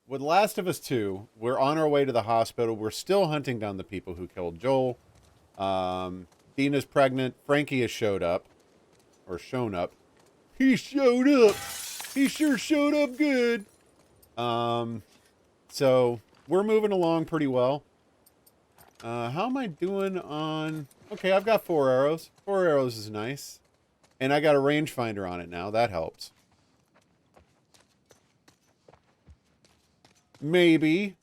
with Last of Us 2, we're on our way to the hospital. We're still hunting down the people who killed Joel. Dina's pregnant. Frankie has showed up. Or shown up. He showed up. He sure showed up good. So we're moving along pretty well. How am I doing on... Okay, I've got 4 arrows. 4 arrows is nice. And I got a rangefinder on it now. That helps. Maybe.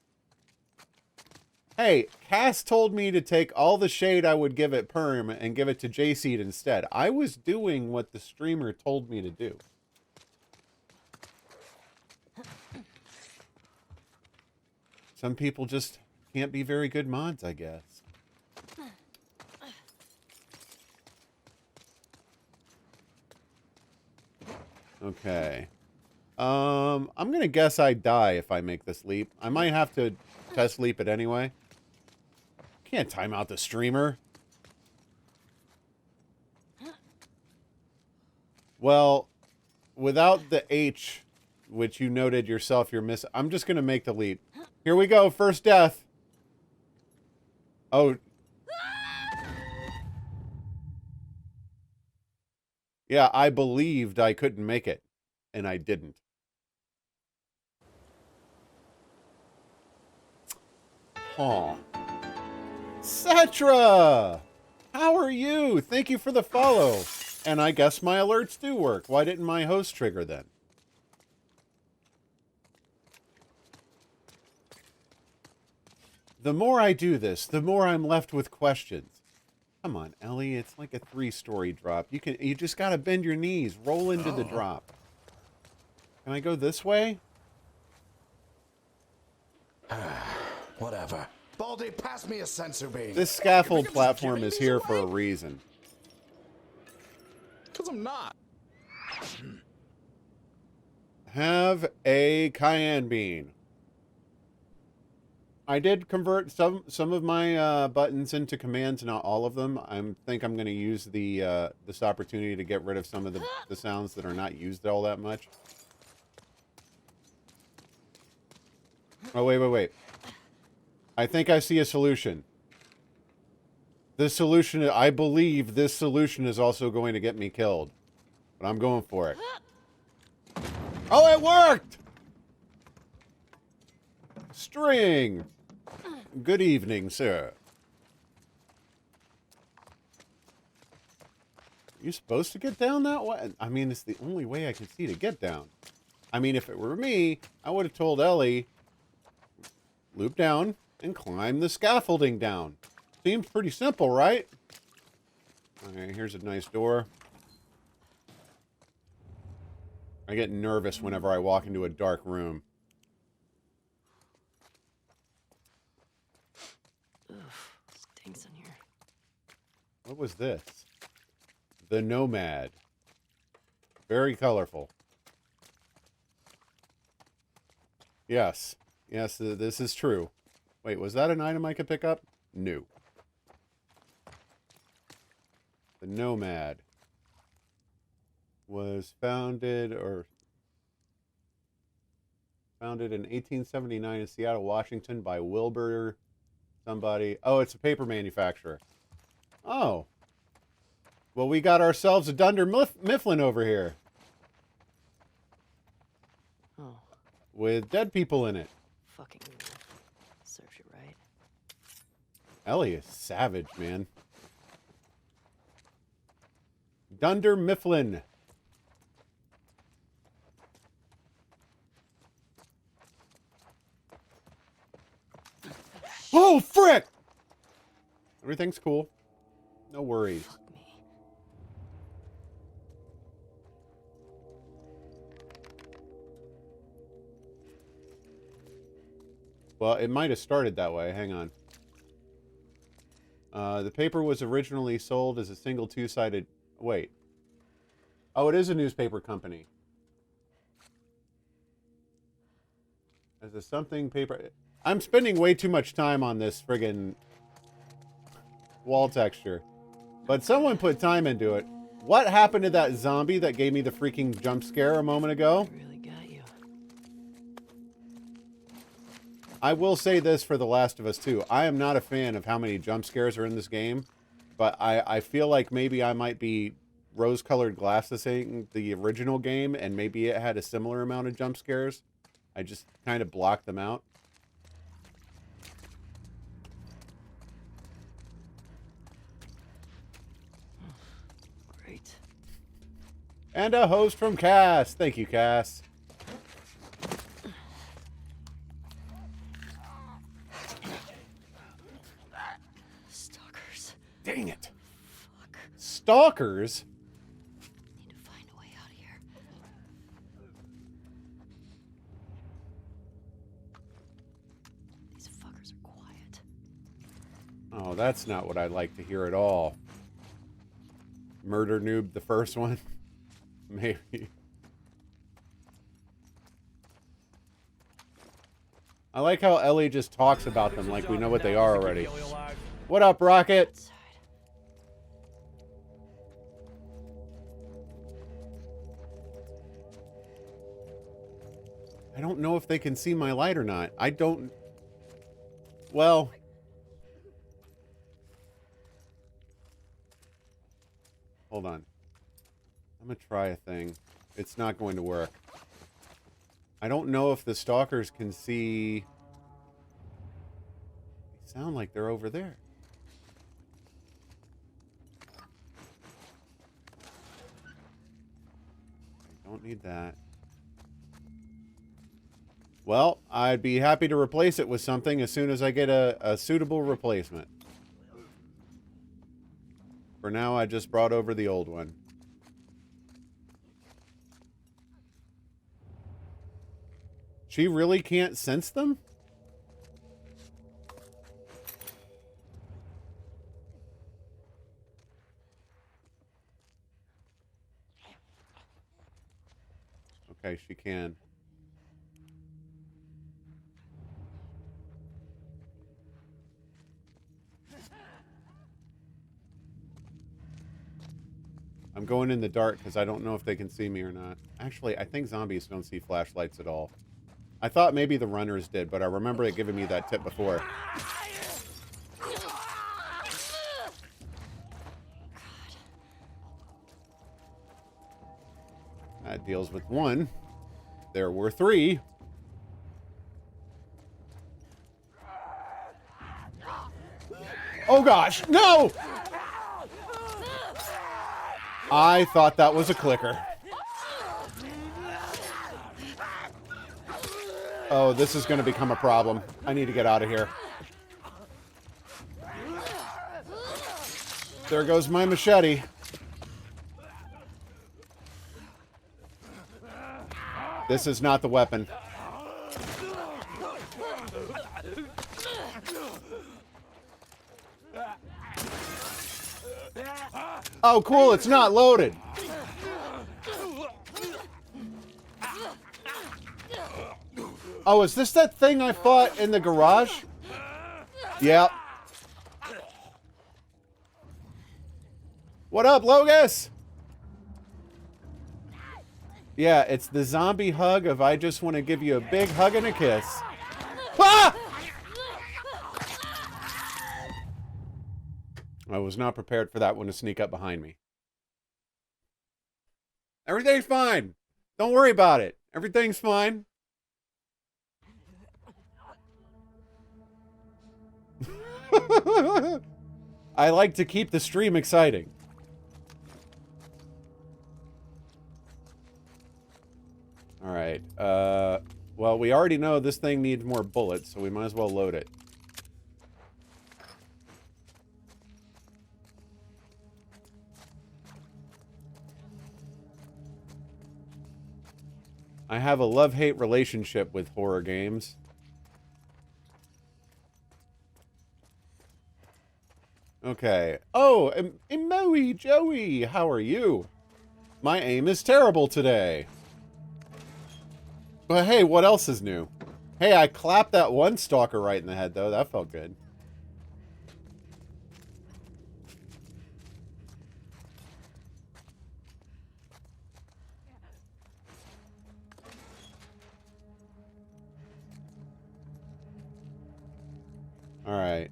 Hey, Cass told me to take all the shade I would give it perm and give it to J-Seed instead. I was doing what the streamer told me to do. Some people just can't be very good mods, I guess. Okay. I'm gonna guess I die if I make this leap. I might have to test leap it anyway. Can't time out the streamer. Well, without the H, which you noted yourself you're missing, I'm just gonna make the leap. Here we go, first death. Oh. Yeah, I believed I couldn't make it, and I didn't. Huh. Cetra! How are you? Thank you for the follow. And I guess my alerts do work. Why didn't my host trigger then? The more I do this, the more I'm left with questions. Come on, Ellie. It's like a 3-story drop. You just gotta bend your knees. Roll into the drop. Can I go this way? Whatever. Baldy, pass me a sensor beam. This scaffold platform is here for a reason. Because I'm not. Have a cayenne bean. I did convert some of my buttons into commands, not all of them. I think I'm going to use this opportunity to get rid of some of the sounds that are not used all that much. Oh, wait. I think I see a solution. I believe this solution is also going to get me killed. But I'm going for it. Oh, it worked! String! Good evening, sir. You supposed to get down that way? I mean, it's the only way I can see to get down. I mean, if it were me, I would have told Ellie, loop down and climb the scaffolding down. Seems pretty simple, right? Okay, here's a nice door. I get nervous whenever I walk into a dark room. Stinks in here. What was this? The Nomad. Very colorful. Yes. Yes, this is true. Wait, was that an item I could pick up? No. The Nomad was founded in 1879 in Seattle, Washington by Wilbur somebody. Oh, it's a paper manufacturer. Oh. Well, we got ourselves a Dunder Mifflin over here. Oh. With dead people in it. Fucking serves you right. Ellie is savage, man. Dunder Mifflin. Oh, frick! Everything's cool. No worries. Fuck me. Well, it might have started that way. Hang on. The paper was originally sold as a single two-sided... Wait. Oh, it is a newspaper company. As a something paper... I'm spending way too much time on this friggin' wall texture. But someone put time into it. What happened to that zombie that gave me the freaking jump scare a moment ago? Really got you. I will say this for The Last of Us 2. I am not a fan of how many jump scares are in this game, but I feel like maybe I might be rose-colored glassing the original game, and maybe it had a similar amount of jump scares. I just kind of blocked them out. Great. And a host from Cass. Thank you, Cass. Stalkers. Dang it. Fuck. Stalkers? Need to find a way out of here. These fuckers are quiet. Oh, that's not what I like to hear at all. Murder Noob, the first one? Maybe. I like how Ellie just talks about them like we know what they are already. What up, Rocket? Outside. I don't know if they can see my light or not. I don't... Well... Hold on. I'm gonna try a thing. It's not going to work. I don't know if the stalkers can see... They sound like they're over there. I don't need that. Well, I'd be happy to replace it with something as soon as I get a suitable replacement. For now, I just brought over the old one. She really can't sense them? Okay, she can. I'm going in the dark because I don't know if they can see me or not. Actually, I think zombies don't see flashlights at all. I thought maybe the runners did, but I remember it giving me that tip before. That deals with one. There were three. Oh gosh, no! I thought that was a clicker. Oh, this is going to become a problem. I need to get out of here. There goes my machete. This is not the weapon. Oh, cool. It's not loaded. Oh, is this that thing I fought in the garage? Yep. What up, Logus? Yeah, it's the zombie hug of I just want to give you a big hug and a kiss. Ah! I was not prepared for that one to sneak up behind me. Everything's fine. Don't worry about it. Everything's fine. I like to keep the stream exciting. Alright, well, we already know this thing needs more bullets, so we might as well load it. I have a love-hate relationship with horror games. Okay. Oh, Emoey Joey, how are you? My aim is terrible today. But hey, what else is new? Hey, I clapped that one stalker right in the head, though. That felt good. Alright.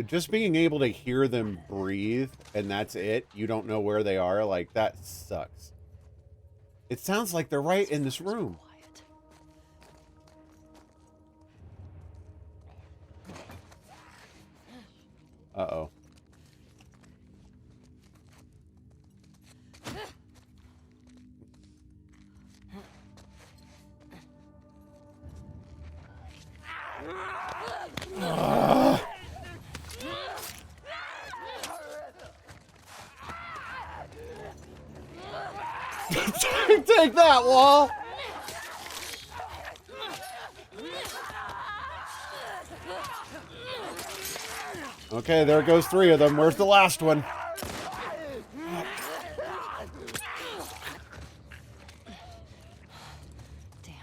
Just being able to hear them breathe, and that's it. You don't know where they are. Like, that sucks. It sounds like they're right in this room. Quiet. Uh-oh. Take that, Wall! Okay, there goes 3 of them. Where's the last one? Damn.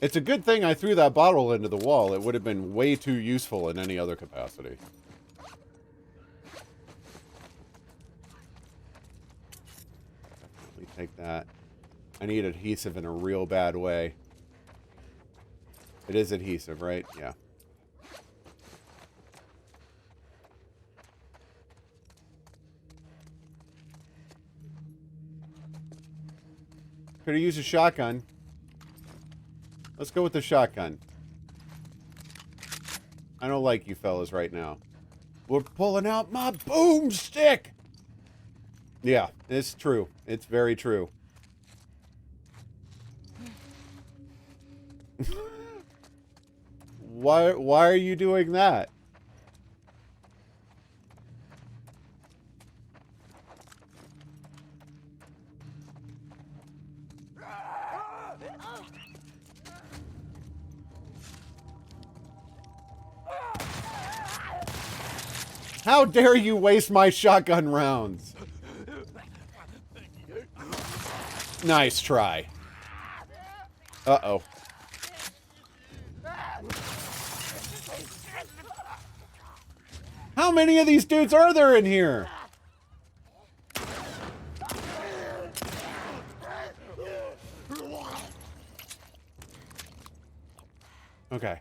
It's a good thing I threw that bottle into the wall. It would have been way too useful in any other capacity. Definitely take that. I need adhesive in a real bad way. It is adhesive, right? Yeah. Could have used a shotgun. Let's go with the shotgun. I don't like you fellas right now. We're pulling out my boomstick! Yeah, it's true. It's very true. Why are you doing that? How dare you waste my shotgun rounds? Nice try. Uh-oh. How many of these dudes are there in here? Okay.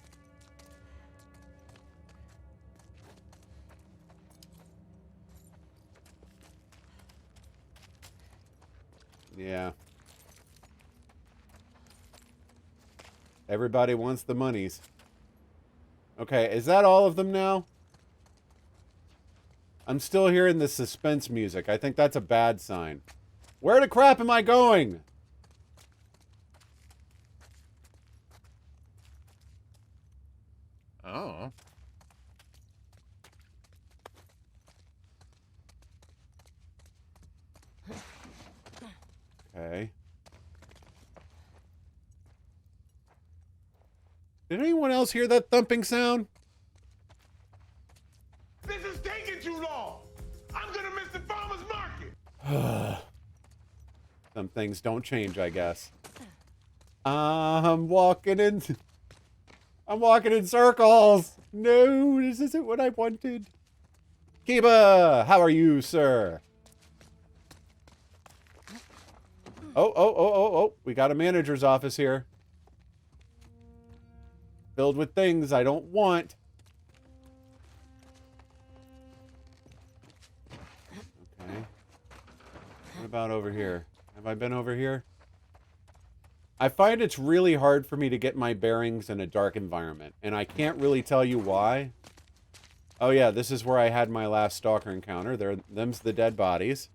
Yeah. Everybody wants the monies. Okay, is that all of them now? I'm still hearing the suspense music. I think that's a bad sign. Where the crap am I going? Oh. Okay. Did anyone else hear that thumping sound? This is taking too long. I'm gonna miss the farmer's market. Some things don't change, I guess. I'm walking in circles. No, this isn't what I wanted. Kiba, how are you, sir? Oh. We got a manager's office here. Filled with things I don't want. Okay. What about over here? Have I been over here? I find it's really hard for me to get my bearings in a dark environment, and I can't really tell you why. Oh yeah, this is where I had my last stalker encounter. Them's the dead bodies.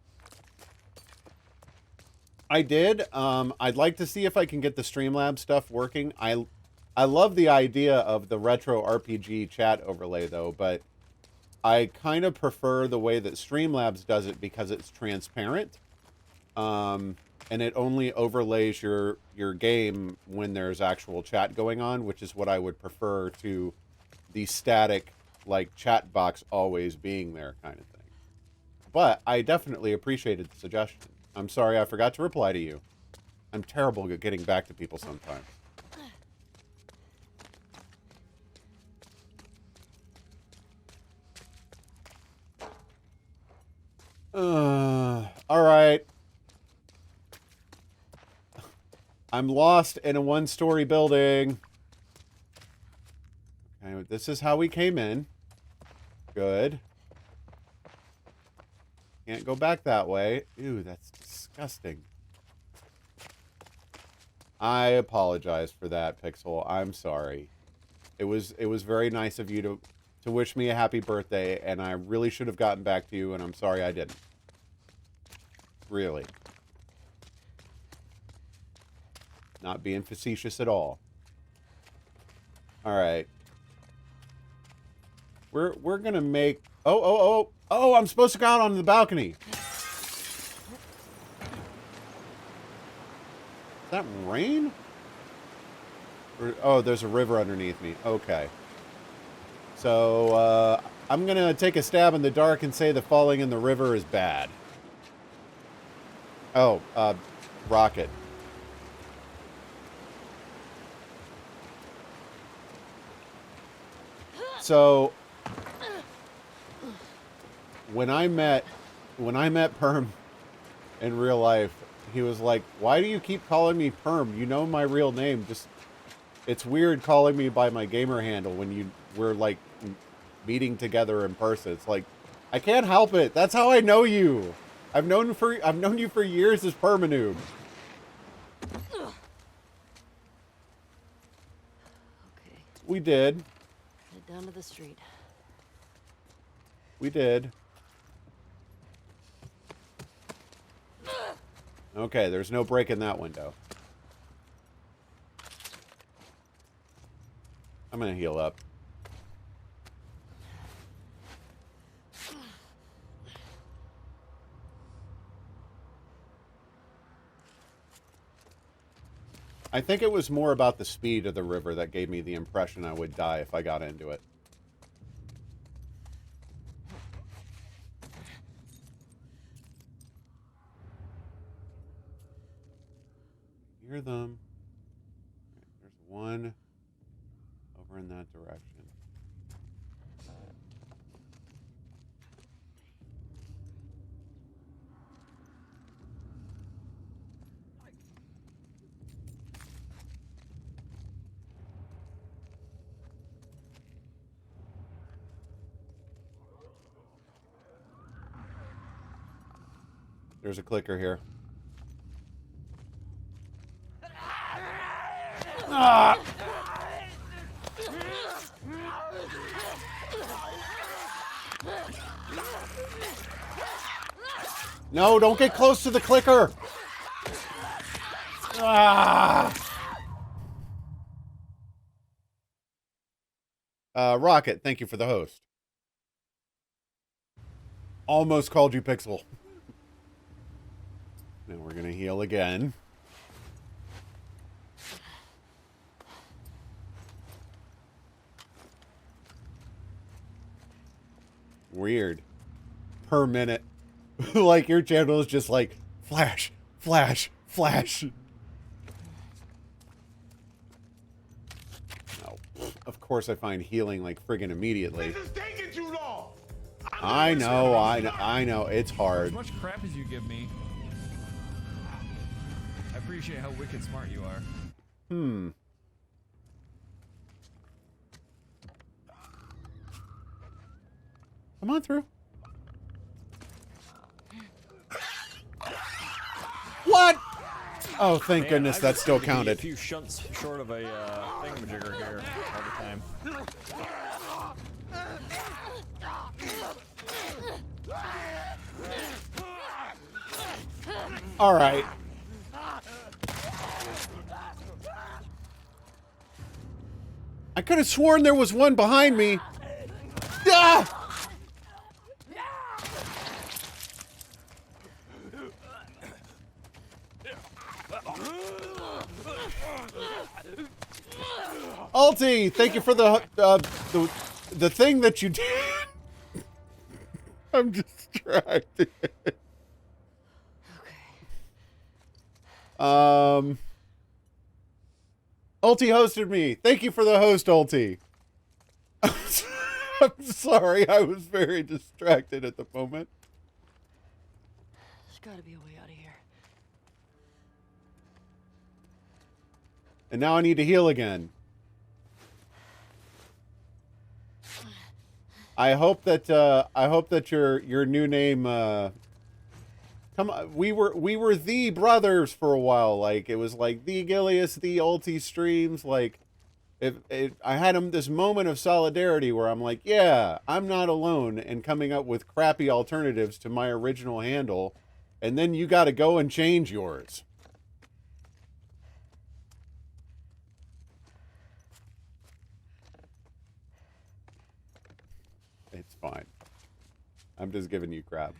I did. I'd like to see if I can get the Streamlabs stuff working. I love the idea of the retro RPG chat overlay, though, but I kind of prefer the way that Streamlabs does it because it's transparent. And it only overlays your game when there's actual chat going on, which is what I would prefer to the static, like, chat box always being there kind of thing. But I definitely appreciated the suggestion. I'm sorry I forgot to reply to you. I'm terrible at getting back to people sometimes. All right. I'm lost in a one-story building. Okay, this is how we came in. Good. Can't go back that way. Ew, that's disgusting. I apologize for that, Pixel. I'm sorry. It was very nice of you to wish me a happy birthday, and I really should have gotten back to you, and I'm sorry I didn't. Really. Not being facetious at all. All right. We're gonna make. Oh! I'm supposed to go out on the balcony. Is that rain? Or, oh, there's a river underneath me. Okay. So I'm gonna take a stab in the dark and say that falling in the river is bad. Oh, rocket. So when I met Perm in real life, he was like, "Why do you keep calling me Perm? You know my real name. Just it's weird calling me by my gamer handle when we're like meeting together in person. It's like I can't help it. That's how I know you. I've known you for years as Permanoob." Okay. We did. Head down to the street. We did. Okay, there's no break in that window. I'm gonna heal up. I think it was more about the speed of the river that gave me the impression I would die if I got into it. Hear them. There's one over in that direction. There's a clicker here. Ah! No, don't get close to the clicker. Ah! Rocket, thank you for the host. Almost called you Pixel. Now we're gonna heal again. Weird. Per minute. Like your channel is just like flash, flash, flash. No. Of course I find healing like friggin' immediately. This is taking too long. I know. It's hard. As much crap as you give me, I appreciate how wicked smart you are. Come on through. What? Oh, thank goodness that still counted. A few shunts short of a thingamajigger here all the time. All right. I could have sworn there was one behind me. Ah! Alti, thank you for the thing that you did. I'm distracted. Ulti hosted me. Thank you for the host, Ulti. I'm sorry, I was very distracted at the moment. There's gotta be a way out of here. And now I need to heal again. I hope that your new name come on, we were the brothers for a while. Like it was like the Gilius, the Ulti streams. Like I had this moment of solidarity where I'm like, yeah, I'm not alone in coming up with crappy alternatives to my original handle, and then you got to go and change yours. It's fine. I'm just giving you crap.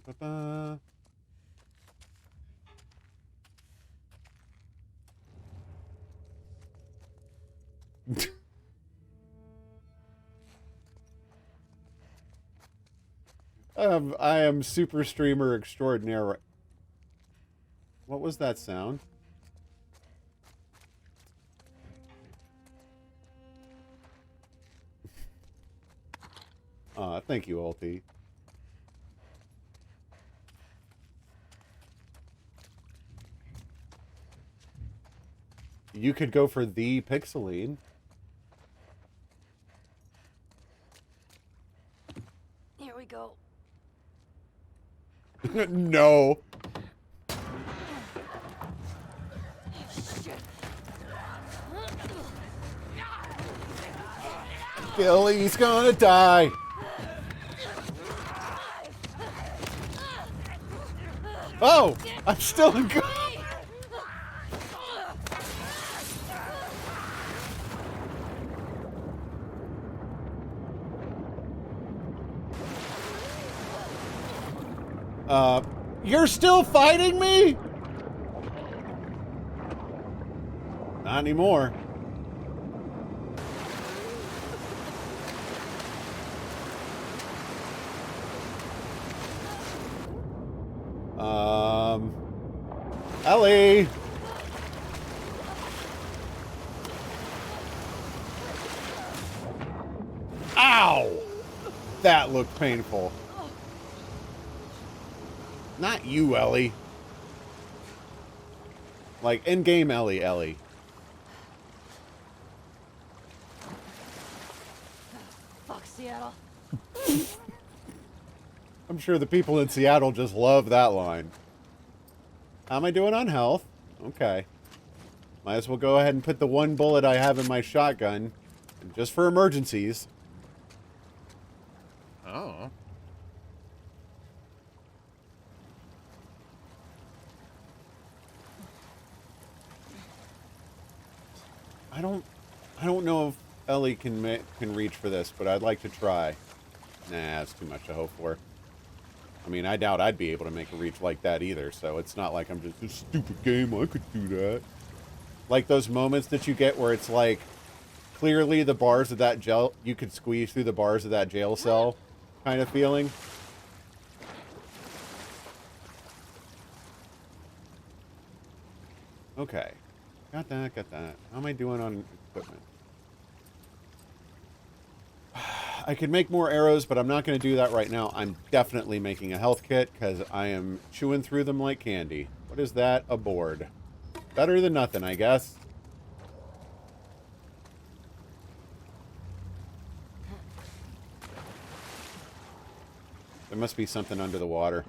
Ba-ba-ba. I am super streamer extraordinaire. What was that sound? Thank you, Ulti. You could go for the Pixeline. Here we go. No. Billy's gonna die. Oh, I'm still in good. You're still fighting me? Not anymore. Ellie! Ow! That looked painful. Not you, Ellie. Like, in-game Ellie. Fuck Seattle. I'm sure the people in Seattle just love that line. How am I doing on health? Okay. Might as well go ahead and put the one bullet I have in my shotgun, just for emergencies. Oh. I don't know if Ellie can reach for this, but I'd like to try. Nah, it's too much to hope for. I mean, I doubt I'd be able to make a reach like that either, so it's not like I'm just a stupid game, I could do that. Like those moments that you get where it's like, clearly the bars of that jail, you could squeeze through the bars of that jail cell kind of feeling. Okay. Got that. How am I doing on equipment? I could make more arrows, but I'm not going to do that right now. I'm definitely making a health kit because I am chewing through them like candy. What is that? A board. Better than nothing, I guess. There must be something under the water.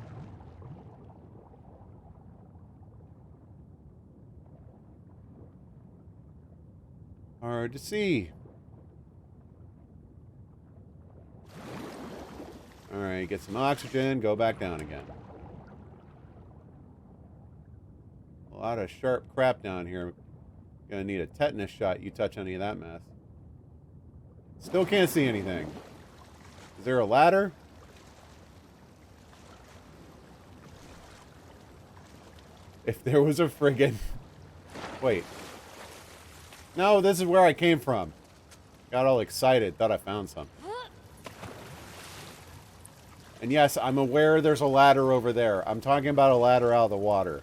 Hard to see. Alright, get some oxygen, go back down again. A lot of sharp crap down here. Gonna need a tetanus shot, you touch any of that mess. Still can't see anything. Is there a ladder? If there was a friggin'... Wait. No, this is where I came from. Got all excited, thought I found something. And yes, I'm aware there's a ladder over there. I'm talking about a ladder out of the water.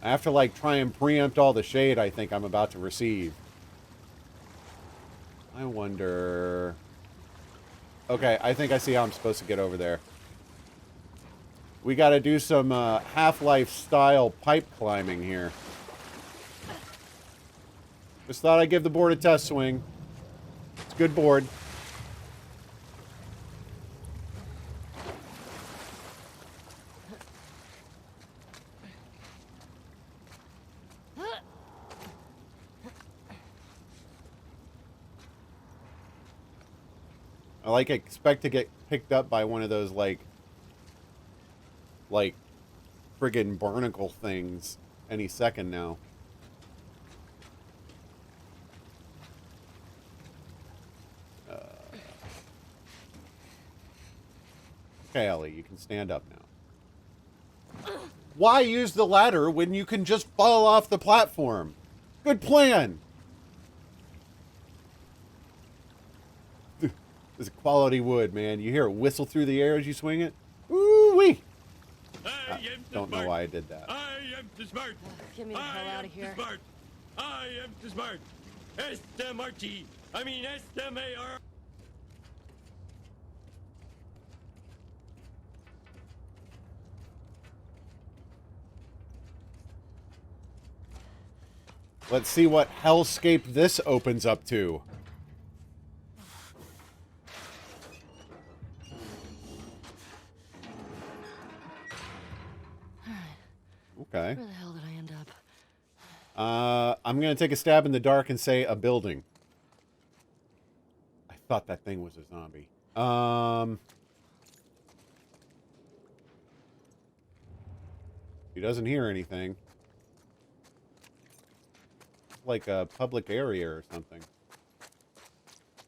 I have to, like, try and preempt all the shade I think I'm about to receive. I wonder... Okay, I think I see how I'm supposed to get over there. We got to do some Half-Life style pipe climbing here. Just thought I'd give the board a test swing. It's a good board. I expect to get picked up by one of those like friggin' barnacle things any second now. Okay, Ellie, you can stand up now. Why use the ladder when you can just fall off the platform? Good plan! This is quality wood, man. You hear it whistle through the air as you swing it? Ooh-wee! Don't know why I did that. I am too smart. Get me the hell out of here. Smart. I am too smart. S-M-R-T. I mean S-M-A-R. Let's see what hellscape this opens up to. Okay. Where the hell did I end up? I'm gonna take a stab in the dark and say a building. I thought that thing was a zombie. He doesn't hear anything. Like a public area or something.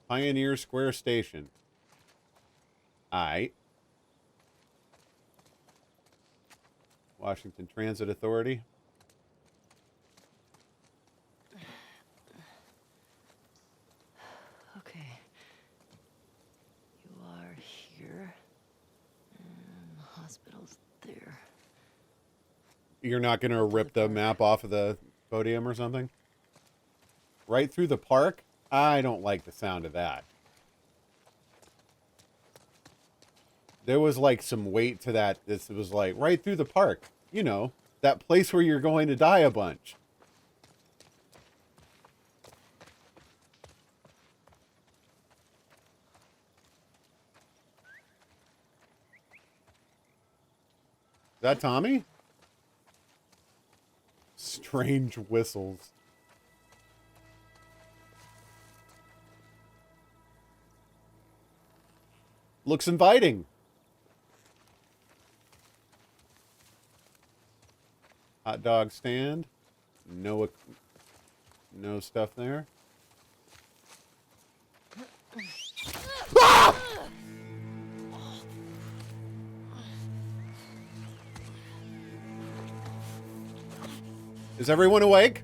Pioneer Square Station. Aight. Washington Transit Authority. Okay. You are here. And the hospital's there. You're not going to rip the map off of the podium or something? Right through the park? I don't like the sound of that. There was like some weight to that. This was like right through the park. You know, that place where you're going to die a bunch. Is that Tommy? Strange whistles. Looks inviting. Hot dog stand. No stuff there. Ah! Is everyone awake?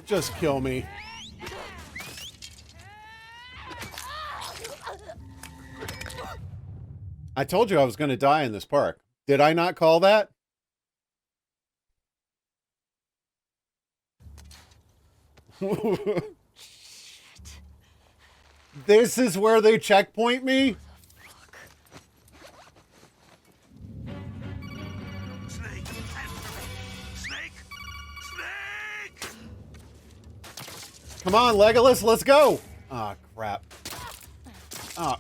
Just kill me. I told you I was going to die in this park. Did I not call that? This is where they checkpoint me? Snake, Snake, Snake! Come on, Legolas, let's go! Ah, crap. Ah.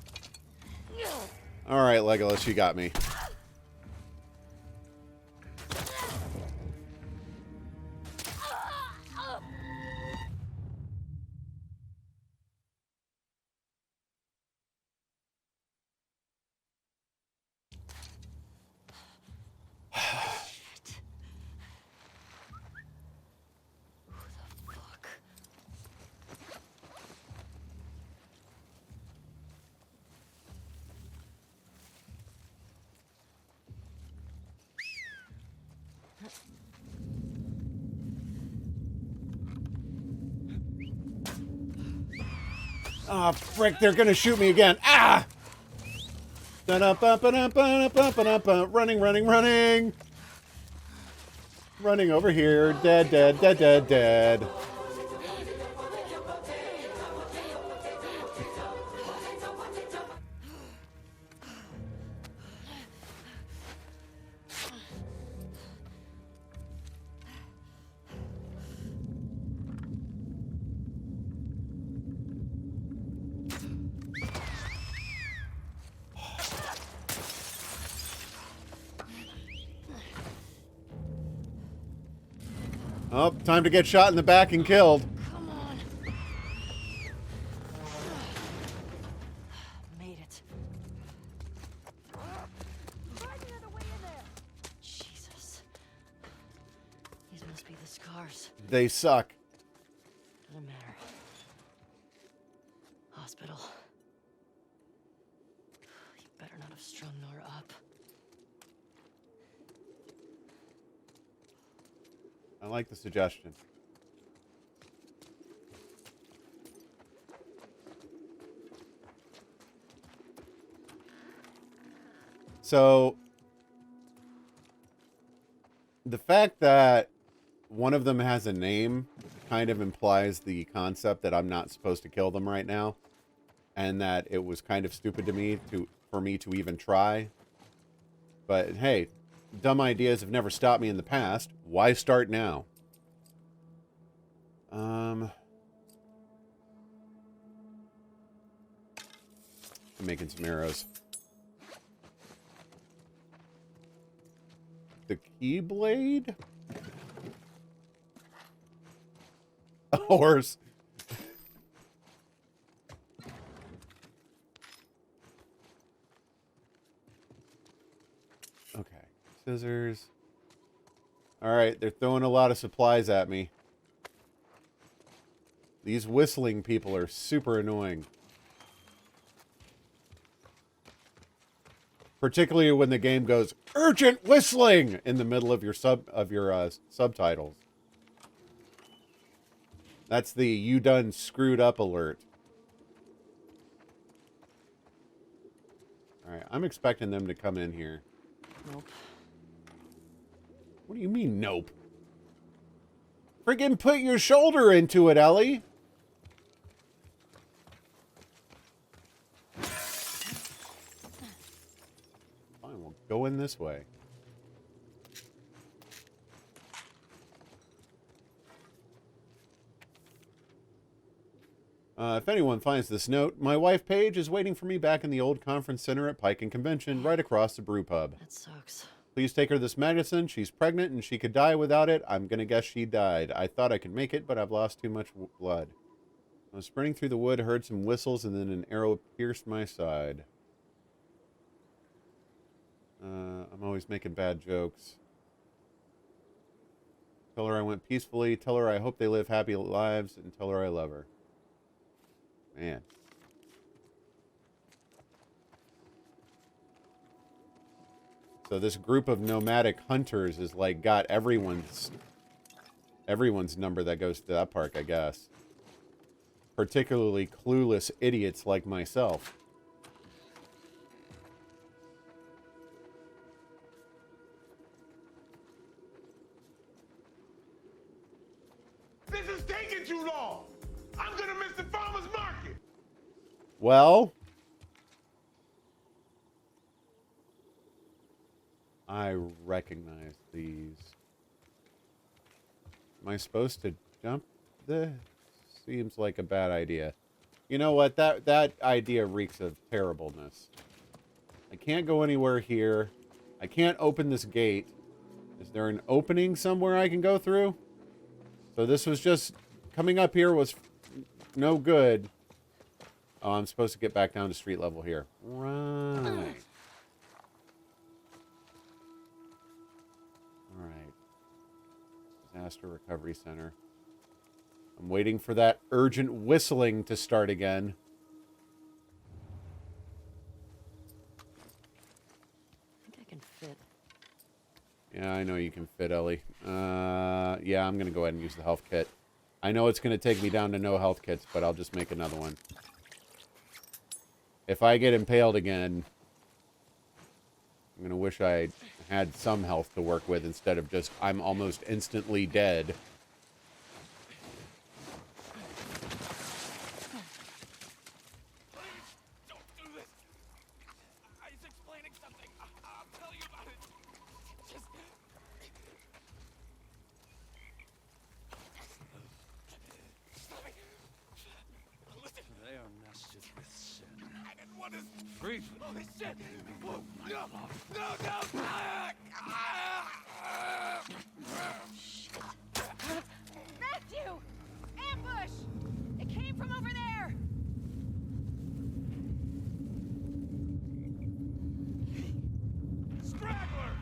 Alright, Legolas, you got me. Oh, frick, they're gonna shoot me again. Ah! Running, running, running. Running over here. Dead, dead, dead, dead, dead. Oh, time to get shot in the back and killed. Come on. Made it. Jesus. These must be the scars. They suck. Doesn't matter. Hospital. You better not have strung Nora up. I like the suggestion. So, the fact that one of them has a name kind of implies the concept that I'm not supposed to kill them right now, and that it was kind of stupid for me to even try. But hey, dumb ideas have never stopped me in the past. Why start now? I'm making some arrows. The Keyblade? A horse. Okay. Scissors. Alright, they're throwing a lot of supplies at me. These whistling people are super annoying. Particularly when the game goes, urgent whistling! In the middle of your subtitles. That's the you done screwed up alert. Alright, I'm expecting them to come in here. Nope. What do you mean, nope? Friggin' put your shoulder into it, Ellie! Fine, we'll go in this way. If anyone finds this note, my wife Paige is waiting for me back in the old conference center at Pike and Convention, right across the brew pub. That sucks. Please take her this medicine. She's pregnant and she could die without it. I'm gonna guess she died. I thought I could make it, but I've lost too much blood. I was sprinting through the wood, heard some whistles, and then an arrow pierced my side. I'm always making bad jokes. Tell her I went peacefully. Tell her I hope they live happy lives, and tell her I love her. Man. So this group of nomadic hunters is like got everyone's number that goes to that park, I guess. Particularly clueless idiots like myself. This is taking too long. I'm gonna miss the farmer's market. Well, I recognize these. Am I supposed to jump this? Seems like a bad idea. You know what? That idea reeks of terribleness. I can't go anywhere here. I can't open this gate. Is there an opening somewhere I can go through? So this was just... Coming up here was no good. Oh, I'm supposed to get back down to street level here. Right. Alright. Disaster Recovery Center. I'm waiting for that urgent whistling to start again. I think I can fit. Yeah, I know you can fit, Ellie. Yeah, I'm going to go ahead and use the health kit. I know it's going to take me down to no health kits, but I'll just make another one. if I get impaled again, I'm gonna wish I had some health to work with instead of just I'm almost instantly dead. Don't do this. He's explaining something. I'll tell you about it. Just... Stop it. Listen. They are messages with sin. I didn't want to... Breathe. Holy shit. Whoa. No. No, no. Matthew! Ambush! It came from over there! Straggler.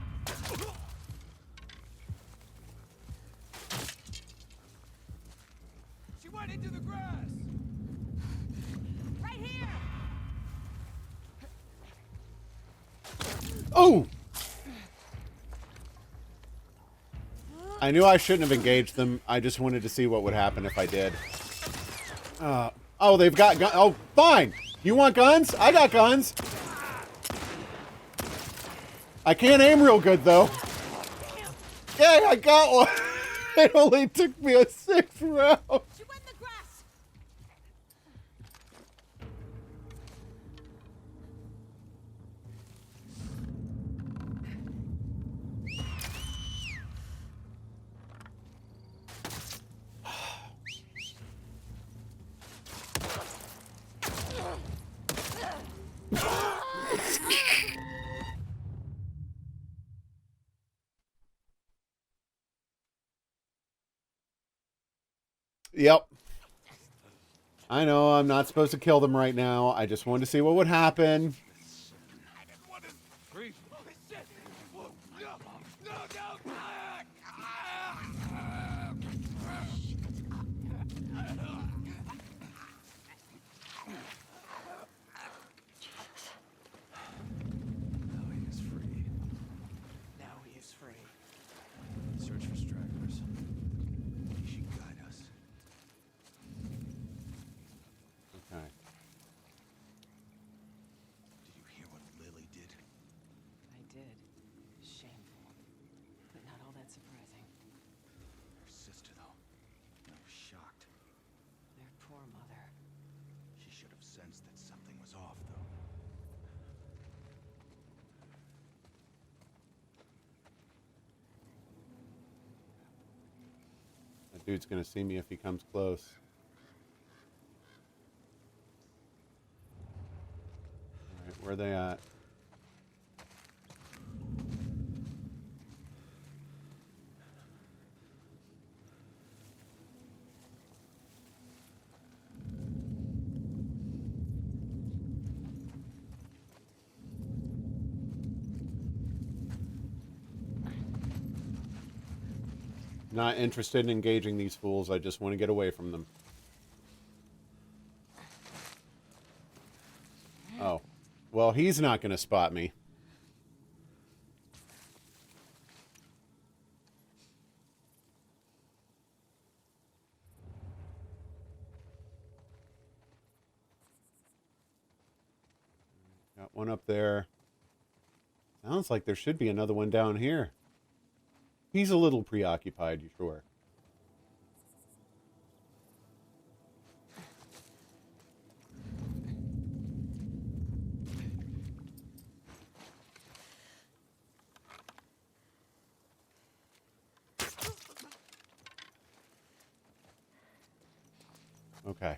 She went into the grass. Right here! Oh! I knew I shouldn't have engaged them. I just wanted to see what would happen if I did. Oh, they've got guns. Oh, fine. You want guns? I got guns. I can't aim real good, though. Yay, I got one. It only took me a 6th round. She went in the grass! Yep. I know I'm not supposed to kill them right now. I just wanted to see what would happen. I didn't want to... Breathe. Holy shit. Whoa. No. No, no. Now he is free. Now he is free. Search for stragglers. He should guide us. Okay. Did you hear what Lily did? I did. Shameful. But not all that surprising. Her sister, though. I was shocked. Their poor mother. She should have sensed that something was off, though. That dude's gonna see me if he comes close. Alright, where are they at? Not interested in engaging these fools. I just want to get away from them. Oh. Well, he's not going to spot me. Got one up there. Sounds like there should be another one down here. He's a little preoccupied, you sure? Okay. I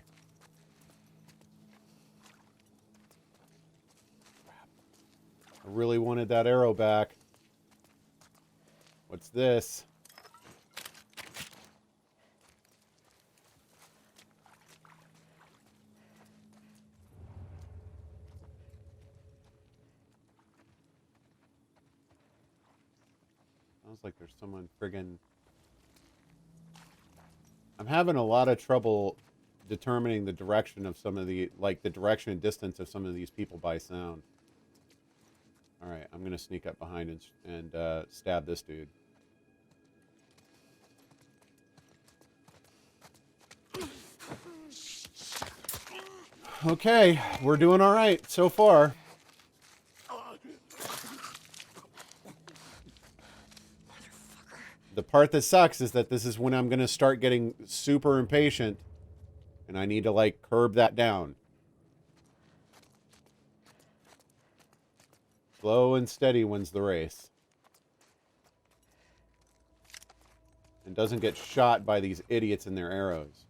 really wanted that arrow back. What's this? Sounds like there's someone friggin'... I'm having a lot of trouble determining the direction of some of the... like, the direction and distance of some of these people by sound. Alright, I'm gonna sneak up behind and stab this dude. Okay, we're doing all right so far. The part that sucks is that this is when I'm going to start getting super impatient, and I need to, like, curb that down. Slow and steady wins the race. And doesn't get shot by these idiots and their arrows.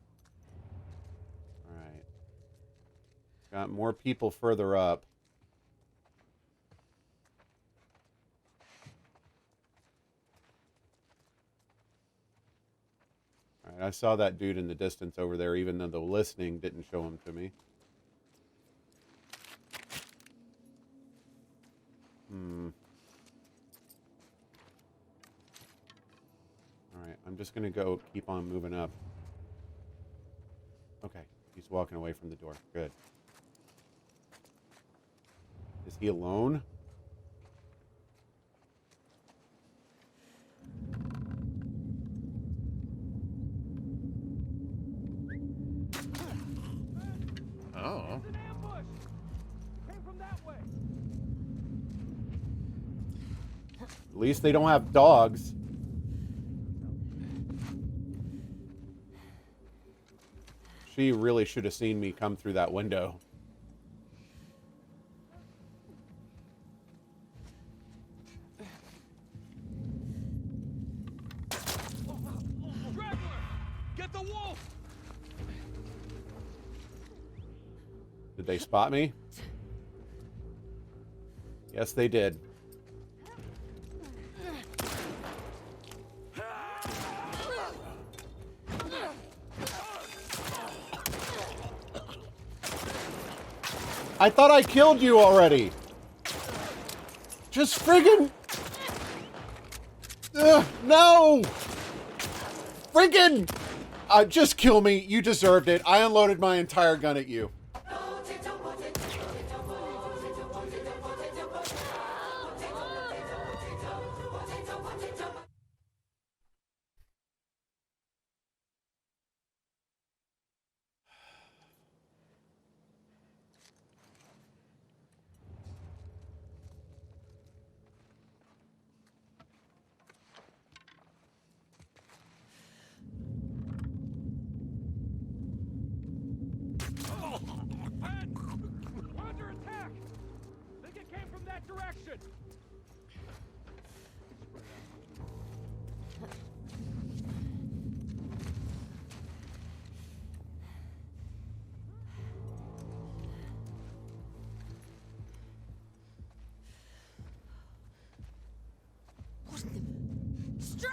Alright. Got more people further up. Alright, I saw that dude in the distance over there, even though the listening didn't show him to me. Alright, I'm just gonna go keep on moving up. Okay, he's walking away from the door. Good. Is he alone? Oh. An ambush! Came from that way! At least they don't have dogs. She really should have seen me come through that window. Straggler! Get the wolf! Did they spot me? Yes, they did. I thought I killed you already. Just friggin'... no! Friggin'... just kill me. You deserved it. I unloaded my entire gun at you. We're under attack! Think it came from that direction!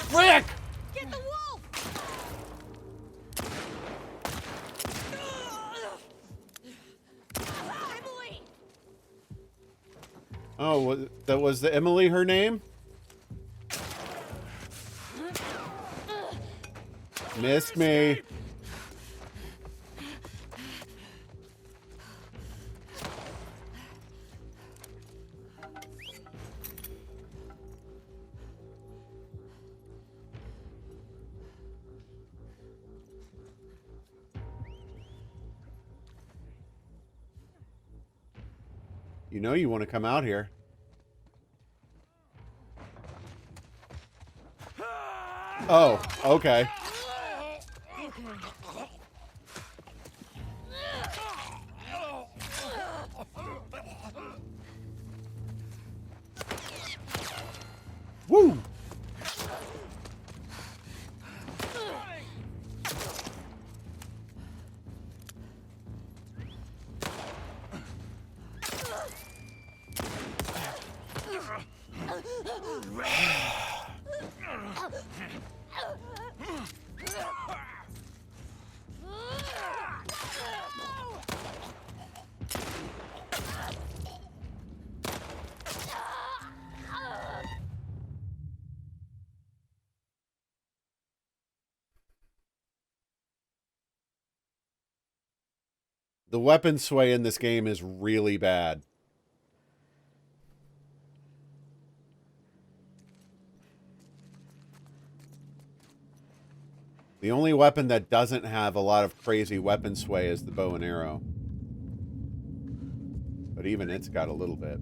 Frick! Get the wolf! Emily! Oh, that was the Emily her name? Missed me. You know you want to come out here. Oh, okay. Woo! The weapon sway in this game is really bad. The only weapon that doesn't have a lot of crazy weapon sway is the bow and arrow. But even it's got a little bit.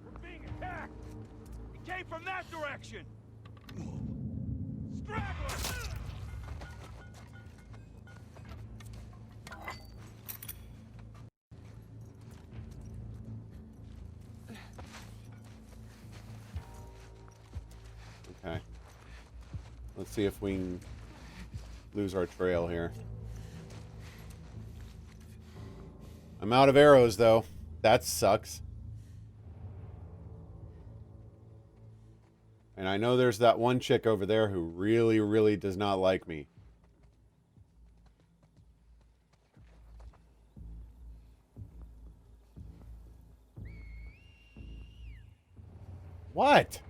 We're being attacked! It came from that direction! Stragglers! Okay. Let's see if we can lose our trail here. I'm out of arrows, though. That sucks. And I know there's that one chick over there who really, really does not like me. What?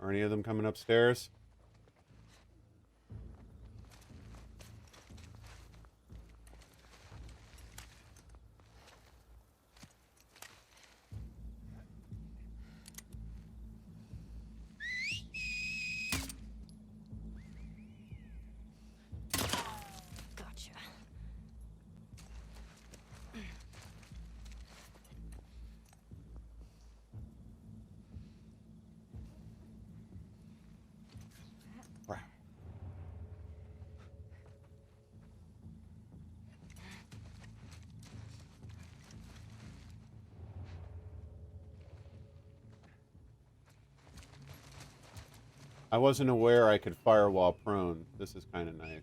Are any of them coming upstairs? Gotcha. I wasn't aware I could fire while prone. This is kind of nice.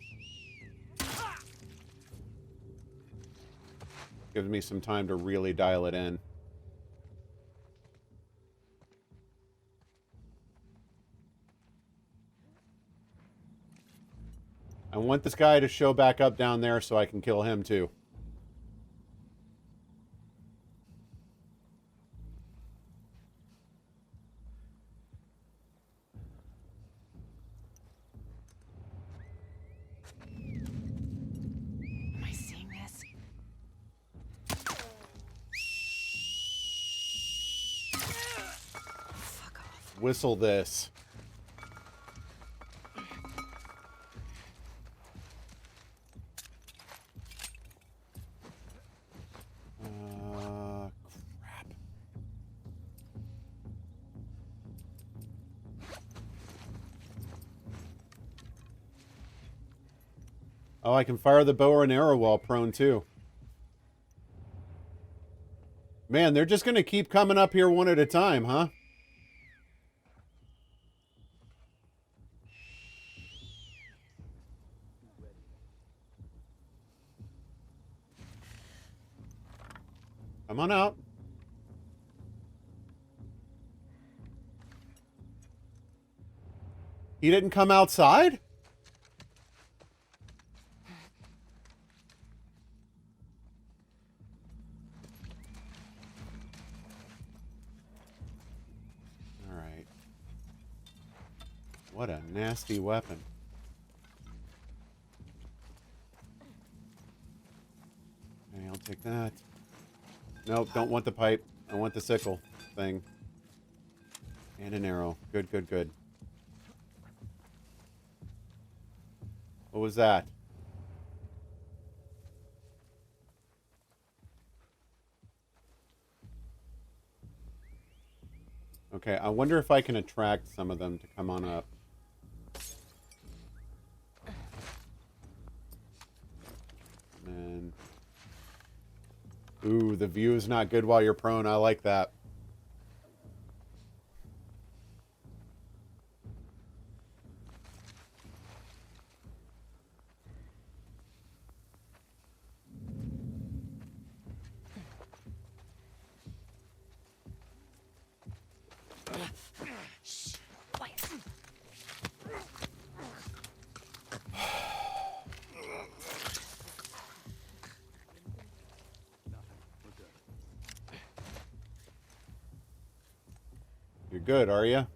Gives me some time to really dial it in. I want this guy to show back up down there so I can kill him too. Am I seeing this? Fuck off. Whistle this. Crap. Oh, I can fire the bow or an arrow while prone too. Man, they're just going to keep coming up here one at a time, huh? Come on out. He didn't come outside? All right. What a nasty weapon. Okay, I'll take that. Nope, don't want the pipe. I want the sickle thing. And an arrow. Good, good, good. What was that? Okay, I wonder if I can attract some of them to come on up. And ooh, the view is not good while you're prone. I like that. You're good, are you?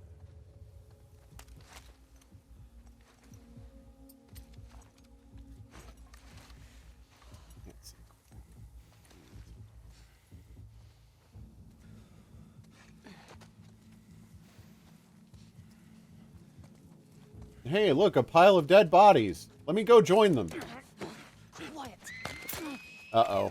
Hey, look, a pile of dead bodies. Let me go join them. Quiet. Uh-oh.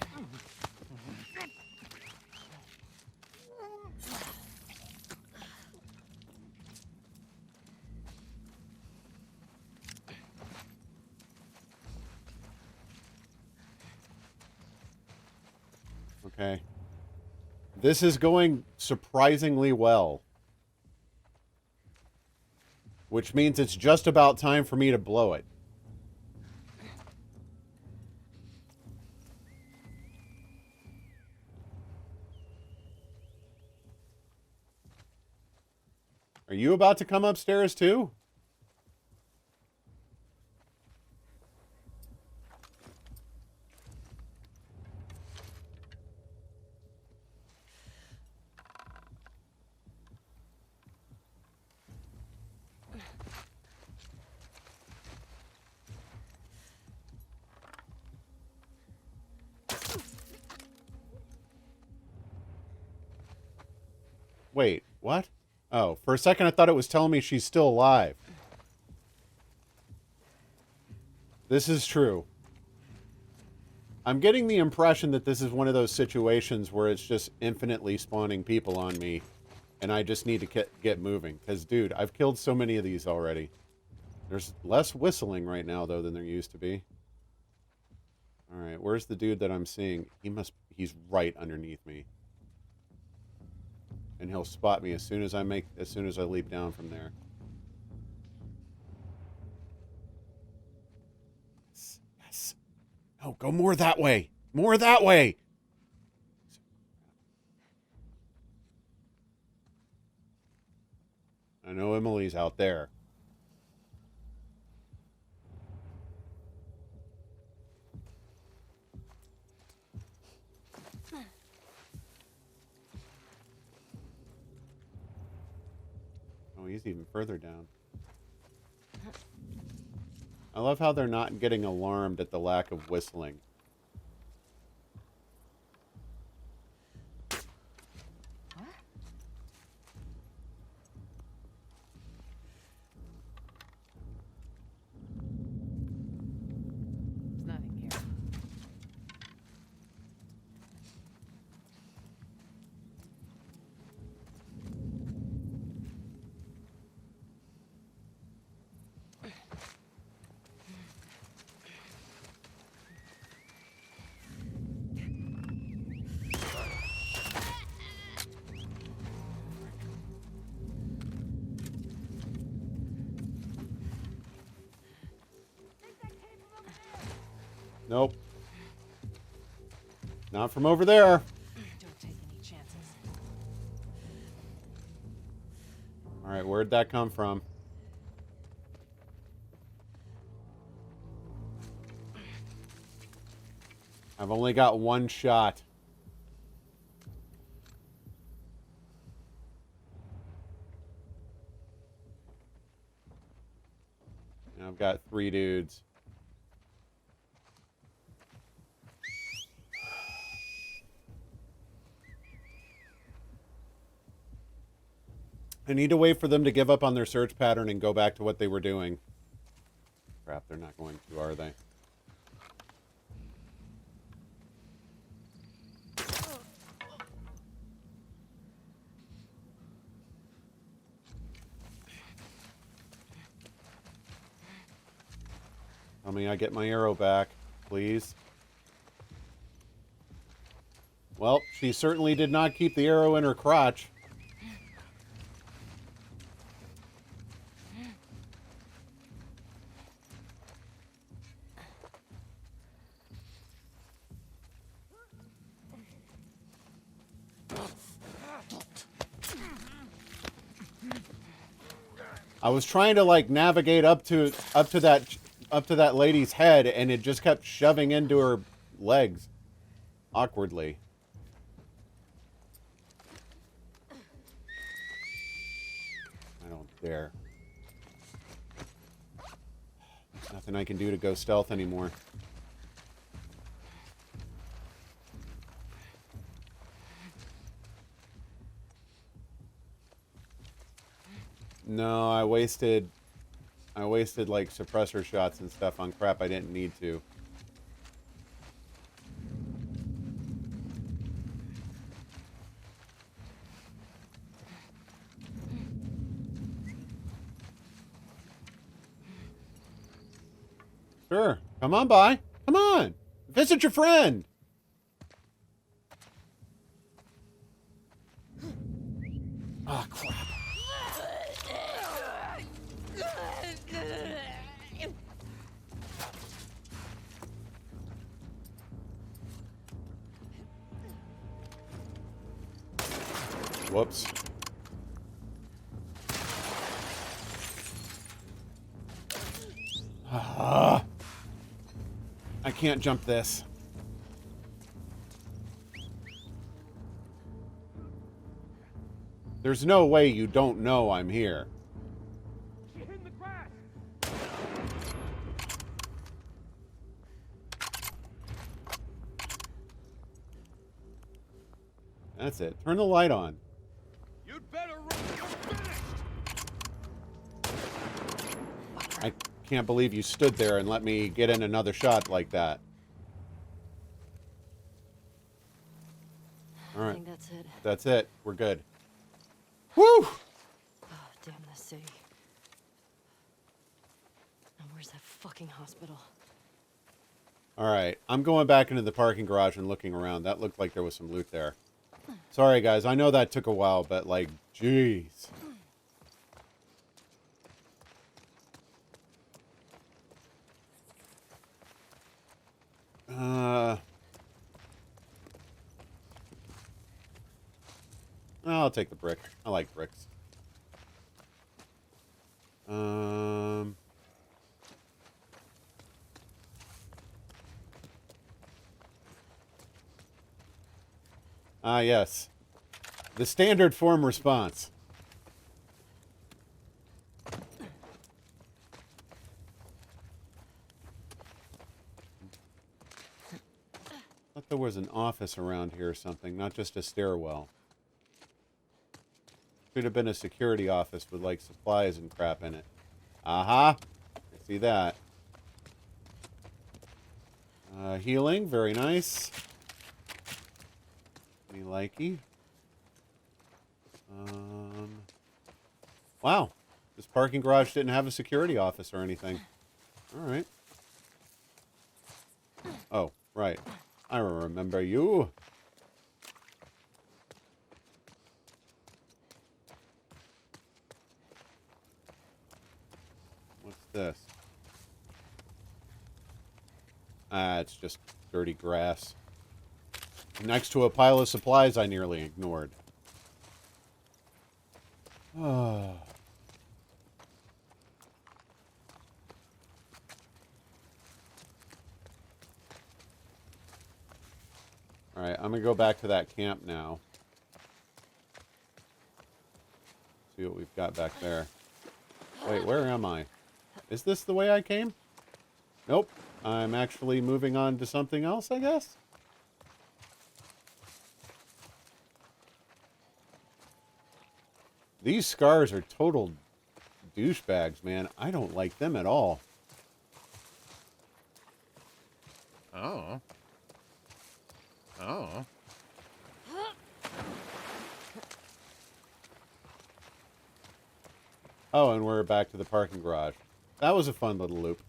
Okay. This is going surprisingly well. Which means it's just about time for me to blow it. Are you about to come upstairs too? Wait, what? Oh, for a second I thought it was telling me she's still alive. This is true. I'm getting the impression that this is one of those situations where it's just infinitely spawning people on me, and I just need to get moving. Because, dude, I've killed so many of these already. There's less whistling right now, though, than there used to be. Alright, where's the dude that I'm seeing? He's right underneath me. And he'll spot me as soon as I leap down from there. Yes. No, go more that way. More that way. I know Emily's out there. Oh, he's even further down. I love how they're not getting alarmed at the lack of whistling. There's nothing here. Nope. Not from over there. Don't take any chances. Alright, where'd that come from? I've only got one shot. And I've got 3 dudes. I need to wait for them to give up on their search pattern and go back to what they were doing. Crap, they're not going to, are they? Tell me I get my arrow back, please. Well, she certainly did not keep the arrow in her crotch. I was trying to like navigate up to that lady's head, and it just kept shoving into her legs awkwardly. there. There's nothing I can do to go stealth anymore. No, I wasted like suppressor shots and stuff on crap I didn't need to. Sure. Come on by. Come on. Visit your friend. Ah, crap. Whoops. Ah. I can't jump this. There's no way you don't know I'm here. You're hitting the grass. That's it. Turn the light on. You'd better run. You're finished. I can't believe you stood there and let me get in another shot like that. All I right. think that's it. That's it. We're good. Woo! Oh, damn the city. Now where's that fucking hospital? All right. I'm going back into the parking garage and looking around. That looked like there was some loot there. Sorry, guys. I know that took a while, but, like, jeez. I'll take the brick. I like bricks. Ah, yes. The standard form response. I thought there was an office around here or something, not just a stairwell. Should have been a security office with, like, supplies and crap in it. Aha! I see that. Healing, very nice. Me likey. Wow. This parking garage didn't have a security office or anything. Alright. Oh, right. I remember you. What's this? Ah, it's just dirty grass. Next to a pile of supplies I nearly ignored. Oh. Alright, I'm gonna go back to that camp now. See what we've got back there. Wait, where am I? Is this the way I came? Nope. I'm actually moving on to something else, I guess? These scars are total douchebags, man. I don't like them at all. Oh. Oh. Oh, and we're back to the parking garage. That was a fun little loop.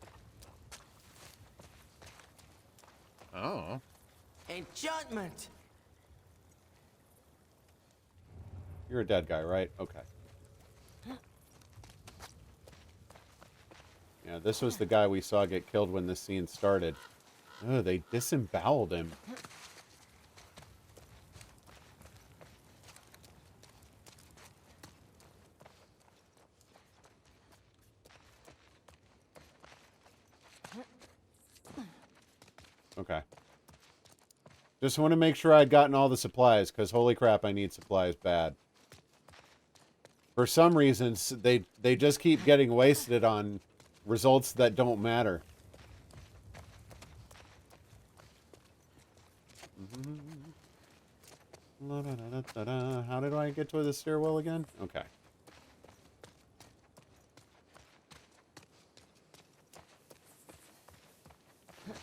Oh. Enchantment! You're a dead guy, right? Okay. Yeah, this was the guy we saw get killed when this scene started. Oh, they disemboweled him. Okay. Just want to make sure I'd gotten all the supplies, because holy crap, I need supplies bad. For some reasons, they just keep getting wasted on results that don't matter. How did I get to the stairwell again? Okay.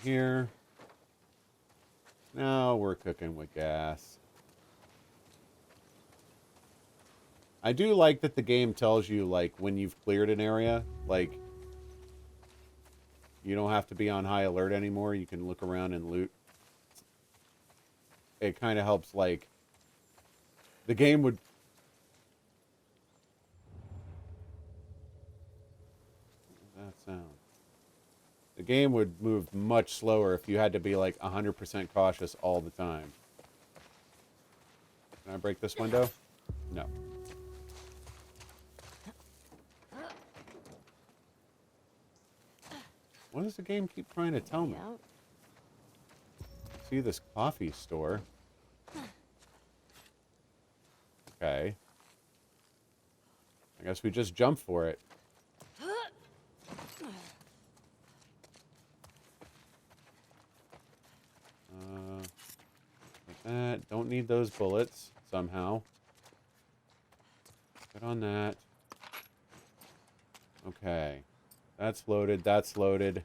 Here. Now we're cooking with gas. I do like that the game tells you, like, when you've cleared an area, like, you don't have to be on high alert anymore. You can look around and loot. It kind of helps, like, the game would... What was that sound? The game would move much slower if you had to be, like, 100% cautious all the time. Can I break this window? No. What does the game keep trying to tell me? See this coffee store. Okay. I guess we just jump for it. Like that. Don't need those bullets somehow. Get on that. Okay. That's loaded. That's loaded.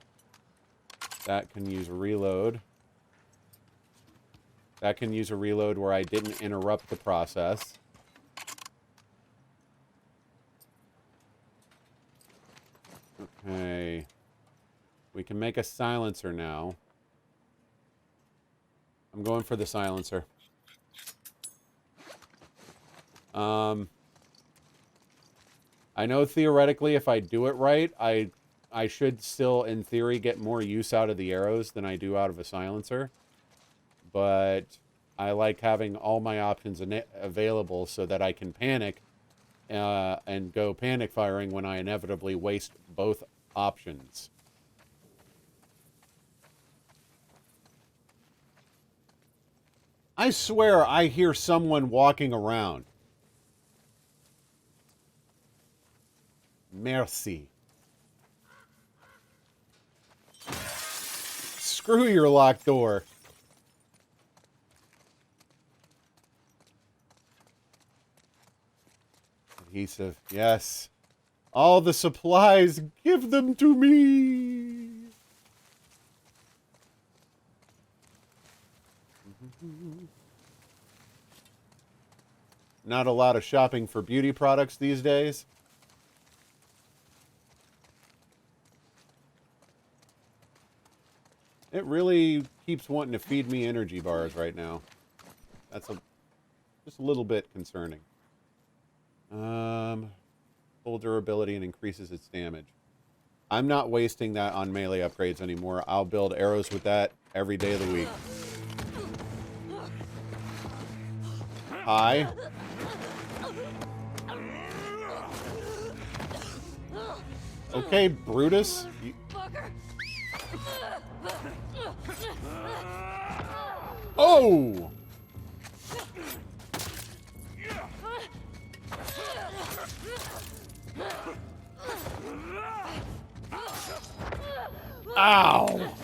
That can use a reload. That can use a reload where I didn't interrupt the process. Okay. We can make a silencer now. I'm going for the silencer. I know theoretically if I do it right, I should still, in theory, get more use out of the arrows than I do out of a silencer. But I like having all my options available so that I can panic and go panic firing when I inevitably waste both options. I swear I hear someone walking around. Merci. Screw your locked door. Adhesive, yes. All the supplies, give them to me. Not a lot of shopping for beauty products these days. It really keeps wanting to feed me energy bars right now. That's just a little bit concerning. Full durability and increases its damage. I'm not wasting that on melee upgrades anymore. I'll build arrows with that every day of the week. Hi. Okay, Brutus. Oh! Ow!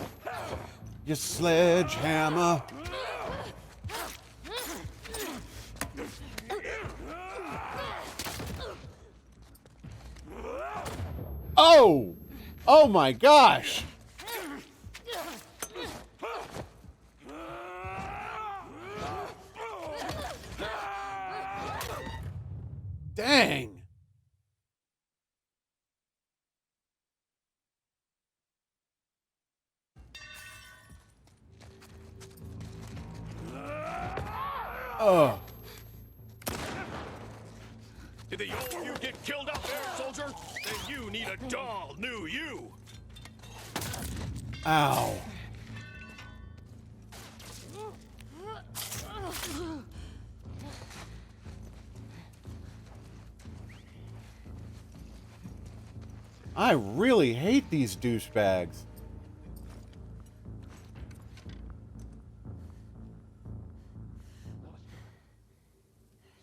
You sledgehammer. Oh! Oh my gosh! Dang! Oh. Did the old you get killed out there, soldier? Then you need a doll new you. Ow. I really hate these douchebags.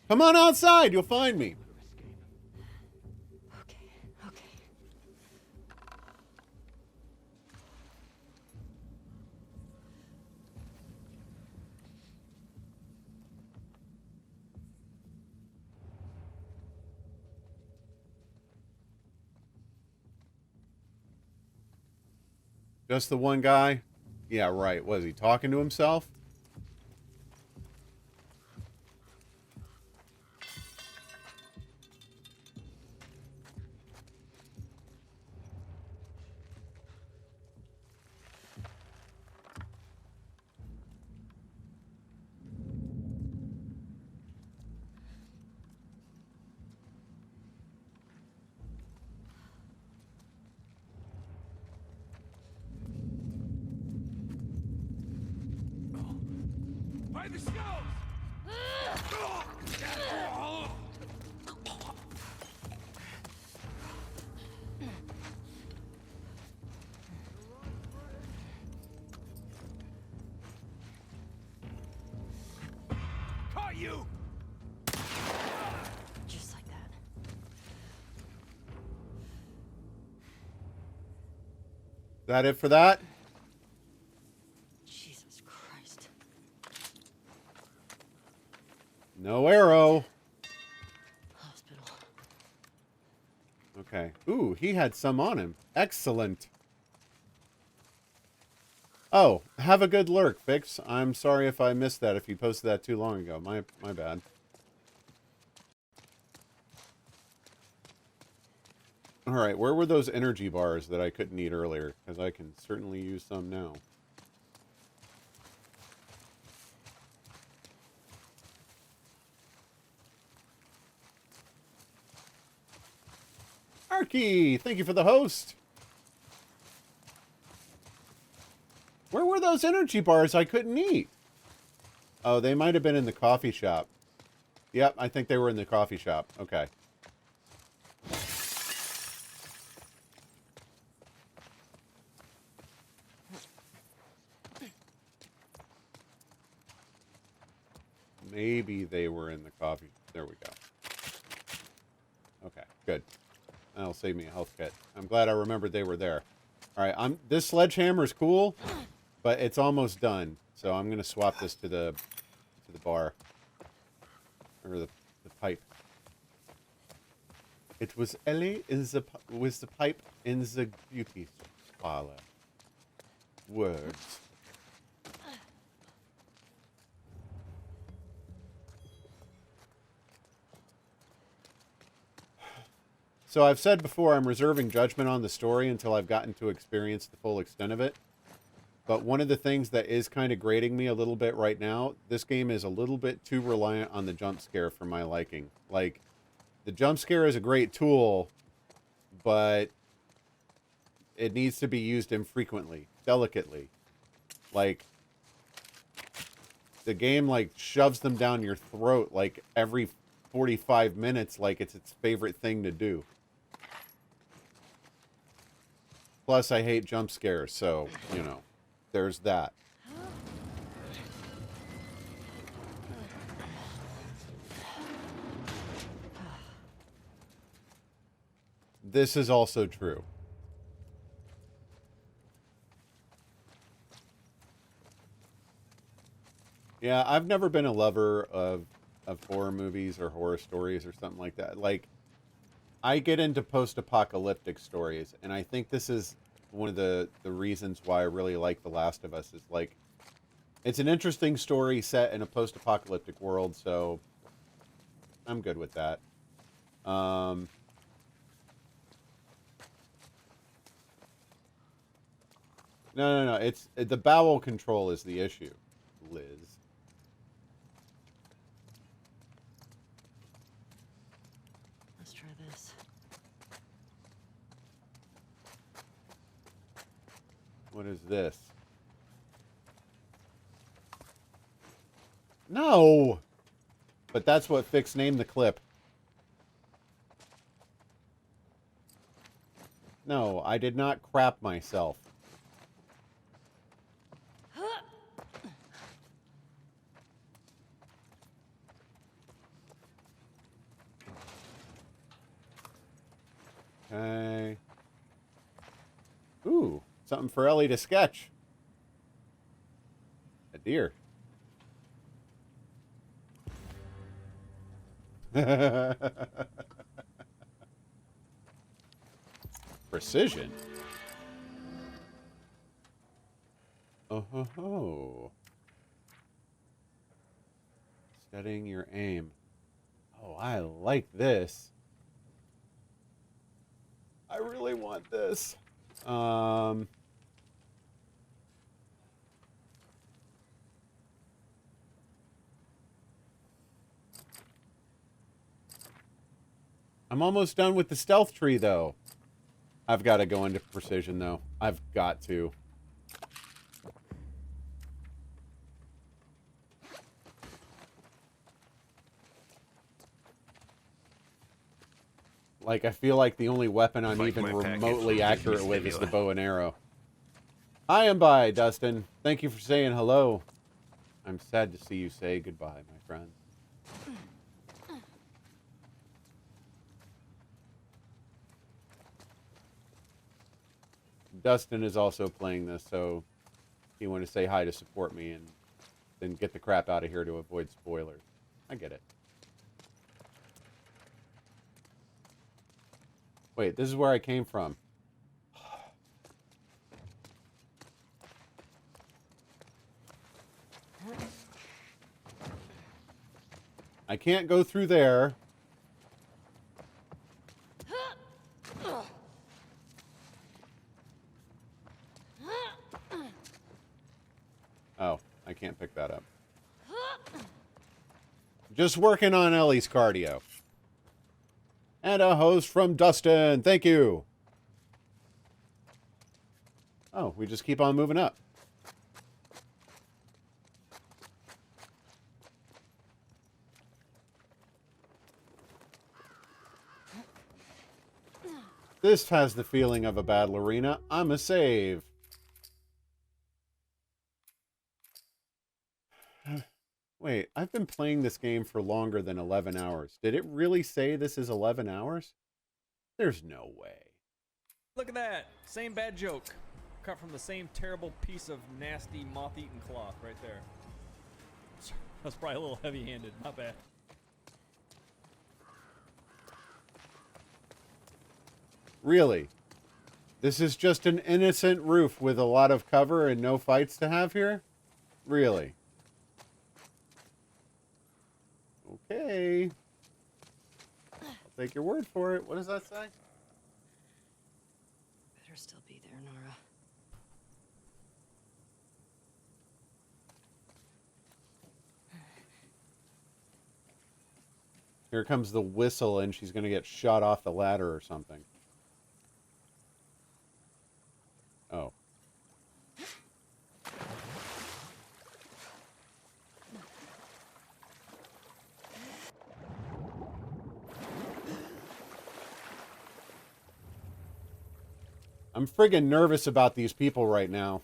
Come on outside, you'll find me. Just the one guy? Yeah, right. Was he talking to himself? By the shelves! Caught you! Just like that. Is that it for that? Jesus Christ. No arrow. Hospital. Okay. Ooh, he had some on him. Excellent. Oh, have a good lurk, Fix. I'm sorry if I missed that, if you posted that too long ago. My bad. Alright, where were those energy bars that I couldn't eat earlier? Because I can certainly use some now. Arky, thank you for the host. Where were those energy bars I couldn't eat? Oh, they might have been in the coffee shop. Yep, I think they were in the coffee shop. Okay. Maybe they were in the coffee. There we go. Okay, good. That'll save me a health kit. I'm glad I remembered they were there. All right, this sledgehammer is cool, but it's almost done. So I'm gonna swap this to the bar or the pipe. It was Ellie with the pipe in the beauty parlor. Words. So I've said before, I'm reserving judgment on the story until I've gotten to experience the full extent of it. But one of the things that is kind of grating me a little bit right now, this game is a little bit too reliant on the jump scare for my liking. Like, the jump scare is a great tool, but it needs to be used infrequently, delicately. Like, the game, like, shoves them down your throat, like, every 45 minutes, like it's its favorite thing to do. Plus, I hate jump scares, so, you know, there's that. This is also true. Yeah, I've never been a lover of horror movies or horror stories or something like that. Like, I get into post-apocalyptic stories, and I think this is one of the reasons why I really like The Last of Us is, like, it's an interesting story set in a post-apocalyptic world, so I'm good with that. No, it's the bowel control is the issue, Liz. Let's try this. What is this? No! But that's what Fix named the clip. No, I did not crap myself. Okay. Ooh, something for Ellie to sketch. A deer. Precision. Oh ho ho. Studying your aim. Oh, I like this. I really want this. I'm almost done with the stealth tree, though. I've got to go into precision, though. I've got to. Like, I feel like the only weapon I'm even remotely accurate with is the bow and arrow. I am by, Dustin. Thank you for saying hello. I'm sad to see you say goodbye, my friend. Dustin is also playing this, so he wanted to say hi to support me and then get the crap out of here to avoid spoilers. I get it. Wait, this is where I came from. I can't go through there. Oh, I can't pick that up. Just working on Ellie's cardio. And a host from Dustin. Thank you. Oh, we just keep on moving up. This has the feeling of a battle arena. I'm a save. Wait, I've been playing this game for longer than 11 hours. Did it really say this is 11 hours? There's no way. Look at that. Same bad joke. Cut from the same terrible piece of nasty moth-eaten cloth right there. That's probably a little heavy-handed. Not bad. Really? This is just an innocent roof with a lot of cover and no fights to have here? Really? Okay. I'll take your word for it. What does that say? Better still be there, Nora. Here comes the whistle and she's going to get shot off the ladder or something. Oh. I'm friggin' nervous about these people right now.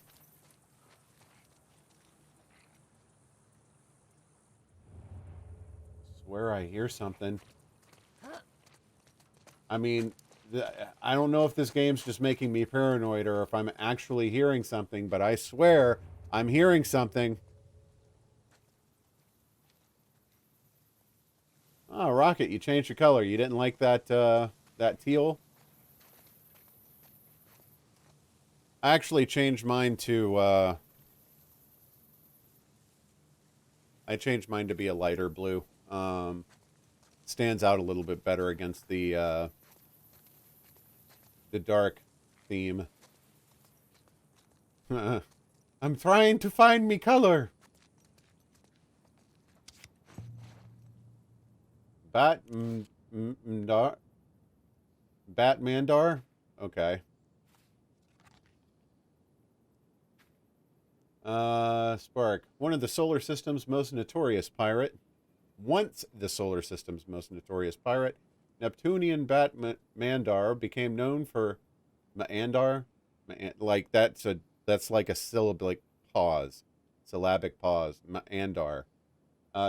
Swear I hear something. I mean, I don't know if this game's just making me paranoid or if I'm actually hearing something, but I swear I'm hearing something. Oh, Rocket, you changed your color. You didn't like that, that teal? I actually changed mine to, I changed mine to be a lighter blue. Stands out a little bit better against the dark theme. I'm trying to find me color. Batmandar? Okay. Spark. One of the solar system's most notorious pirate. Once the solar system's most notorious pirate, Neptunian Batmandar became known for Maandar. Like that's like a syllabic pause. Syllabic pause. Maandar.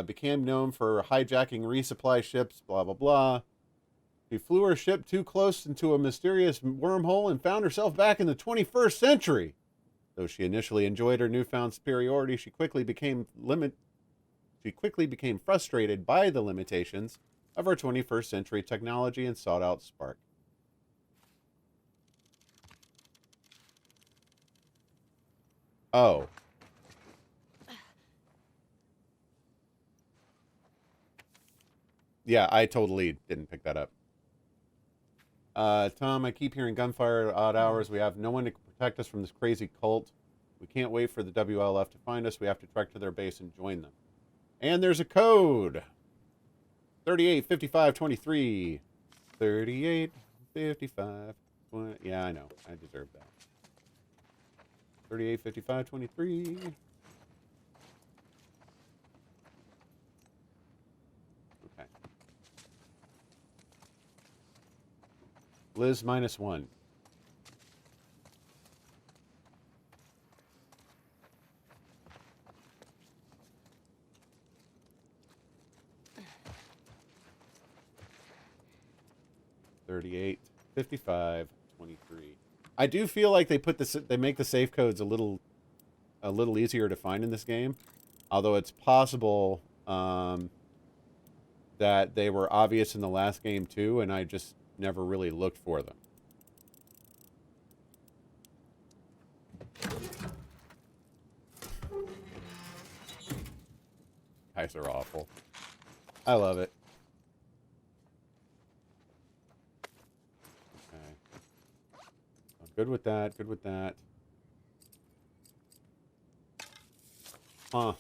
Became known for hijacking resupply ships, blah blah blah. She flew her ship too close into a mysterious wormhole and found herself back in the 21st century. Though she initially enjoyed her newfound superiority, she quickly became frustrated by the limitations of her 21st century technology and sought out Spark. Oh, Yeah, I totally didn't pick that up. Tom, I keep hearing gunfire at odd hours. We have no one to protect us from this crazy cult. We can't wait for the WLF to find us. We have to trek to their base and join them. And there's a code. 385523. 3855. Yeah, I know. I deserve that. 385523. Okay. Liz -1. $38, $55, $23. I do feel like they put this. They make the safe codes a little easier to find in this game, although it's possible that they were obvious in the last game too, and I just never really looked for them. Guys are awful. I love it. Okay. I'm good with that. Good with that. Huh.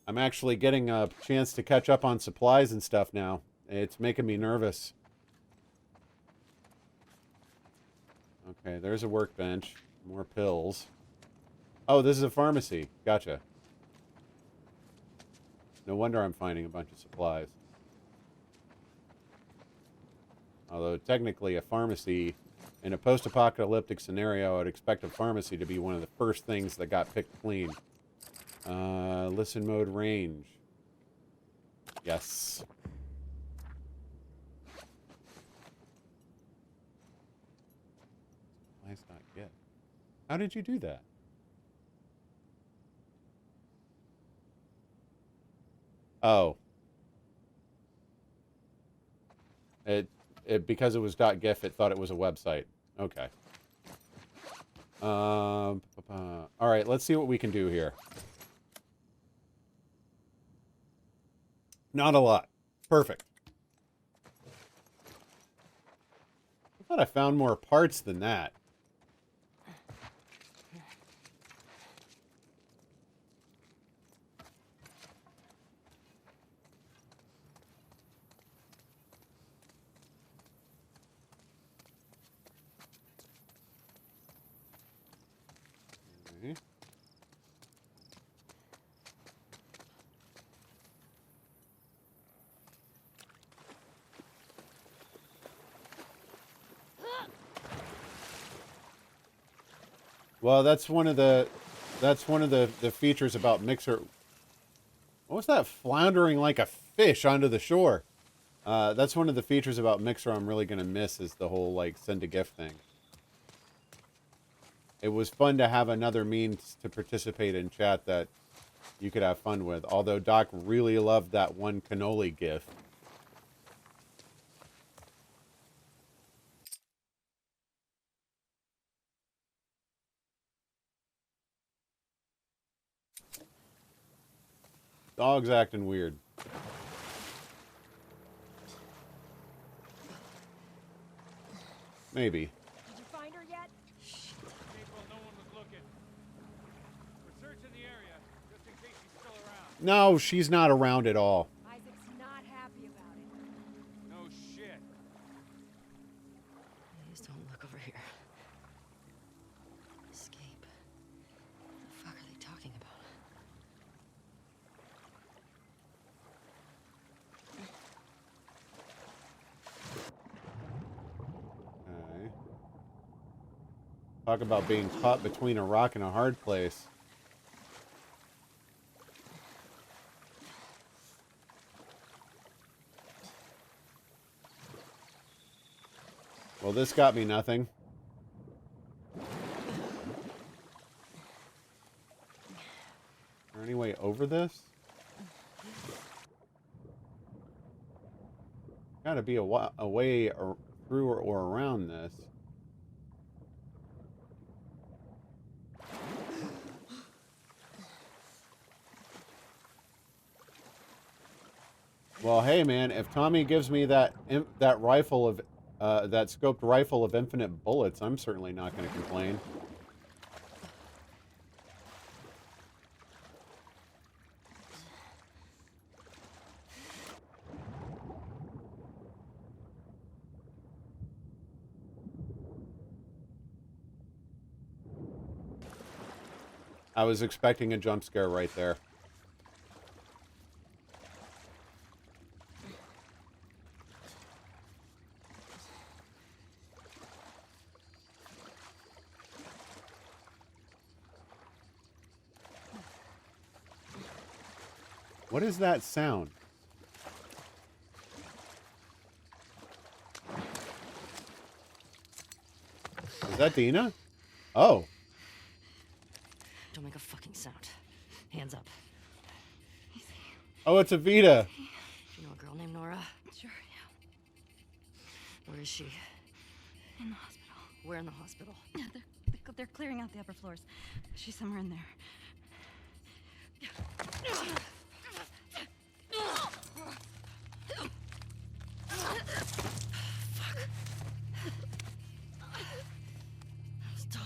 I'm actually getting a chance to catch up on supplies and stuff now. It's making me nervous. Okay, there's a workbench. More pills. Oh, this is a pharmacy. Gotcha. No wonder I'm finding a bunch of supplies. Although, technically, a pharmacy... In a post-apocalyptic scenario, I'd expect a pharmacy to be one of the first things that got picked clean. Listen mode range. Yes. Supplies not yet. How did you do that? Oh. Because it was .gif, it thought it was a website. Okay. All right, let's see what we can do here. Not a lot. Perfect. I thought I found more parts than that. Okay. Well, that's one of the features about Mixer. What was that floundering like a fish onto the shore? That's one of the features about Mixer I'm really gonna miss is the whole like send a GIF thing. It was fun to have another means to participate in chat that you could have fun with. Although Doc really loved that one cannoli GIF. Dog's acting weird. Maybe. Did you find her yet? April, no one was looking. We're searching the area, just in case she's still around. No, she's not around at all. Isaac's not happy about it. No shit. Please don't look over here. Escape. What the fuck are they talking about? Okay. Talk about being caught between a rock and a hard place. Well, this got me nothing. Is there any way over this? Gotta be a way through or around this. Well, hey, man, if Tommy gives me that rifle of that scoped rifle of infinite bullets, I'm certainly not going to complain. I was expecting a jump scare right there. What is that sound? Is that Dina? Oh. Don't make a fucking sound. Hands up. Oh, it's Evita. Do you know a girl named Nora? Sure, yeah. Where is she? In the hospital. Where in the hospital? Yeah, they're clearing out the upper floors. She's somewhere in there. That was dumb.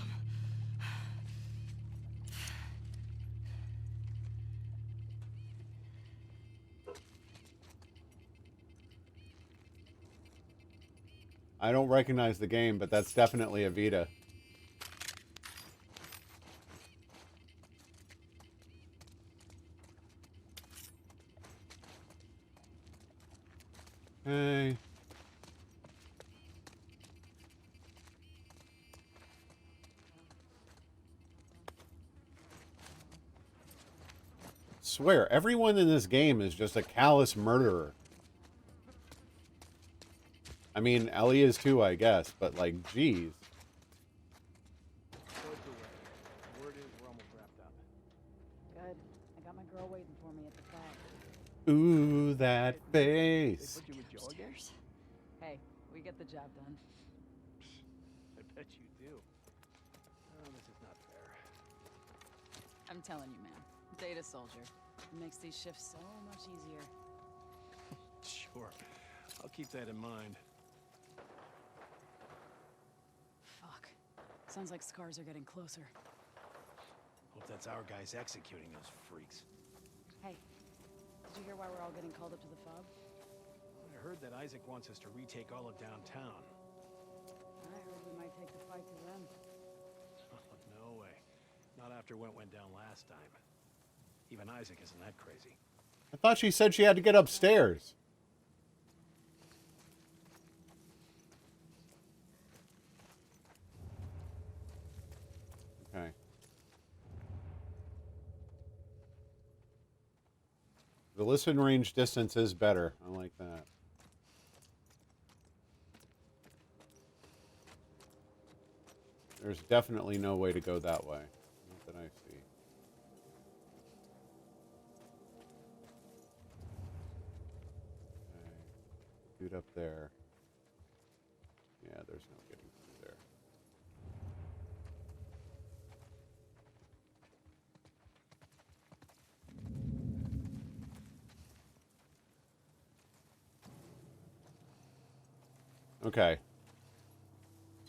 I don't recognize the game, but that's definitely Evita. Hey. Swear, everyone in this game is just a callous murderer. I mean, Ellie is too, I guess, but like, geez. Word is we're almost wrapped up. Good. I got my girl waiting for me at the flag. Ooh, that face. Put you with Joe again? Hey, we get the job done. I bet you do. Oh, this is not fair. I'm telling you, man. Data soldier. It makes these shifts so much easier. Sure. I'll keep that in mind. Fuck. Sounds like scars are getting closer. Hope that's our guys executing those freaks. Hey, did you hear why we're all getting called up to the fob? I heard that Isaac wants us to retake all of downtown. I heard we might take the fight to them. No way. Not after what went down last time. Even Isaac isn't that crazy. I thought she said she had to get upstairs. Okay. The listen range distance is better. I like that. There's definitely no way to go that way. Not that I see. Okay. Dude up there. Yeah, there's no getting through there. Okay.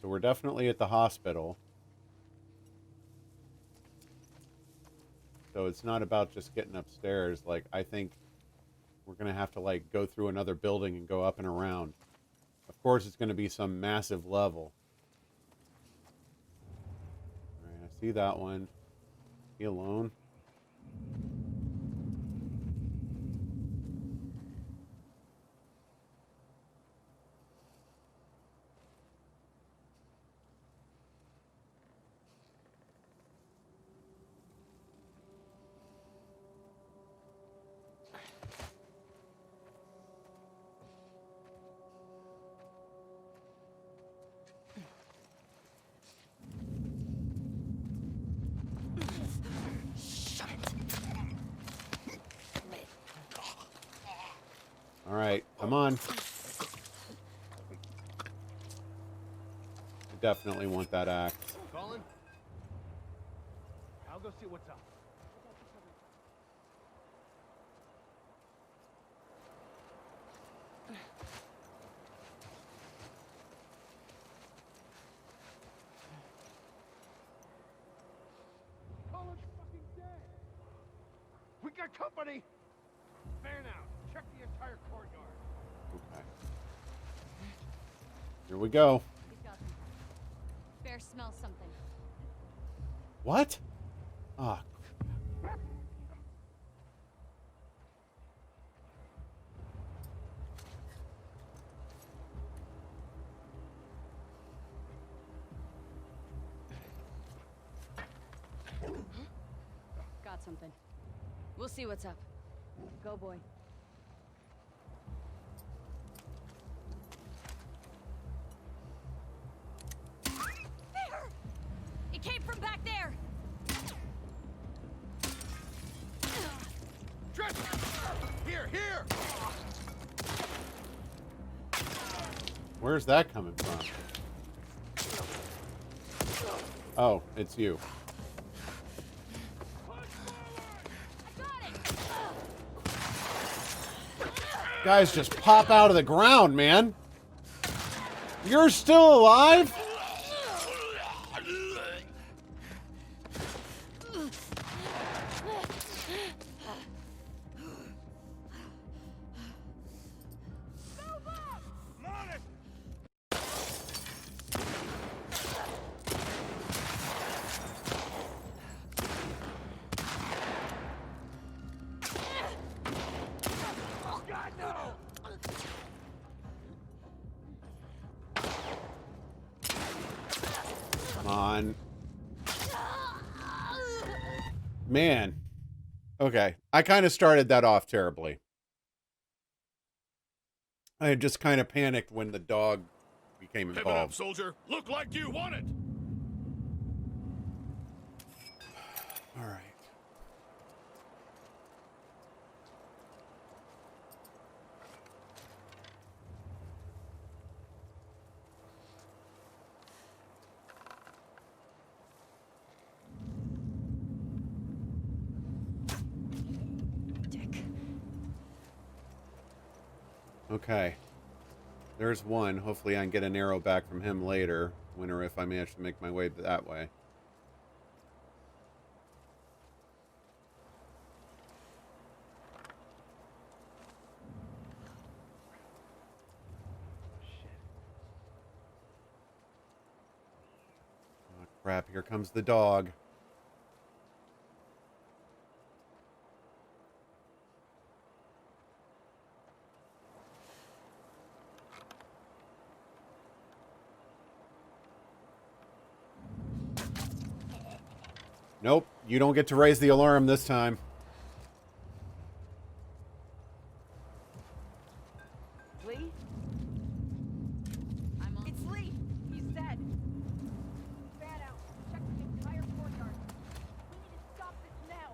So we're definitely at the hospital. So it's not about just getting upstairs. Like, I think we're going to have to, like, go through another building and go up and around. Of course, it's going to be some massive level. All right, I see that one. He alone? All right, come on. I definitely want that axe. Colin? I'll go see what's up. company. Fan out. Check the entire courtyard. Okay. Here we go. He's got them. Bear smells something. What? Ah. Got something. We'll see what's up. Go, boy. There! It came from back there! Here, here. Where's that coming from? Oh, it's you. Guys just pop out of the ground, man. You're still alive? Come on. Man. Okay. I kind of started that off terribly. I had just kind of panicked when the dog became Pivot up, involved. soldier. Look like you want it. All right. Dick. Okay. There's one. Hopefully I can get an arrow back from him later. When or if I manage to make my way that way. Oh, crap. Here comes the dog. Nope, you don't get to raise the alarm this time. Lee? I'm on. It's Lee. He's dead. Fan out. Check the entire courtyard. We need to stop this now.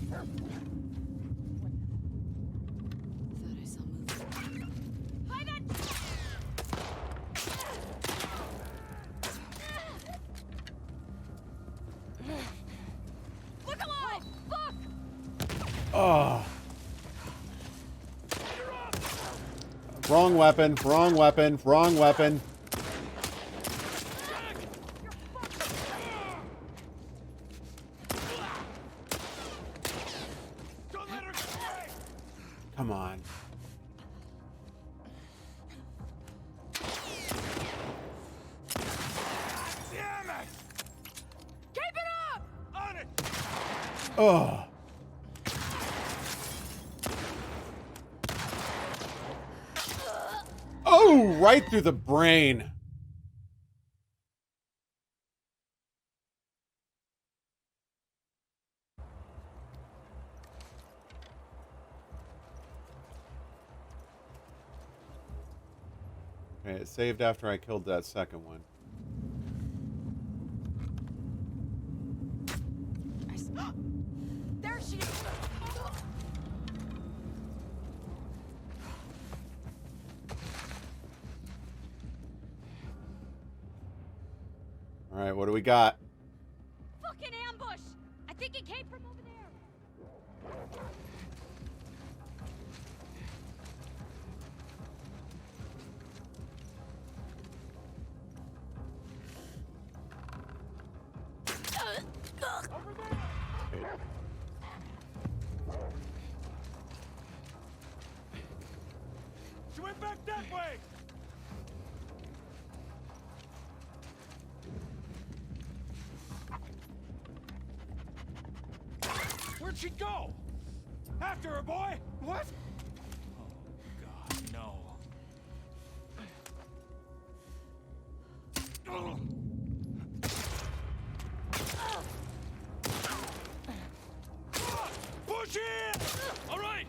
Thought I saw movement. Look alive! Look! Oh. Wrong weapon, wrong weapon, wrong weapon. Don't let her get away. Come on. Damn it. Keep it up! On it. Oh. Oh, right through the brain. Okay, it saved after I killed that second one. There she is. All right, what do we got? Fucking ambush! I think it came from over there. that way! Where'd she go? After her, boy! What? Oh, God, no. Push in! All right!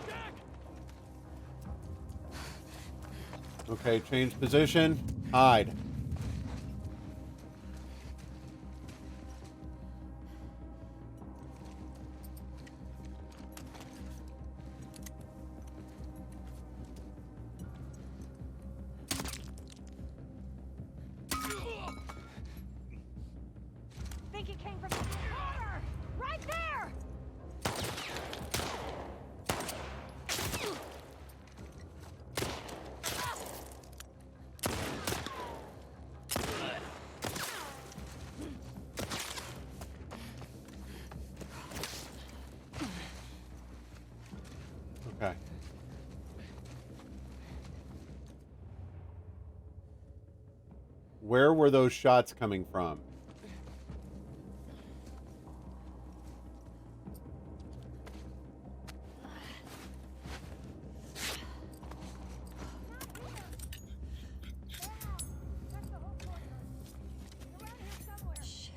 Jack! Okay, change position. Hide. Think it came from the water! Right there! Okay. Where were those shots coming from? That's the whole courtyard. Around here somewhere. Shit.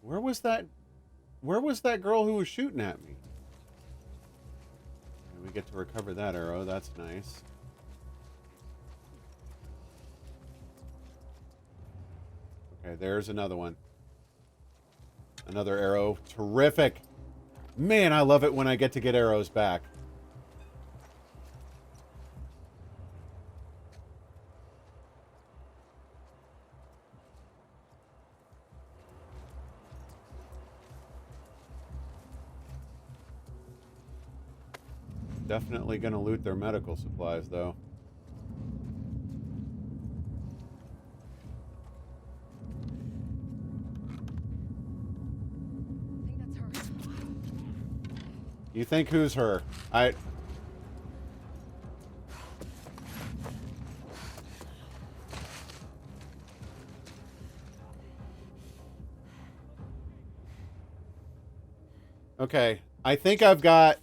Where was that girl who was shooting at me? Okay, we get to recover that arrow. That's nice. Okay, there's another one. Another arrow. Terrific. Man, I love it when I get to get arrows back. Definitely gonna loot their medical supplies, though. I think that's her. You think who's her? Okay, I think I've got.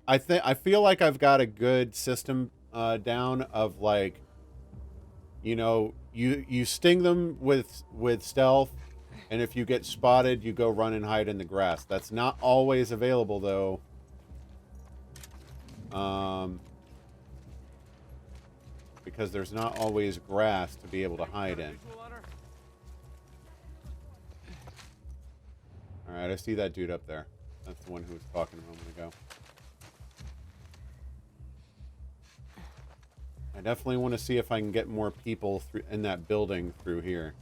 I feel like I've got a good system down of, like, you know, you sting them with stealth, and if you get spotted, you go run and hide in the grass. That's not always available, though. Because there's not always grass to be able to hide in. All right, I see that dude up there. That's the one who was talking a moment ago. I definitely want to see if I can get more people in that building through here.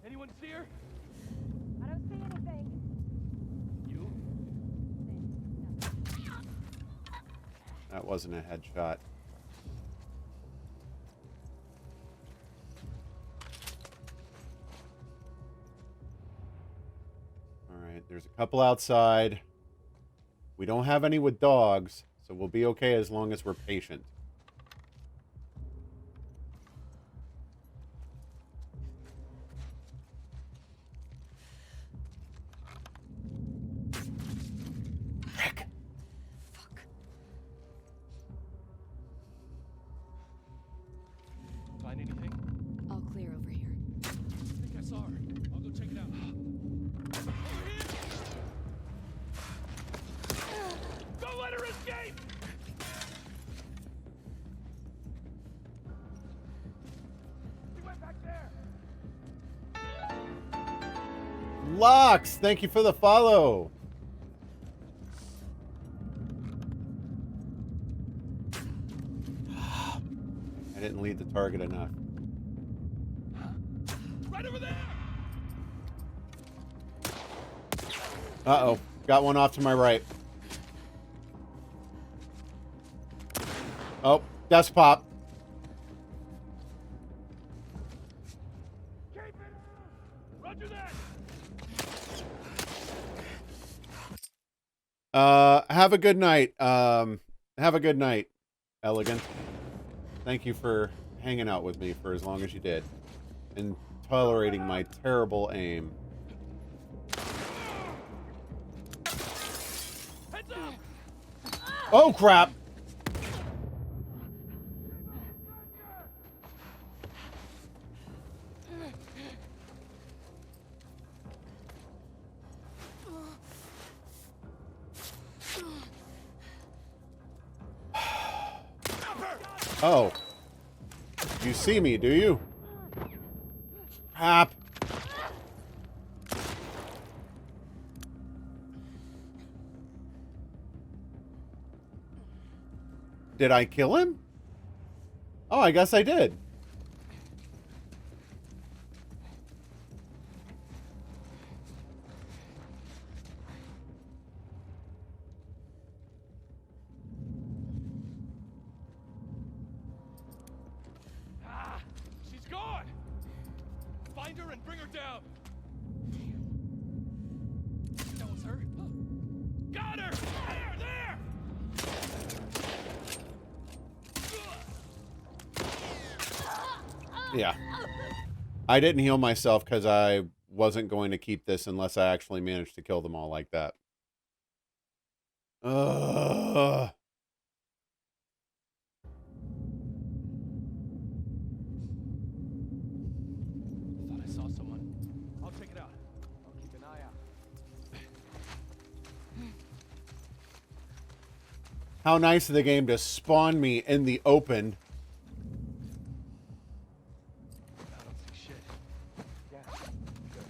Anyone see her? I don't see anything. You? That wasn't a headshot. Alright, there's a couple outside. We don't have any with dogs, so we'll be okay as long as we're patient. Frick. Fuck. Find anything? All clear over here. I think I saw her. I'll go check it out. Over here! Don't let her escape! She went back there! Locks, thank you for the follow. didn't lead the target enough. Right over there! Uh-oh. Got one off to my right. Oh, desk pop. Keep it! Roger that! Have a good night. Have a good night, Elegant. Thank you for hanging out with me for as long as you did. And tolerating my terrible aim. Heads up! Oh, crap! Oh. You see me, do you? Crap. Did I kill him? Oh, I guess I did. Ah! She's gone! Find her and bring her down! That was her? Got her! There! Yeah. I didn't heal myself because I wasn't going to keep this unless I actually managed to kill them all like that. Ugh. Thought I saw someone. I'll check it out. I'll keep an eye out. How nice of the game to spawn me in the open. I don't see shit. Yeah. Good.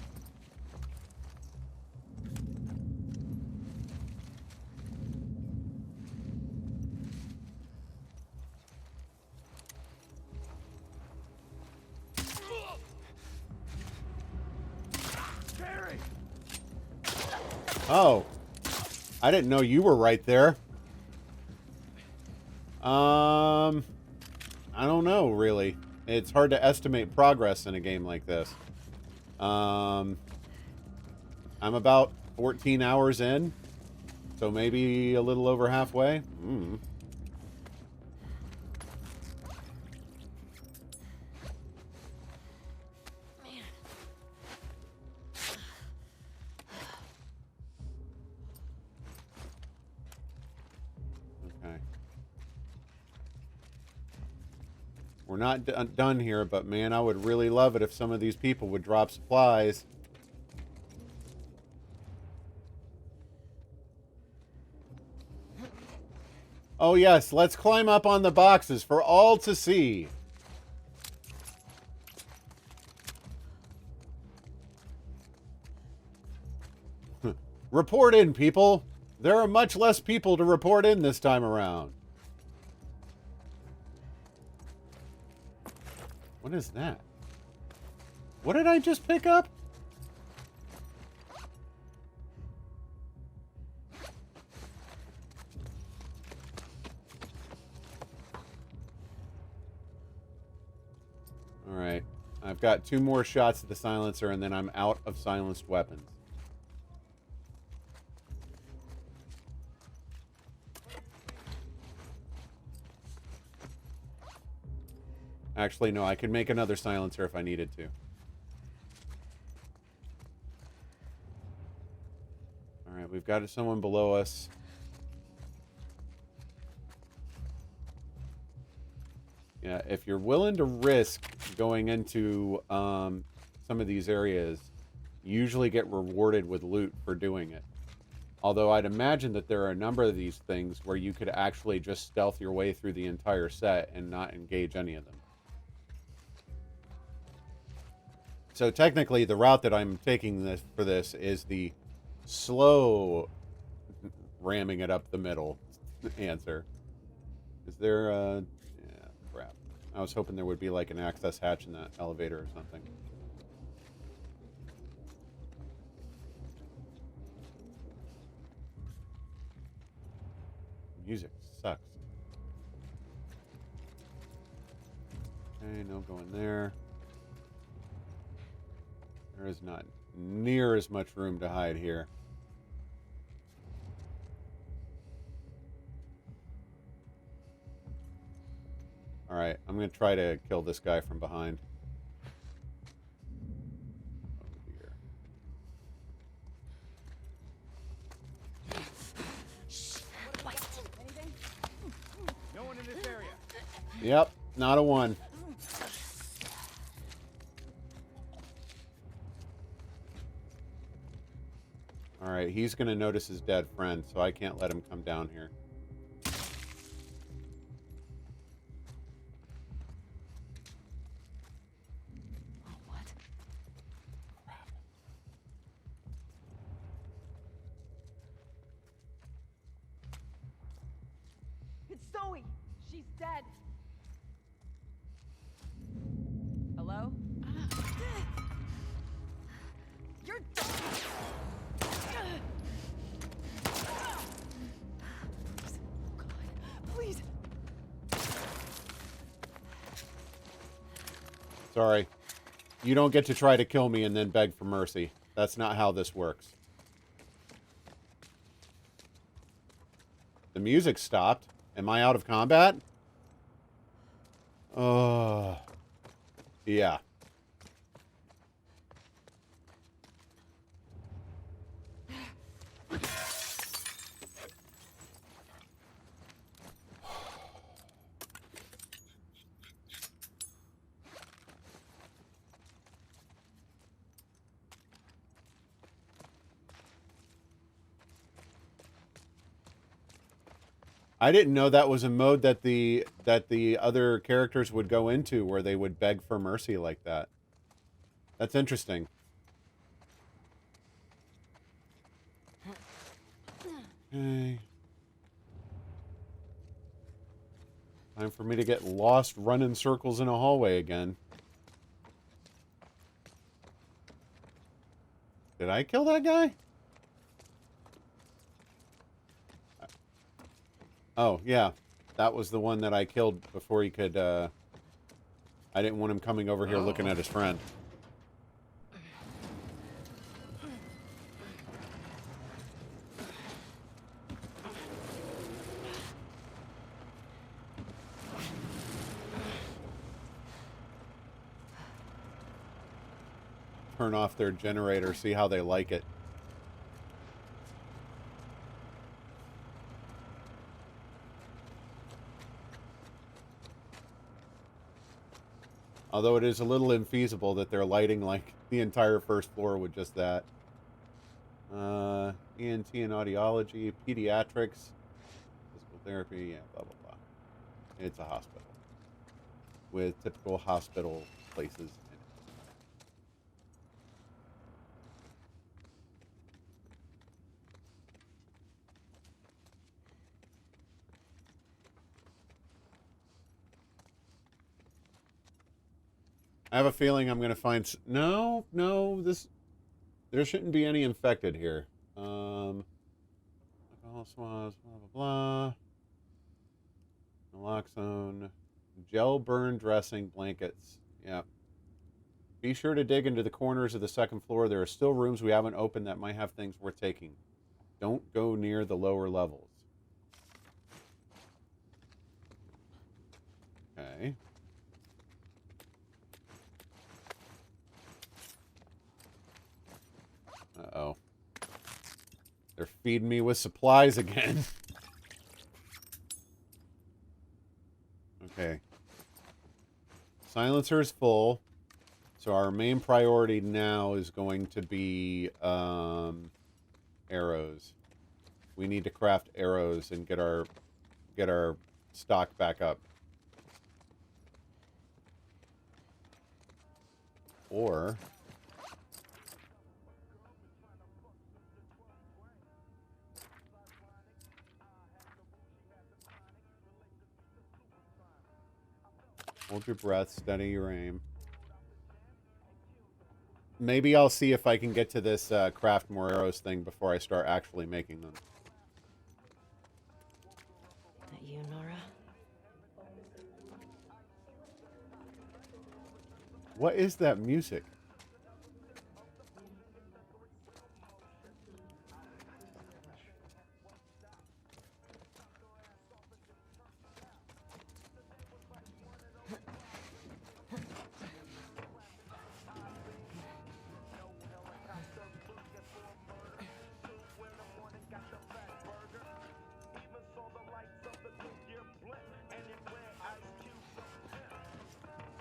Carrie! Oh. I didn't know you were right there. I don't know, really. It's hard to estimate progress in a game like this. I'm about 14 hours in, so maybe a little over halfway. Okay. We're not done here, but man, I would really love it if some of these people would drop supplies. Oh yes, let's climb up on the boxes for all to see. Report in, people. There are much less people to report in this time around. What is that? What did I just pick up? Alright. I've got 2 more shots at the silencer and then I'm out of silenced weapons. Actually, no, I could make another silencer if I needed to. Alright, we've got someone below us. Yeah, if you're willing to risk going into some of these areas, you usually get rewarded with loot for doing it. Although I'd imagine that there are a number of these things where you could actually just stealth your way through the entire set and not engage any of them. So technically, the route that I'm taking for this is the slow ramming it up the middle answer. Is there a... Yeah, crap. I was hoping there would be like an access hatch in that elevator or something. Music sucks. Okay, no going there. There is not near as much room to hide here. Alright, I'm going to try to kill this guy from behind. Oh dear. No one in this area. Yep, not a one. Alright, he's going to notice his dead friend, so I can't let him come down here. What? It's Zoe. She's dead. Hello? You're done! Please. Sorry. You don't get to try to kill me and then beg for mercy. That's not how this works. The music stopped. Am I out of combat? Yeah. I didn't know that was a mode that the other characters would go into, where they would beg for mercy like that. That's interesting. Okay. Time for me to get lost running circles in a hallway again. Did I kill that guy? Oh, yeah. That was the one that I killed before he could, I didn't want him coming over here looking at his friend. Turn off their generator, see how they like it. Although it is a little infeasible that they're lighting like the entire first floor with just that. ENT and audiology, pediatrics, physical therapy, yeah, blah, blah, blah. It's a hospital. With typical hospital places in it. I have a feeling I'm going to find... No, this... There shouldn't be any infected here. Alcohol swabs, blah, blah, blah. Naloxone. Gel burn dressing, blankets. Yeah. Be sure to dig into the corners of the second floor. There are still rooms we haven't opened that might have things worth taking. Don't go near the lower levels. Okay. Uh-oh. They're feeding me with supplies again. Okay. Silencer is full. So our main priority now is going to be arrows. We need to craft arrows and get our stock back up. Or... Hold your breath. Steady your aim. Maybe I'll see if I can get to this craft more arrows thing before I start actually making them. That you, Nora? What is that music?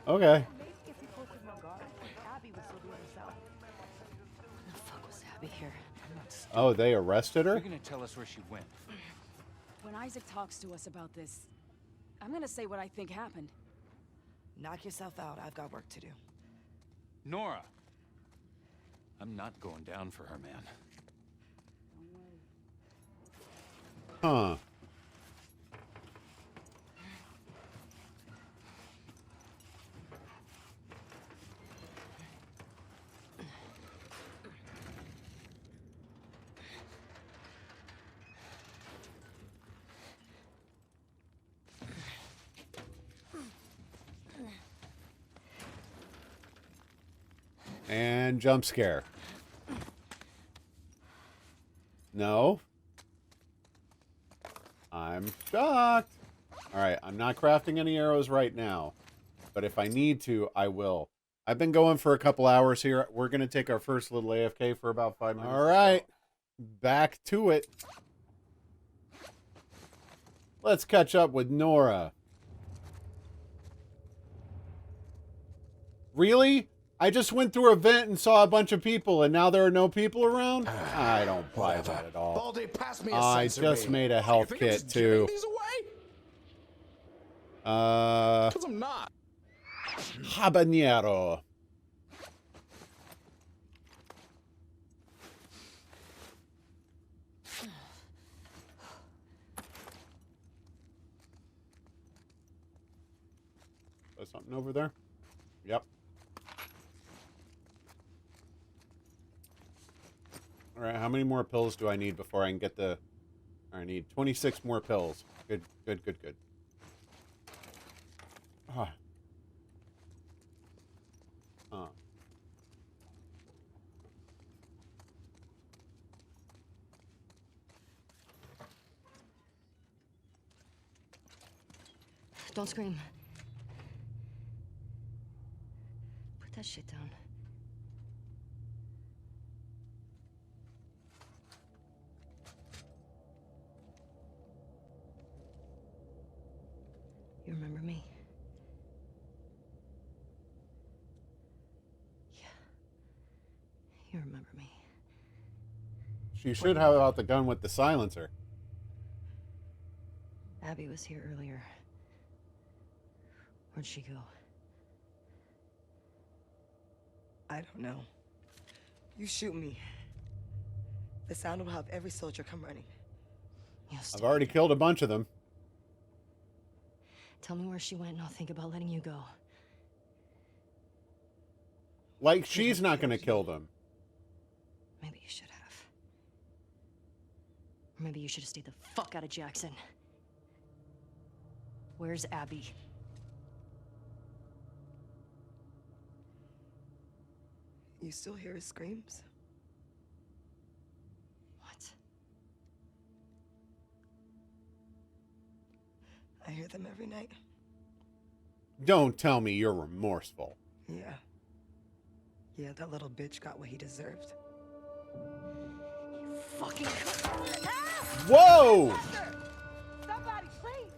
Okay. Maybe if we posted more guards, Abby would still be herself. The fuck was Abby here? Oh, they arrested her? You're gonna tell us where she went. When Isaac talks to us about this, I'm gonna say what I think happened. Knock yourself out. I've got work to do. Nora! I'm not going down for her, man. Huh. And jump scare. No. I'm shocked. Alright, I'm not crafting any arrows right now. But if I need to, I will. I've been going for a couple hours here. We're going to take our first little AFK for about 5 minutes. Alright. Back to it. Let's catch up with Nora. Really? I just went through a vent and saw a bunch of people, and now there are no people around? I don't buy that at all. Baldy, pass me a I sensor just beam. made a health You think I'm kit, just giving too. these away? 'Cause I'm not. Habanero. There's something over there? Yep. All right, how many more pills do I need before I can get the... I need 26 more pills. Good, good, good, good. Ah. Don't scream. Put that shit down. You remember me? Yeah. You remember me. She should have out the gun with the silencer. Abby was here earlier. Where'd she go? I don't know. You shoot me. The sound will have every soldier come running. I've already killed a bunch of them. Tell me where she went and I'll think about letting you go. Like, she's not going to kill them. Maybe you should have. Or maybe you should have stayed the fuck out of Jackson. Where's Abby? You still hear his screams? What? I hear them every night. Don't tell me you're remorseful. Yeah. Yeah, that little bitch got what he deserved. You fucking... Whoa! Somebody, please!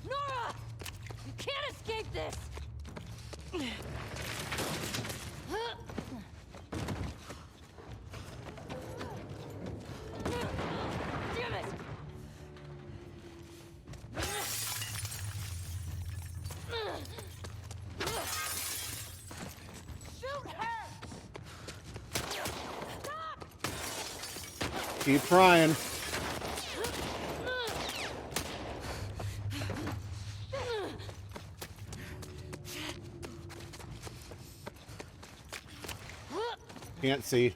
Nora! You can't escape this! Damn it! Shoot her! Keep trying. Can't see.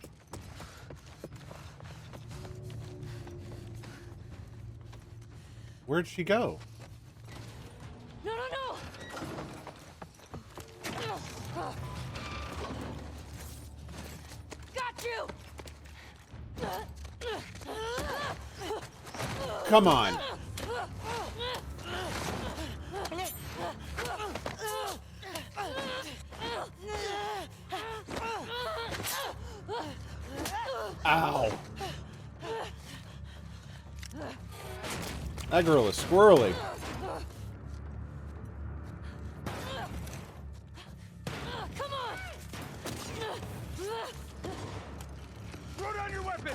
Where'd she go? No, no, no! Got you! Come on. Ow. That girl is squirrely. Come on! Throw down your weapon!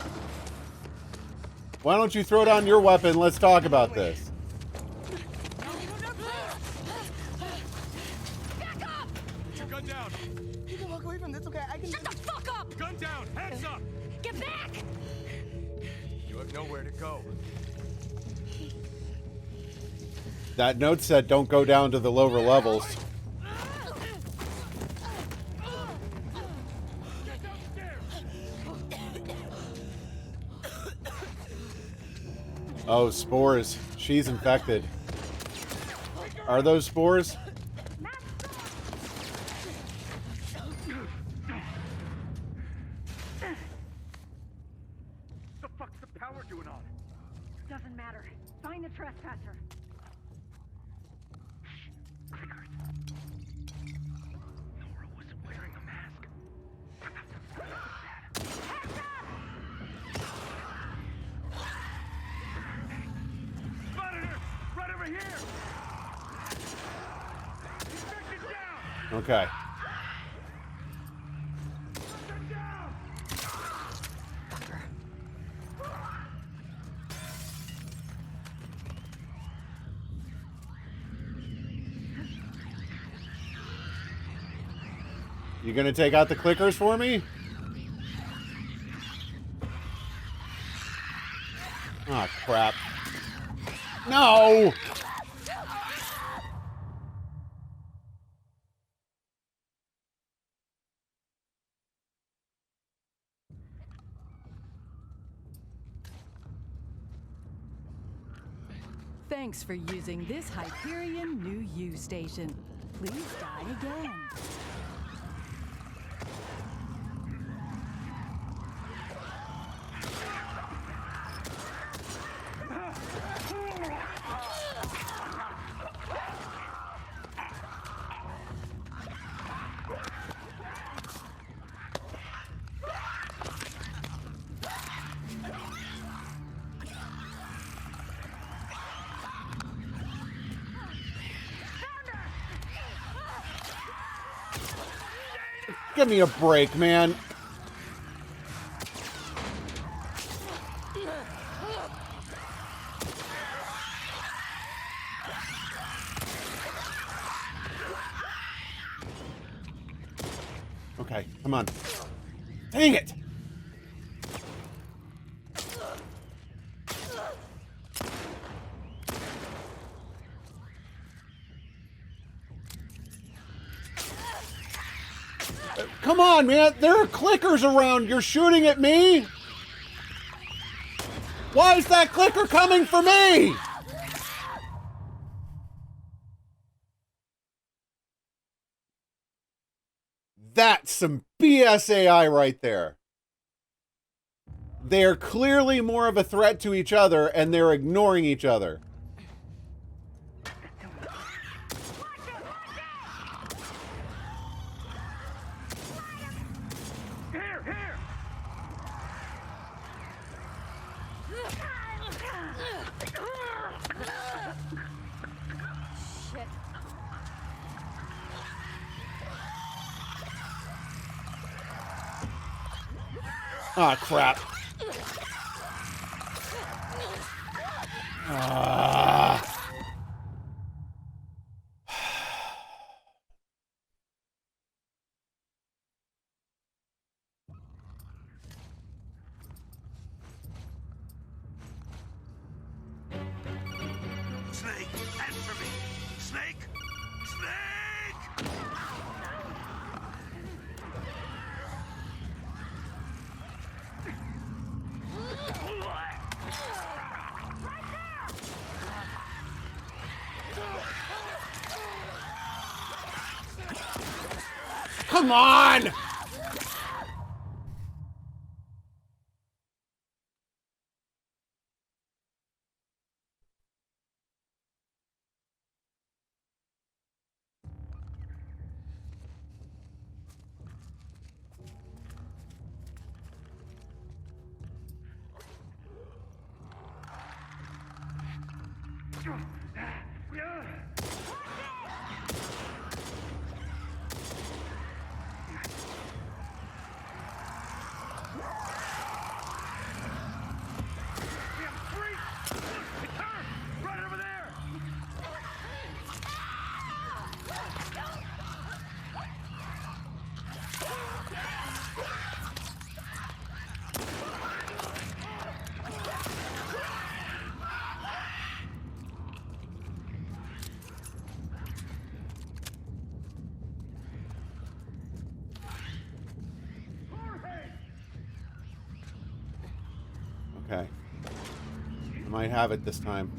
Why don't you throw down your weapon? Let's talk about this. Back up! Put your gun down. You can walk away from this, okay? I can. Shut the fuck up! Gun down. Hands up. Get back! You have nowhere to go. That note said don't go down to the lower levels. Get downstairs. Oh, spores. She's infected. Are those spores? The fuck's the power doing on? Doesn't matter. Find the trespasser. Clickers. Nora wasn't wearing a mask. Spotted her! Right over here! Infected down! Okay. Infected down! You gonna take out the clickers for me? Ah, crap. No! Thanks for using this Hyperion New U station. Please die again. Give me a break, man. Okay, come on. Dang it! Come on, man. There are clickers around. You're shooting at me? Why is that clicker coming for me? That's some BS AI right there. They're clearly more of a threat to each other, and they're ignoring each other. Here, here! Shit. Ah, crap. Ah. Snake, answer me! Snake! Snake! Come on! Right over there! Okay. I might have it this time.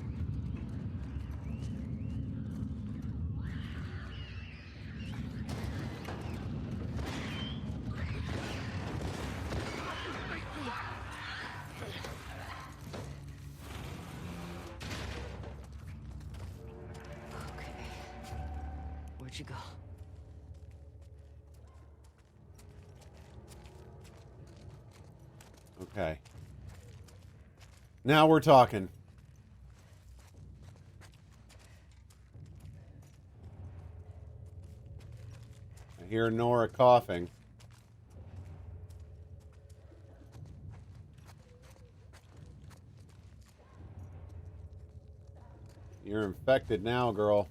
Where'd you go? Okay. Now we're talking. I hear Nora coughing. You're infected now, girl.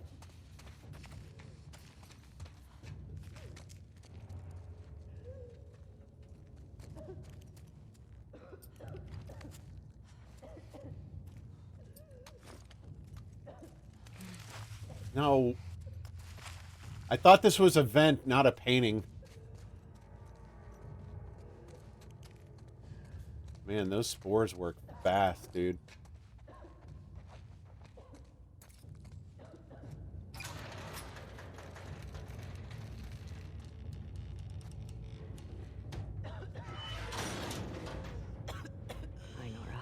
No. I thought this was a vent, not a painting. Man, those spores work fast, dude. Hi, Nora.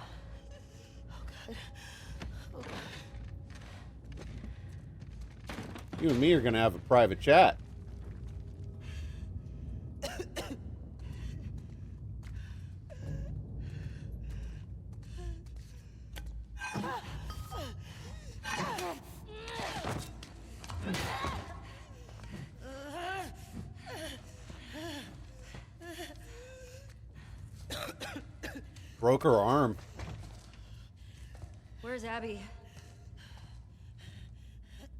You and me are gonna have a private chat. Broke her arm. Where's Abby?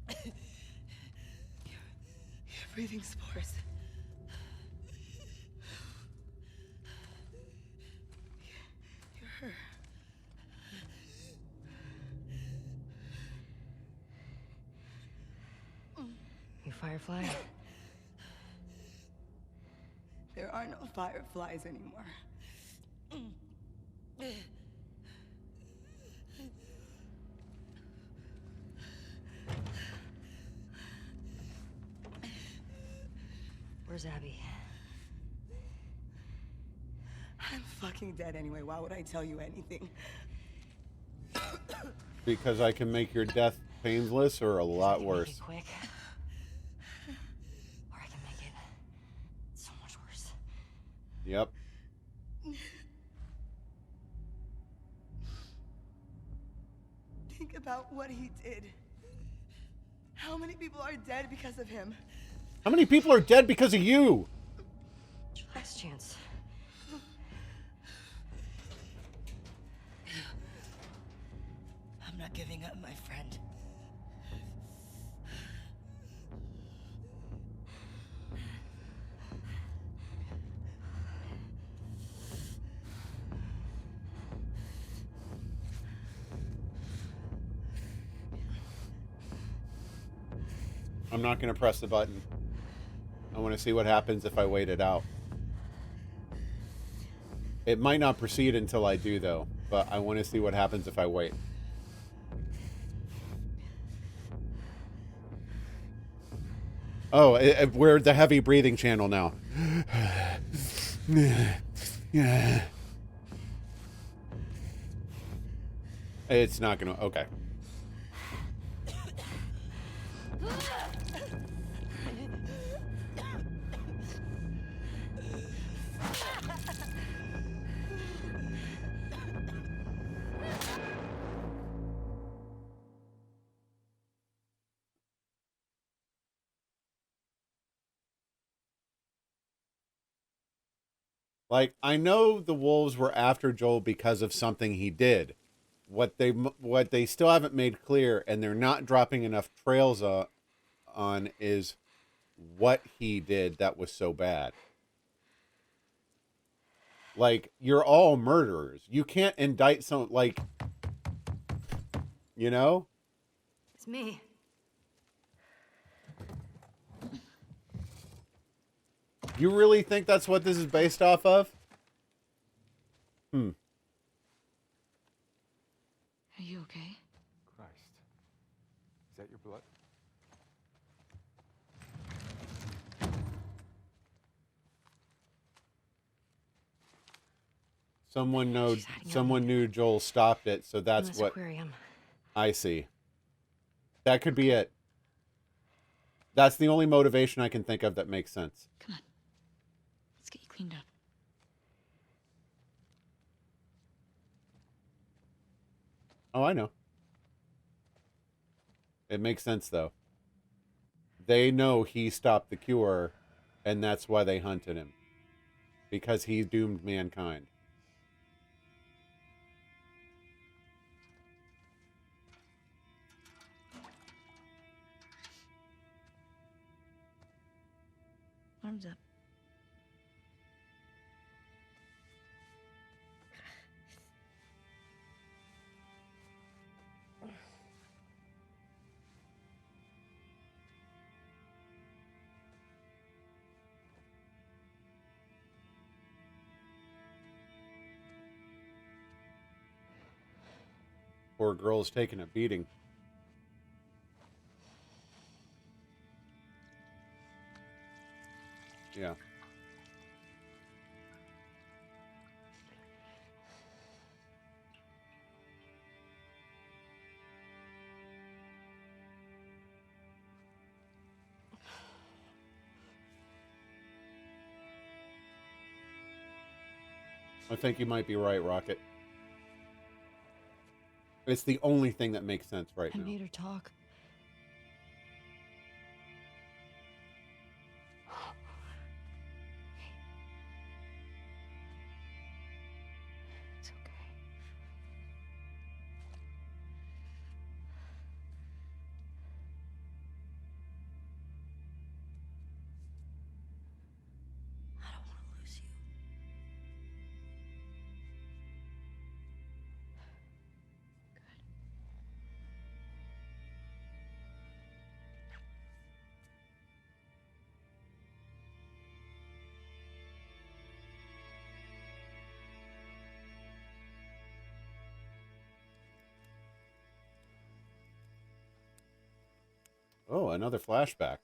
You're breathing spores. You're her. You Firefly? There are no fireflies anymore. Where's Abby? I'm fucking dead anyway. Why would I tell you anything? Because I can make your death painless or a lot Make worse. it quick. Or I can make it so much worse. Yep. Think about what he did. How many people are dead because of him? How many people are dead because of you? Last chance. I'm not giving up, my friend. I'm not going to press the button. I want to see what happens if I wait it out. It might not proceed until I do, though. But I want to see what happens if I wait. Oh, we're the heavy breathing channel now. It's not gonna... Okay. Like, I know the wolves were after Joel because of something he did. What they still haven't made clear, and they're not dropping enough trails on, is what he did that was so bad. Like, you're all murderers. You can't indict some, like, you know? It's me. You really think that's what this is based off of? Are you okay? Christ. Is that your blood? Someone knew Joel stopped it, so that's what Aquarium. I see. That could be it. That's the only motivation I can think of that makes sense. Come on. Let's get you cleaned up. Oh, I know. It makes sense, though. They know he stopped the cure, and that's why they hunted him. Because he doomed mankind. Arms up. Poor girl's taking a beating. Yeah. I think you might be right, Rocket. It's the only thing that makes sense right I now. made her talk. It's okay. I don't want to lose you. Oh, another flashback.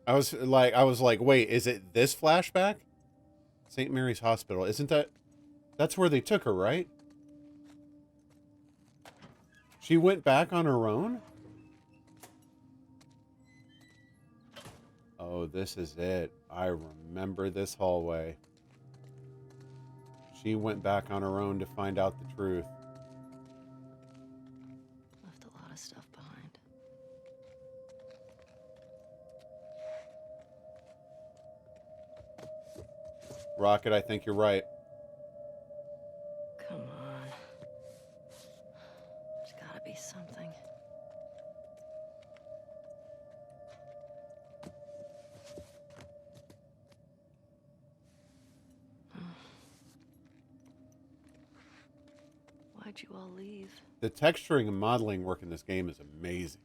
I was like, wait, is it this flashback? St. Mary's Hospital. Isn't that's where they took her, right? She went back on her own? Oh, this is it. I remember this hallway. She went back on her own to find out the truth. Left a lot of stuff behind. Rocket, I think you're right. Come on. There's gotta be something. Why'd you all leave? The texturing and modeling work in this game is amazing.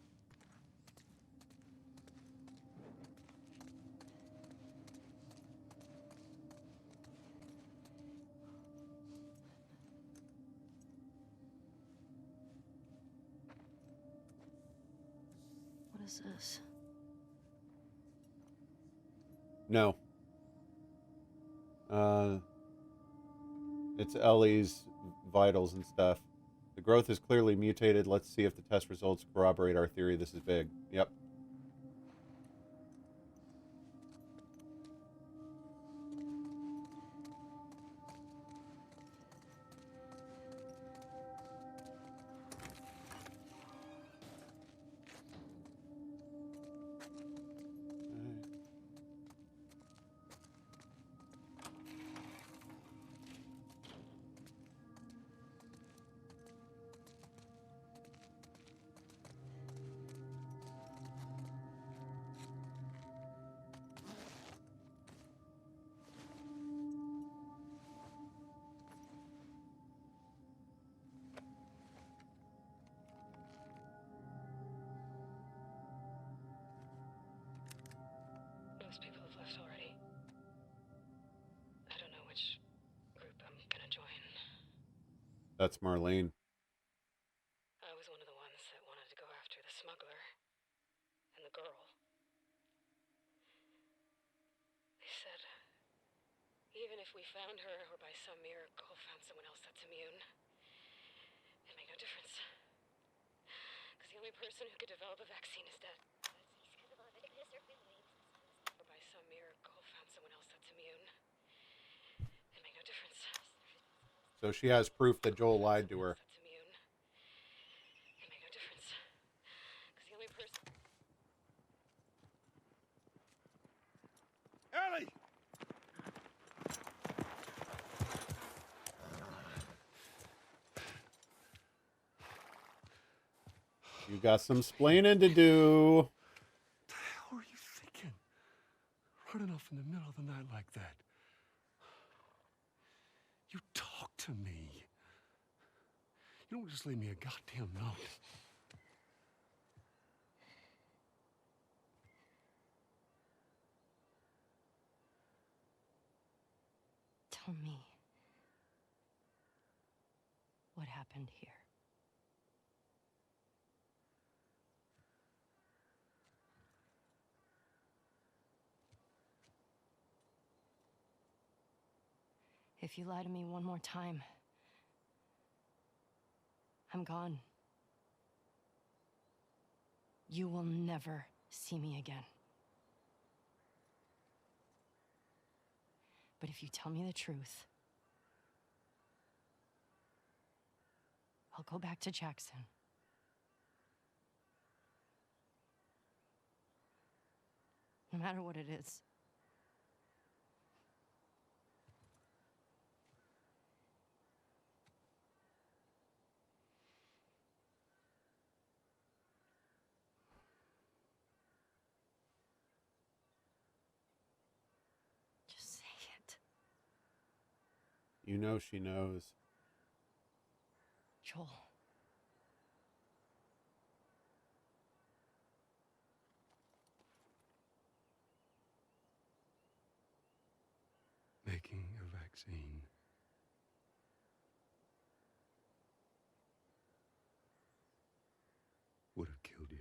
is this? No. It's Ellie's vitals and stuff. The growth is clearly mutated. Let's see if the test results corroborate our theory. This is big. Yep. Most people have left already. I don't know which group I'm gonna join. That's Marlene. I was one of the ones that wanted to go after the smuggler and the girl. They said, even if we found her or by some miracle found someone else that's immune, it made no difference. Because the only person who could develop a vaccine is dead. Or by some miracle found someone else that's immune, it made no difference. So she has proof that Joel lied to her. That's immune. It made no difference. Because the only person... Ellie! You got some splaining to do. What the hell were you thinking? Running off in the middle of the night like that. You talk to me. You don't just leave me a goddamn note. Tell me. What happened here? If you lie to me one more time, I'm gone. You will never see me again. But if you tell me the truth, I'll go back to Jackson. No matter what it is. Just say it. You know she knows. Joel. Making a vaccine. Would have killed you.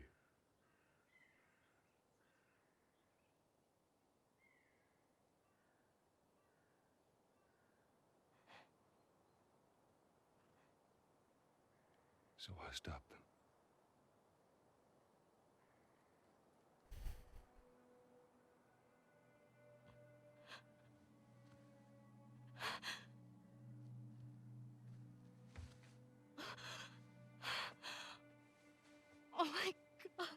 So I stopped them. Oh my God.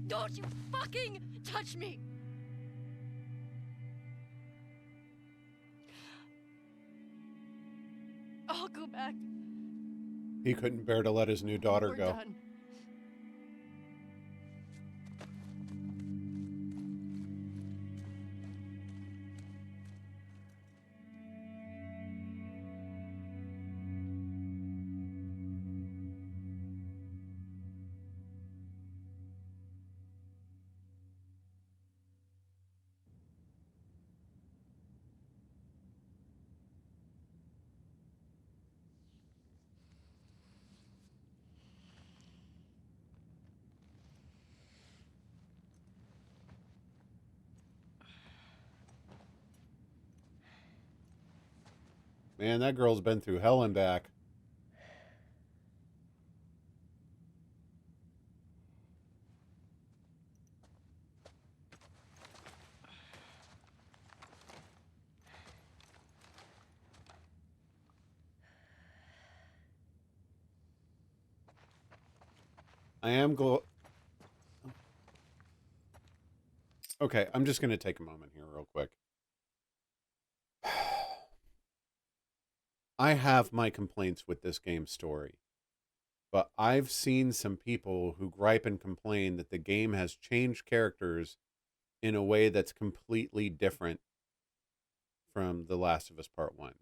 Don't you fucking touch me! I'll go back. He couldn't bear to let his new daughter We're go. done. Man, that girl's been through hell and back. I am Okay, I'm just going to take a moment here real quick. I have my complaints with this game's story, but I've seen some people who gripe and complain that the game has changed characters in a way that's completely different from The Last of Us Part 1.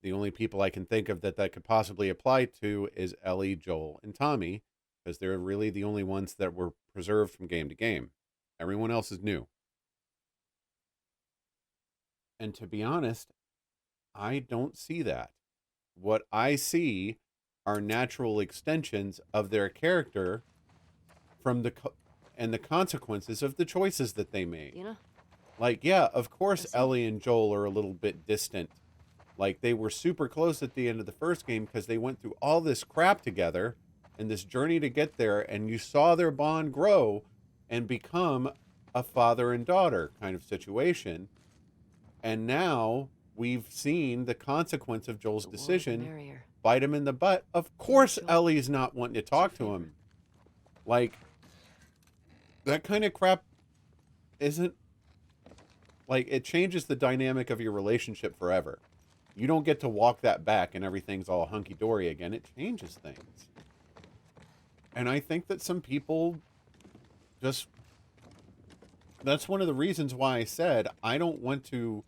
The only people I can think of that could possibly apply to is Ellie, Joel, and Tommy, because they're really the only ones that were preserved from game to game. Everyone else is new. And to be honest, I don't see that. What I see are natural extensions of their character from and the consequences of the choices that they made. Dina? Like, yeah, of course Ellie and Joel are a little bit distant. Like, they were super close at the end of the first game because they went through all this crap together and this journey to get there, and you saw their bond grow and become a father and daughter kind of situation. And now we've seen the consequence of Joel's decision bite him in the butt. Of course Ellie's not wanting to talk to him. Like, that kind of crap isn't... Like, it changes the dynamic of your relationship forever. You don't get to walk that back and everything's all hunky-dory again. It changes things. And I think that some people just... That's one of the reasons why I said I don't want to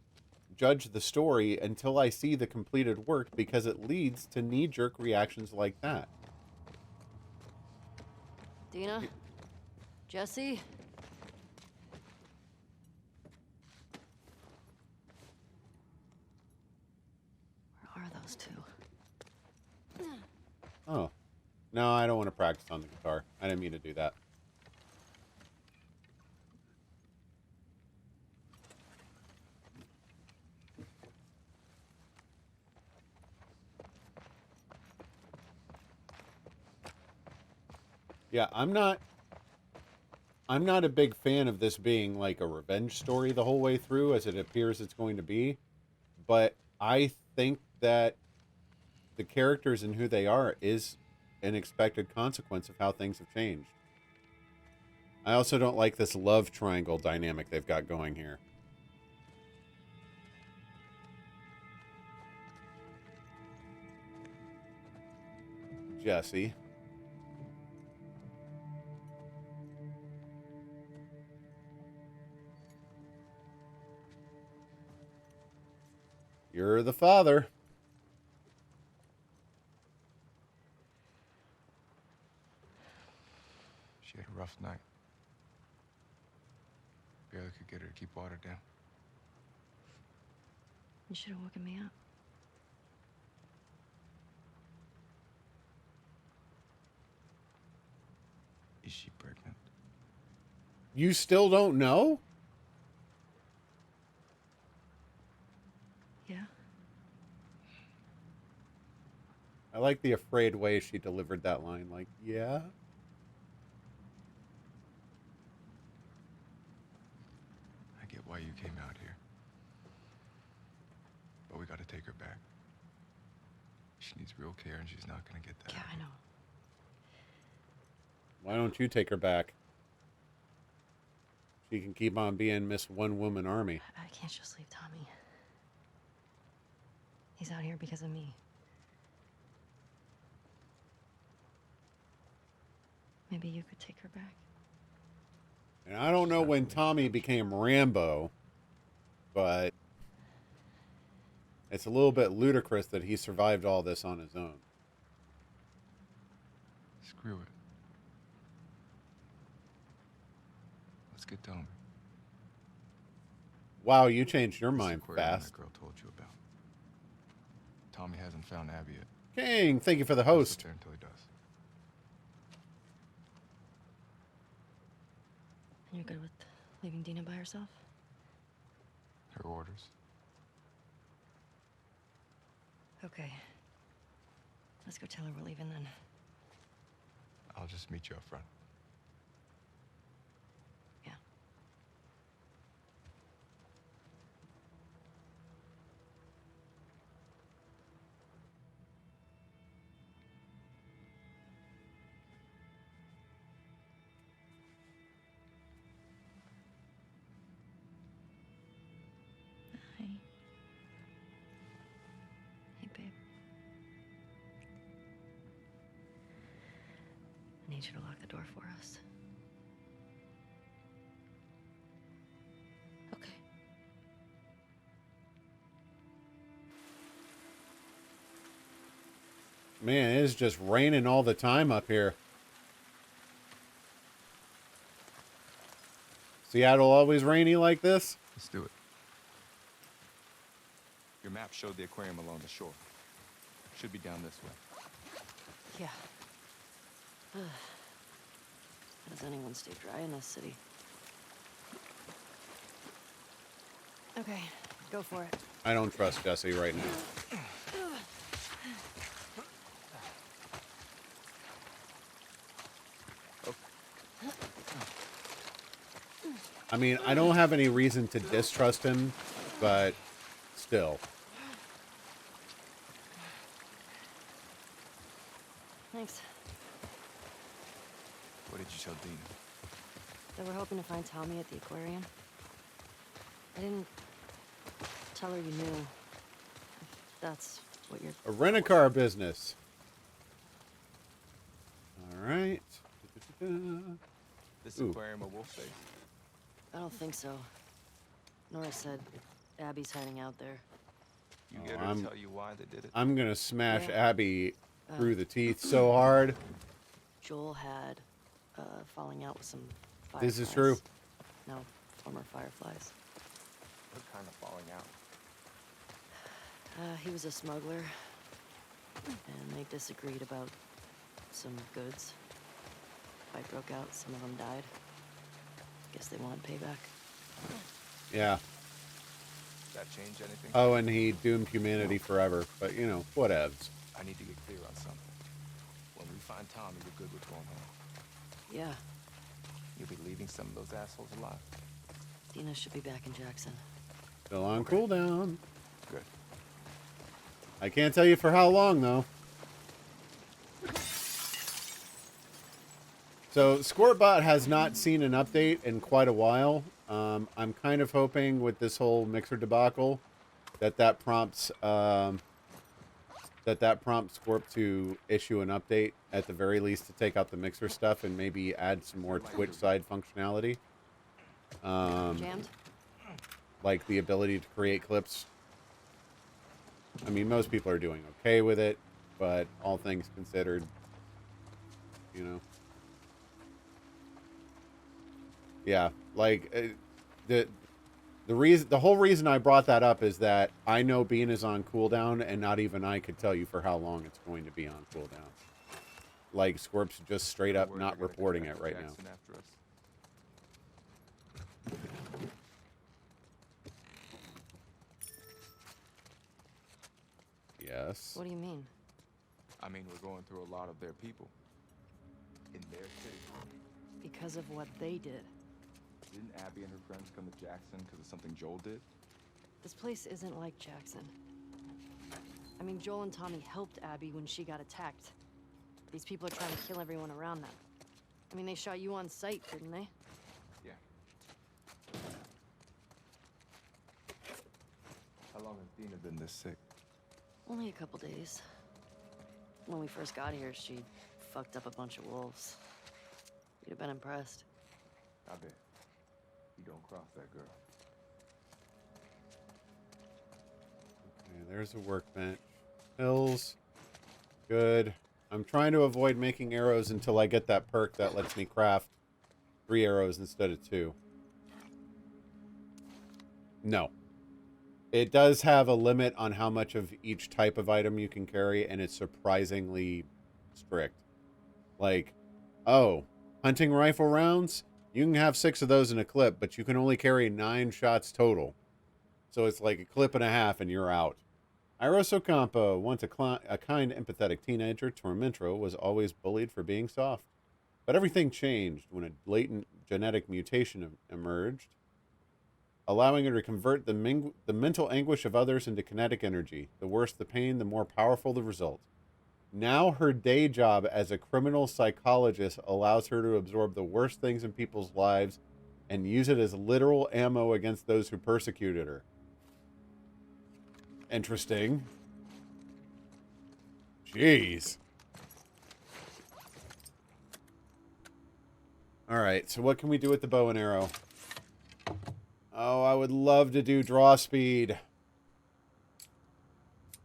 judge the story until I see the completed work, because it leads to knee-jerk reactions like that. Dina? Jesse? Where are those two? Oh. No, I don't want to practice on the guitar. I didn't mean to do that. Yeah, I'm not a big fan of this being like a revenge story the whole way through, as it appears it's going to be. But I think that the characters and who they are is an expected consequence of how things have changed. I also don't like this love triangle dynamic they've got going here. Jesse. You're the father. She had a rough night. Barely could get her to keep water down. You should have woken me up. Is she pregnant? You still don't know? Yeah. I like the afraid way she delivered that line. Like, yeah? I get why you came out here. But we gotta take her back. She needs real care, and she's not gonna get that. Yeah, I know. Why don't you take her back? She can keep on being Miss One Woman Army. I can't just leave Tommy. He's out here because of me. Maybe you could take her back. And I don't know when Tommy became Rambo, but it's a little bit ludicrous that he survived all this on his own. Screw it. Let's get Tommy. Wow, you changed your What's the mind aquarium fast. that girl told you about? Tommy hasn't found Abby yet. King, thank you for the Don't host. sit there until he does. And you're good with leaving Dina by herself? Her orders. Okay. Let's go tell her we're leaving then. I'll just meet you up front. Yeah. Hi. Hey, babe. I need you to lock the door for us. Okay. Man, it is just raining all the time up here. Seattle always rainy like this? Let's do it. Your map showed the aquarium along the shore. Should be down this way. Yeah. How does anyone stay dry in this city? Okay, go for it. I don't trust Jesse right now. I mean, I don't have any reason to distrust him, but still. Thanks. What did you tell Dina? They were hoping to find Tommy at the aquarium. I didn't tell her you knew. If that's what you're... A rent-a-car business. All right. This aquarium a wolf face? I don't think so. Nora said Abby's hiding out there. You get her to tell you why they did it? I'm going to smash Yeah. Abby through the teeth so hard. Joel had falling out with some fireflies. This is true. No, former fireflies. What kind of falling out? He was a smuggler, and they disagreed about some goods. Fight broke out, some of them died. Guess they wanted payback. Yeah. Does that change anything? Oh, and he doomed humanity forever. But, you know, whatevs. I need to get clear on something. When we find Tommy, you're good with going home. Yeah, You'll be leaving some of those assholes alive. Dina should be back in Jackson. Still on cooldown. Good. I can't tell you for how long, though. So, Squirtbot has not seen an update in quite a while. I'm kind of hoping with this whole mixer debacle that prompts Scorp to issue an update at the very least to take out the mixer stuff and maybe add some more Twitch side functionality. Jammed? Like the ability to create clips. I mean, most people are doing okay with it, but all things considered, you know. Yeah, like the whole reason I brought that up is that I know Bean is on cooldown, and not even I could tell you for how long it's going to be on cooldown. Like Squirp's just straight up not reporting it right now. Yes. What do you mean? I mean, we're going through a lot of their people. In their city. Because of what they did. Didn't Abby and her friends come to Jackson because of something Joel did? This place isn't like Jackson. I mean, Joel and Tommy helped Abby when she got attacked. These people are trying to kill everyone around them. I mean, they shot you on sight, didn't they? Yeah. How long has Dina been this sick? Only a couple days. When we first got here, she fucked up a bunch of wolves. You'd have been impressed. I bet. You don't cross that girl. Okay, there's a workbench. Hills. Good. I'm trying to avoid making arrows until I get that perk that lets me craft 3 arrows instead of 2. No. It does have a limit on how much of each type of item you can carry, and it's surprisingly strict. Like, oh, hunting rifle rounds? You can have 6 of those in a clip, but you can only carry 9 shots total. So it's like a clip and a half and you're out. Iroh Ocampo, once a kind, empathetic teenager, Tormentro was always bullied for being soft. But everything changed when a latent genetic mutation emerged, allowing her to convert the mental anguish of others into kinetic energy. The worse the pain, the more powerful the result. Now her day job as a criminal psychologist allows her to absorb the worst things in people's lives and use it as literal ammo against those who persecuted her. Interesting. Jeez. Alright, so what can we do with the bow and arrow? Oh, I would love to do draw speed.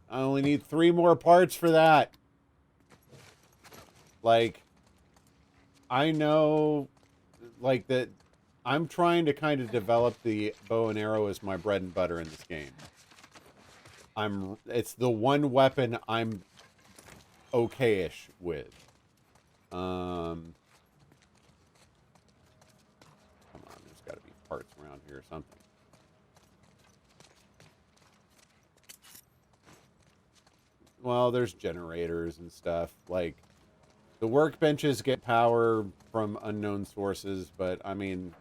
I only need 3 more parts for that. Like, I know, like, that I'm trying to kind of develop the bow and arrow as my bread and butter in this game. It's the one weapon I'm okay-ish with. Come on, there's got to be parts around here or something. Well, there's generators and stuff. Like, the workbenches get power from unknown sources, but, I mean,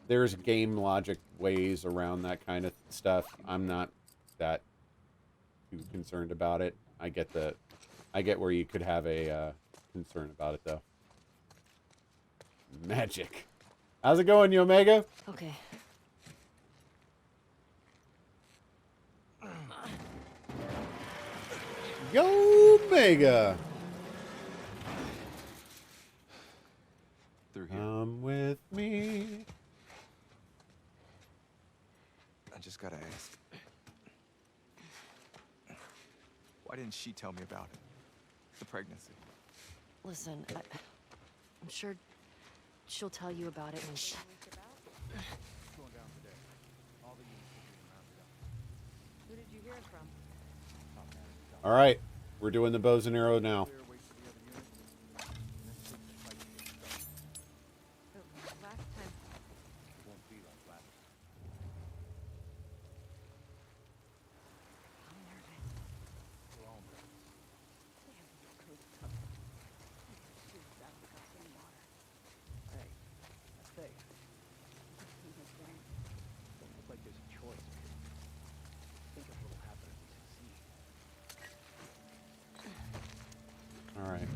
there's game logic ways around that kind of stuff. I'm not that too concerned about it. I get where you could have a concern about it, though. Magic. How's it going, you Omega? Okay. Yo, Omega. Through here. Come with me. I just gotta ask. Why didn't she tell me about it? The pregnancy. Listen, I'm sure she'll tell you about it when she... Going down today. All the units will be rounded up. Who did you hear it from? All right, we're doing the bows and arrow now. Clear, wait for the other units, and then take the fight to get started. Last time. It won't be like last time. I'm nervous. We're all nervous. They have these code tough. Shoot that cups in the water. Hey, that's safe. Don't look like there's a choice. Think of what'll happen if we succeed. All right.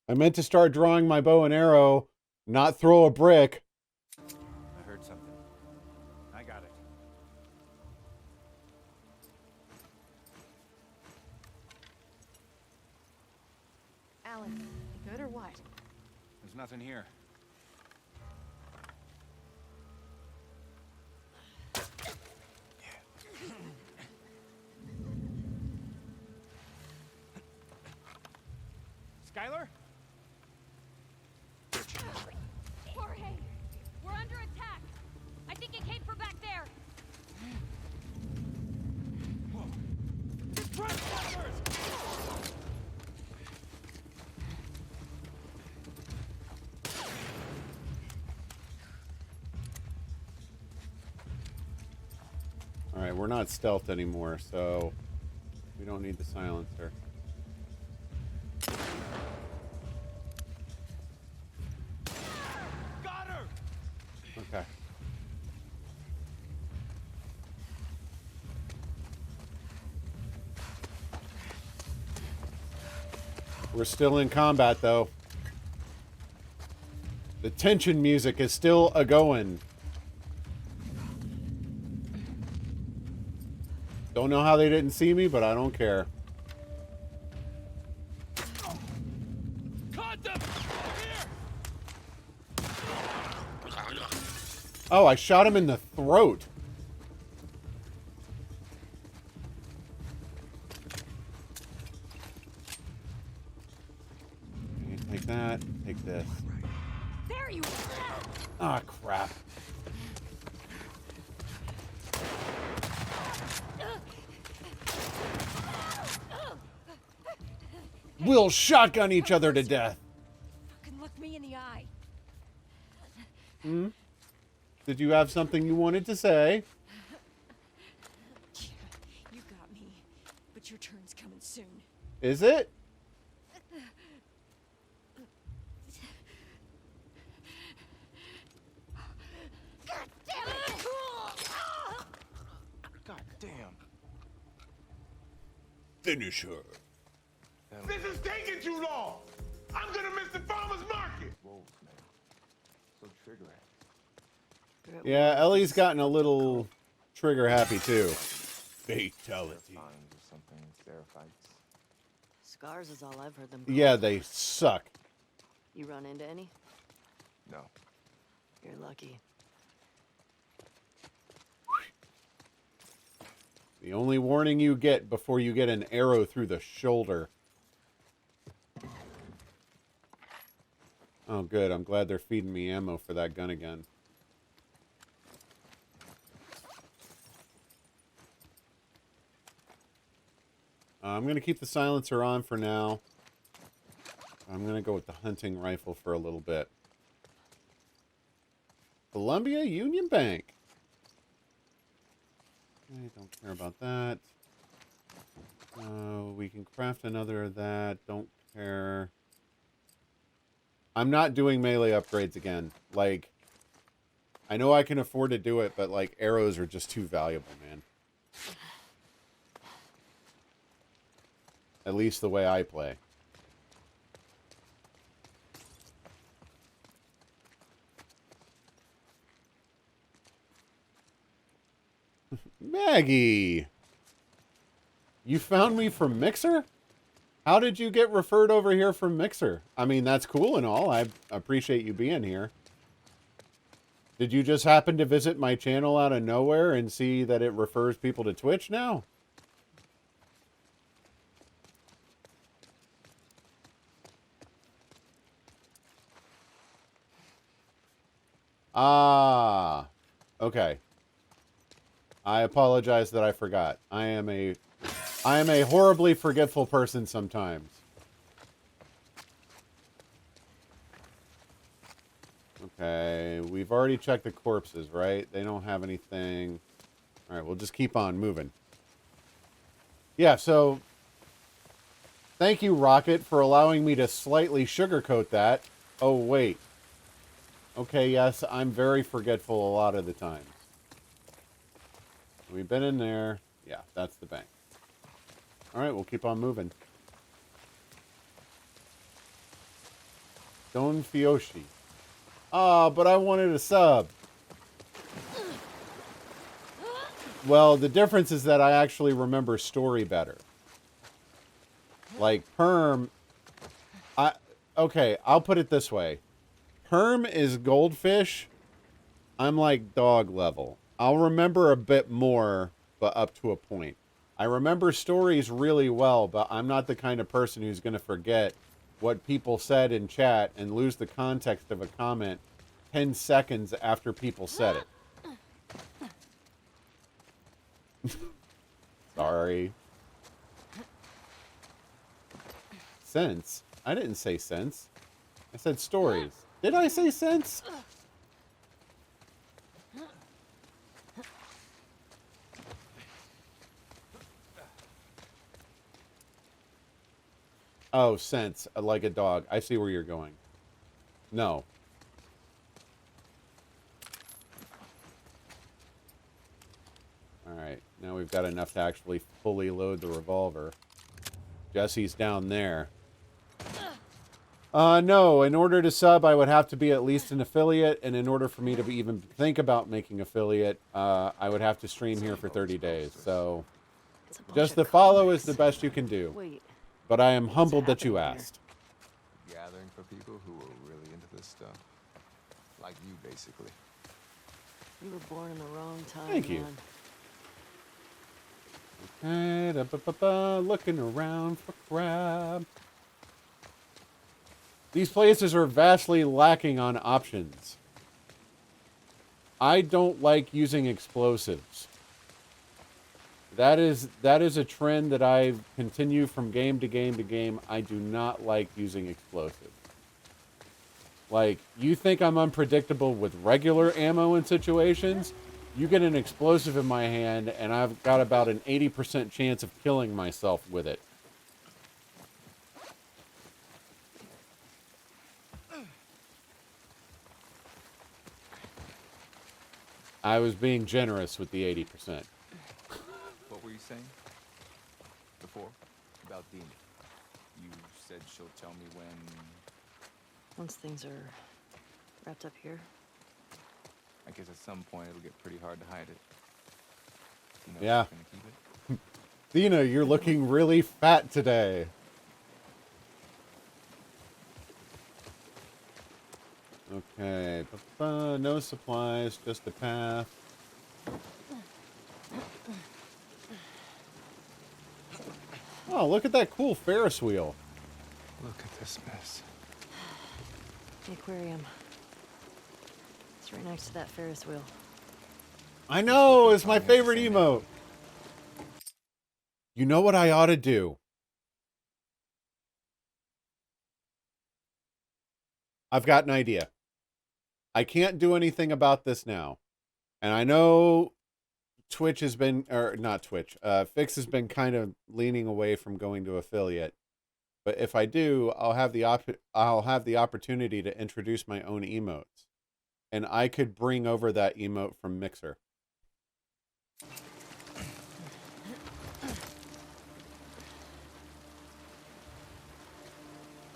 I meant to start drawing my bow and arrow, not throw a brick. I heard something. I got it. Alan, you good or what? There's nothing here. Skylar? Jorge, we're under attack. I think it came from back there. All right, we're not stealth anymore, so we don't need the silencer. Got her! Okay. We're still in combat, though. The tension music is still a-going. Don't know how they didn't see me, but I don't care. Caught them! Here! Oh, I shot him in the throat. Okay, take that. Take this. There you are. Ah, crap. We'll shotgun each other to death. Fucking look me in the eye. Hmm? Did you have something you wanted to say? You got me, but your turn's coming soon. Is it? God damn it! God damn. Finish her. This is taking too long. I'm gonna miss the farmer's market. Whoa, man. So trigger happy. Yeah, Ellie's gotten a little trigger happy too. Fatality. Or something. Sarah fights. Scars is all I've heard them call. Yeah, they suck. You run into any? No. You're lucky. The only warning you get before you get an arrow through the shoulder. Oh, good. I'm glad they're feeding me ammo for that gun again. I'm going to keep the silencer on for now. I'm going to go with the hunting rifle for a little bit. Columbia Union Bank. I don't care about that. We can craft another of that. Don't care. I'm not doing melee upgrades again. Like, I know I can afford to do it, but, like, arrows are just too valuable, man. At least the way I play. Maggie! You found me from Mixer? How did you get referred over here from Mixer? I mean, that's cool and all. I appreciate you being here. Did you just happen to visit my channel out of nowhere and see that it refers people to Twitch now? Ah, okay. I apologize that I forgot. I am a horribly forgetful person sometimes. Okay, we've already checked the corpses, right? They don't have anything. All right, we'll just keep on moving. Yeah, so thank you, Rocket, for allowing me to slightly sugarcoat that. Oh, wait. Okay, yes, I'm very forgetful a lot of the times. We've been in there. Yeah, that's the bank. All right, we'll keep on moving. Don Fioshi. Ah, but I wanted a sub. Well, the difference is that I actually remember story better. Like, Perm... Okay, I'll put it this way. Perm is goldfish. I'm like dog level. I'll remember a bit more, but up to a point. I remember stories really well, but I'm not the kind of person who's going to forget what people said in chat and lose the context of a comment 10 seconds after people said it. Sorry. Sense? I didn't say sense. I said stories. Did I say sense? Oh, sense. Like a dog. I see where you're going. No. Alright. Now we've got enough to actually fully load the revolver. Jesse's down there. No. In order to sub, I would have to be at least an affiliate. And in order for me to even think about making affiliate, I would have to stream here for 30 days. So, just the follow is the best you can do. Wait. But I am humbled that you asked. Gathering for people who are really into this stuff. Like you, basically. You were born in the wrong time, Thank you. man. Okay, looking around for crab. These places are vastly lacking on options. I don't like using explosives. That is a trend that I continue from game to game to game. I do not like using explosives. Like, you think I'm unpredictable with regular ammo in situations? You get an explosive in my hand, and I've got about an 80% chance of killing myself with it. I was being generous with the 80%. What were you saying? Before? About Dina. You said she'll tell me when... Once things are wrapped up here. I guess at some point it'll get pretty hard to hide it. You know Yeah. she's gonna keep it? Dina, you're looking really fat today. Okay. No supplies, just a path. Oh, look at that cool Ferris wheel. Look at this mess. The aquarium. It's right next to that Ferris wheel. I know, it's my favorite emote. You know what I ought to do? I've got an idea. I can't do anything about this now. And I know Twitch has been, or not Twitch, Fix has been kind of leaning away from going to affiliate. But if I do, I'll have the opportunity to introduce my own emotes. And I could bring over that emote from Mixer.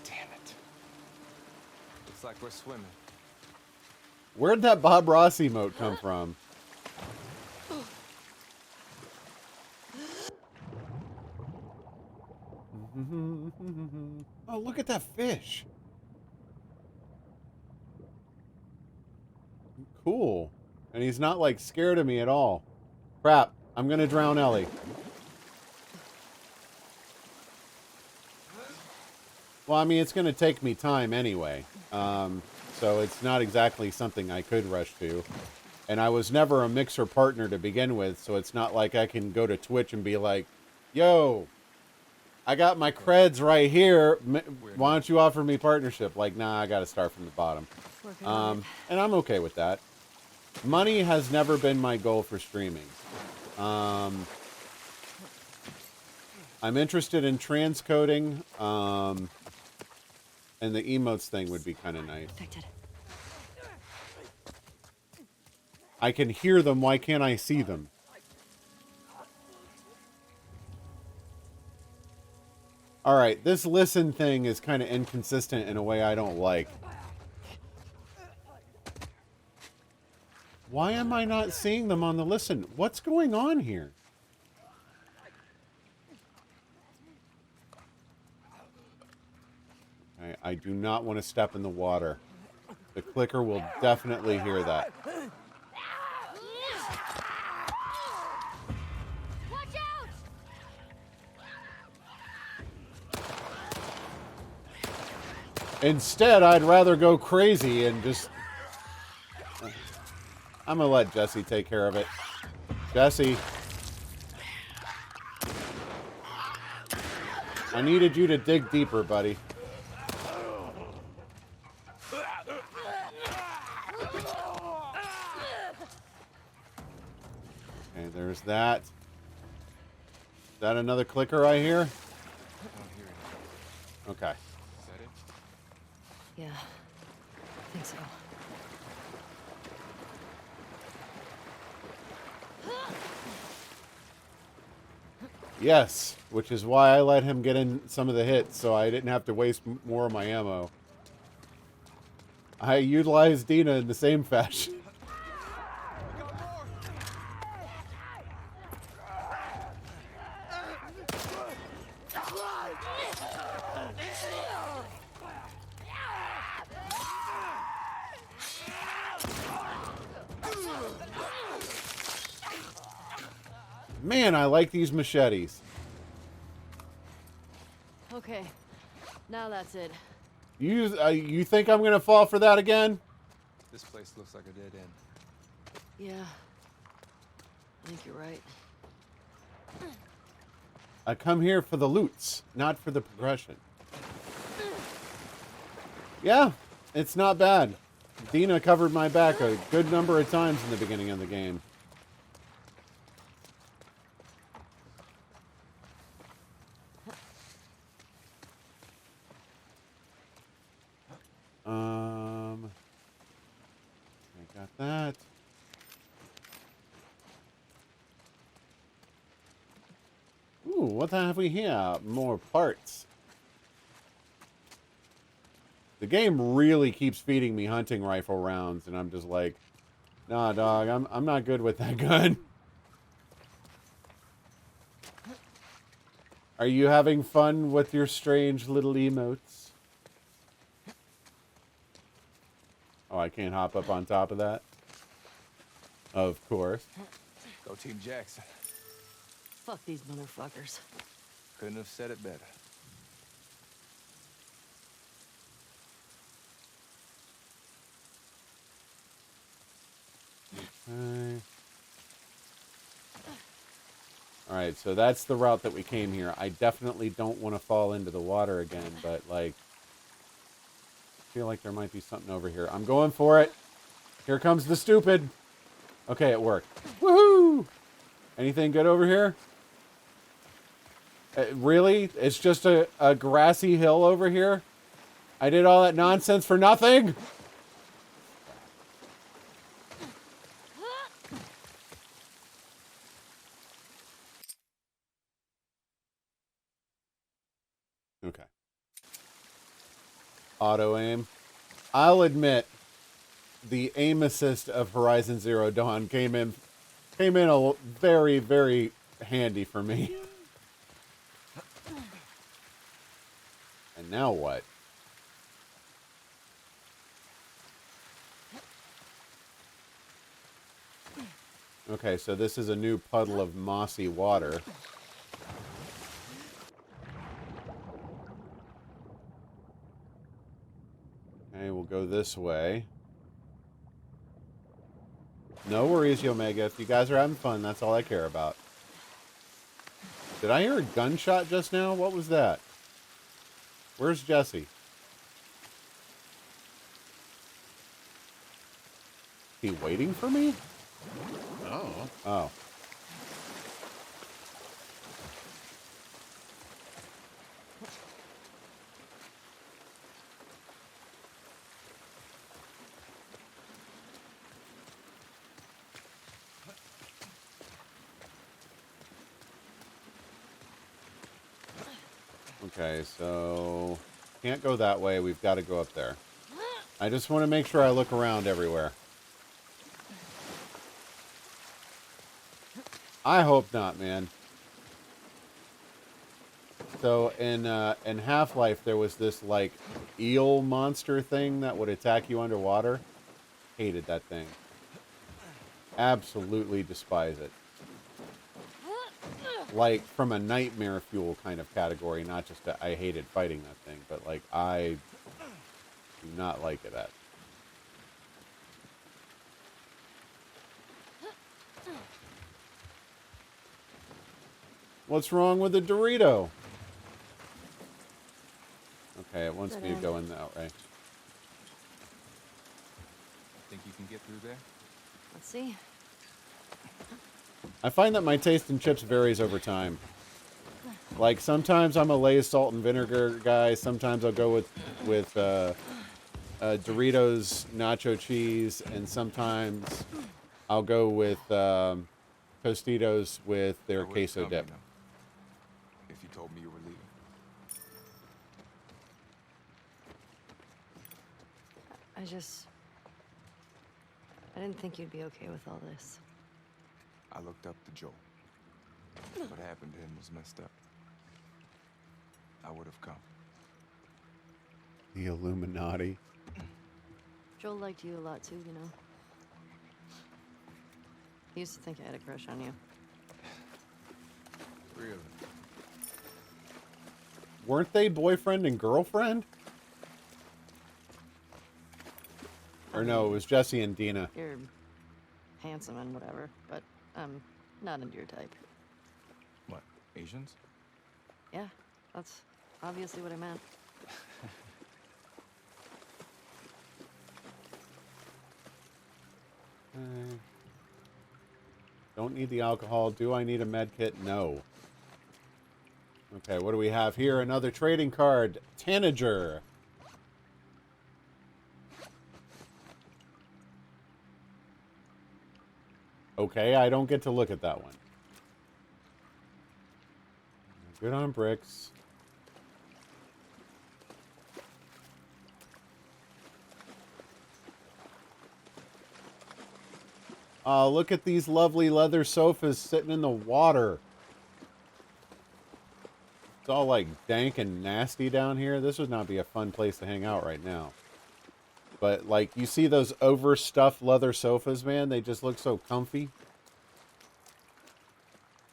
Damn it. Looks like we're swimming. Where'd that Bob Ross emote come from? Oh, look at that fish. Cool. And he's not, like, scared of me at all. Crap. I'm gonna drown Ellie. Well, I mean, it's gonna take me time anyway. So it's not exactly something I could rush to. And I was never a Mixer partner to begin with, so it's not like I can go to Twitch and be like, yo, I got my creds right here. Why don't you offer me partnership? Like, nah, I got to start from the bottom. And I'm okay with that. Money has never been my goal for streaming. I'm interested in transcoding, and the emotes thing would be kind of nice. I can hear them. Why can't I see them? All right, this listen thing is kind of inconsistent in a way I don't like. Why am I not seeing them on the listen? What's going on here? I do not want to step in the water. The clicker will definitely hear that. Watch out! Instead, I'd rather go crazy and just... I'm gonna let Jesse take care of it. Jesse. I needed you to dig deeper, buddy. Okay, there's that. Is that another clicker I hear? I don't hear it. Okay. Is that it? Yeah, I think so. Yes, which is why I let him get in some of the hits, so I didn't have to waste more of my ammo. I utilized Dina in the same fashion. Man, I like these machetes. Okay, now that's it. You think I'm gonna fall for that again? This place looks like a dead end. Yeah, I think you're right. I come here for the loots, not for the progression. Yeah, It's not bad. Dina covered my back a good number of times in the beginning of the game. I got that. Ooh, what have we here? More parts. The game really keeps feeding me hunting rifle rounds, and I'm just like, nah, dog, I'm not good with that gun. Are you having fun with your strange little emotes? Oh, I can't hop up on top of that? Of course. Go Team Jackson. Fuck these motherfuckers. Couldn't have said it better. Okay. Alright, so that's the route that we came here. I definitely don't want to fall into the water again, but, like, I feel like there might be something over here. I'm going for it. Here comes the stupid. Okay, it worked. Woohoo! Anything good over here? Really? It's just a grassy hill over here? I did all that nonsense for nothing? Okay. Auto aim. I'll admit, the aim assist of Horizon Zero Dawn came in very, very handy for me. And now what? Okay, so this is a new puddle of mossy water. Okay, we'll go this way. No worries, Yomega. If you guys are having fun, that's all I care about. Did I hear a gunshot just now? What was that? Where's Jesse? He waiting for me? Oh. Oh. Okay, so can't go that way. We've got to go up there. I just want to make sure I look around everywhere. I hope not, man. So in Half-Life, there was this like eel monster thing that would attack you underwater. Hated that thing. Absolutely despise it. Like from a nightmare fuel kind of category, not just I hated fighting that thing, but like I do not like it at. What's wrong with the Dorito? Okay, it wants me to go in that way. Think you can get through there? Let's see. I find that my taste in chips varies over time. Like sometimes I'm a Lay's salt and vinegar guy. Sometimes I'll go with Doritos nacho cheese, and sometimes I'll go with Tostitos with their queso dip. If you told me you were leaving. I didn't think you'd be okay with all this. I looked up to Joel. What happened to him was messed up. I would have come. The Illuminati. Joel liked you a lot too, you know. He used to think I had a crush on you. Really? Weren't they boyfriend and girlfriend? Or no, it was Jesse and Dina. You're handsome and whatever, but I'm not into your type. What, Asians? Yeah, that's obviously what I meant. Don't need the alcohol. Do I need a med kit? No. Okay, what do we have here? Another trading card. Tanager. Okay, I don't get to look at that one. Good on bricks. Look at these lovely leather sofas sitting in the water. It's all like dank and nasty down here. This would not be a fun place to hang out right now. But like, you see those overstuffed leather sofas, man? They just look so comfy.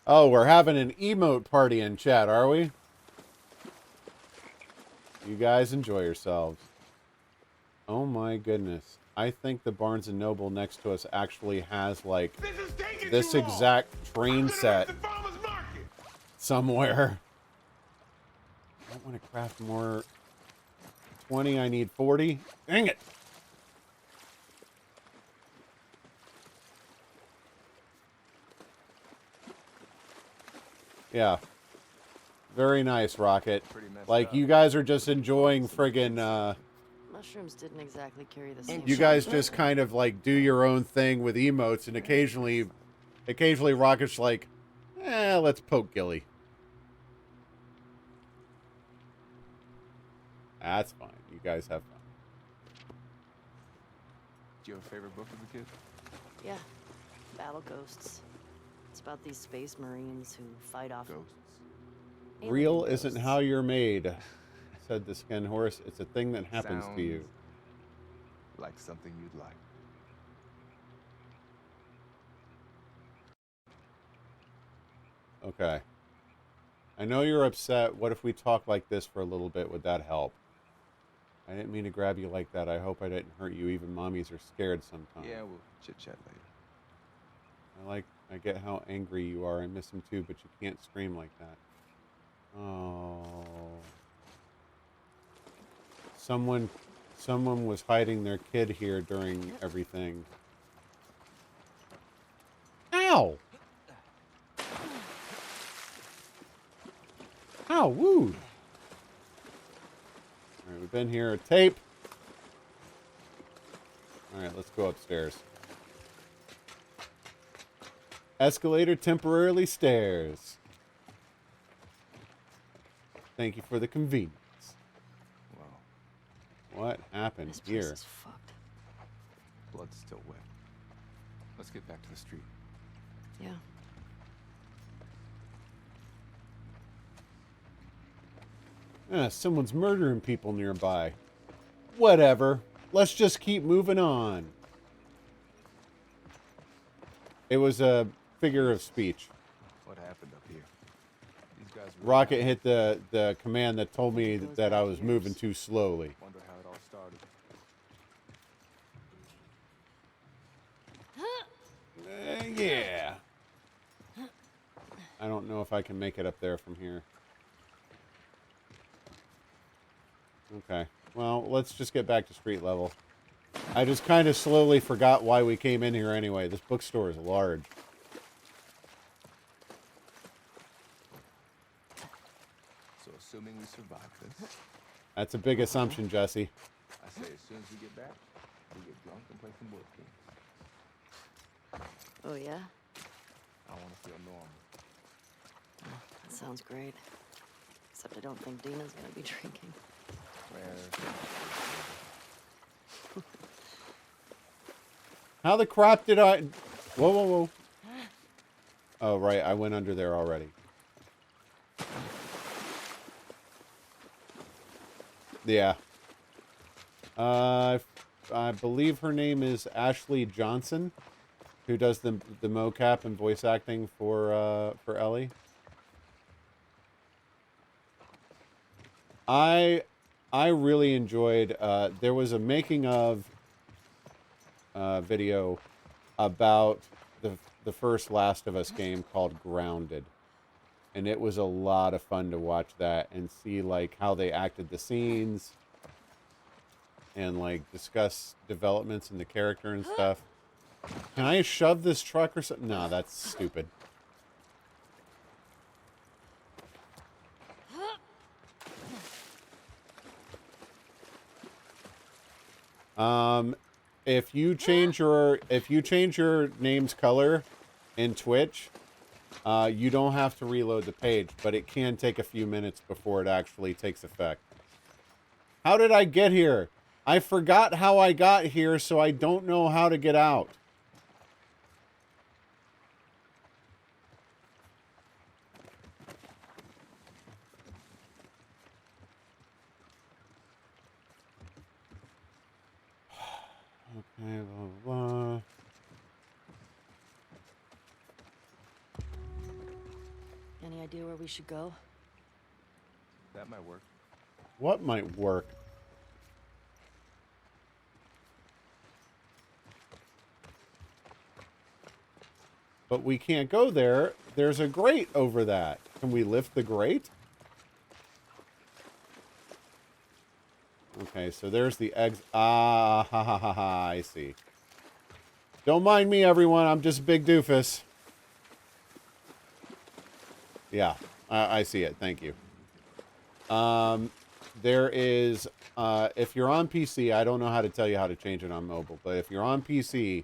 Oh, we're having an emote party in chat, are we? You guys enjoy yourselves. Oh my goodness. I think the Barnes & Noble next to us actually has, like, this exact train set somewhere. I don't want to craft more. 20, I need 40. Dang it! Yeah. Very nice, Rocket. Like, you guys are just enjoying friggin', Mushrooms didn't exactly carry the same. you guys just kind of, like, do your own thing with emotes, and occasionally Rocket's like, let's poke Gilly. That's fine. You guys have fun. Do you have a favorite book as a kid? Yeah, Battle Ghosts. It's about these space marines who fight off Ghosts. Real isn't how you're made, said the skin horse. It's a thing that happens to you. Like something you'd like. Okay. I know you're upset. What if we talk like this for a little bit? Would that help? I didn't mean to grab you like that. I hope I didn't hurt you. Even mommies are scared sometimes. Yeah, we'll chit-chat later. I get how angry you are. I miss him too, but you can't scream like that. Oh. Someone was hiding their kid here during everything. Ow! Ow, woo! Alright, we've been here. Tape! Alright, let's go upstairs. Escalator temporarily stairs. Thank you for the convenience. Wow. What happened This place here? is fucked. Blood's still wet. Let's get back to the street. Yeah. Someone's murdering people nearby. Whatever. Let's just keep moving on. It was a figure of speech. What happened up here? These guys were Rocket hit the command that told me that I was moving too slowly. Wonder how it all started. Yeah. I don't know if I can make it up there from here. Okay. Well, let's just get back to street level. I just kind of slowly forgot why we came in here anyway. This bookstore is large. So assuming we survive this, That's a big assumption, Jesse. I say as soon as we get back, we get drunk and play some board games. Oh, yeah? I want to feel normal. That sounds great. Except I don't think Dina's gonna be drinking. How the crap did I... Whoa, whoa, whoa. Oh, right. I went under there already. Yeah. I believe her name is Ashley Johnson, who does the mocap and voice acting for Ellie. I really enjoyed, there was a making of video about the first Last of Us game called Grounded. And it was a lot of fun to watch that and see like how they acted the scenes and like discuss developments in the character and stuff. Can I shove this truck or something? No, that's stupid. If you change your name's color in Twitch, you don't have to reload the page, but it can take a few minutes before it actually takes effect. How did I get here? I forgot how I got here, so I don't know how to get out. Okay, blah, blah, blah. Any idea where we should go? That might work. What might work? But we can't go there. There's a grate over that. Can we lift the grate? Okay, so there's the eggs. Ah, ha, ha, ha, ha. I see. Don't mind me, everyone. I'm just a big doofus. Yeah, I see it. Thank you. There is, if you're on PC, I don't know how to tell you how to change it on mobile, but if you're on PC,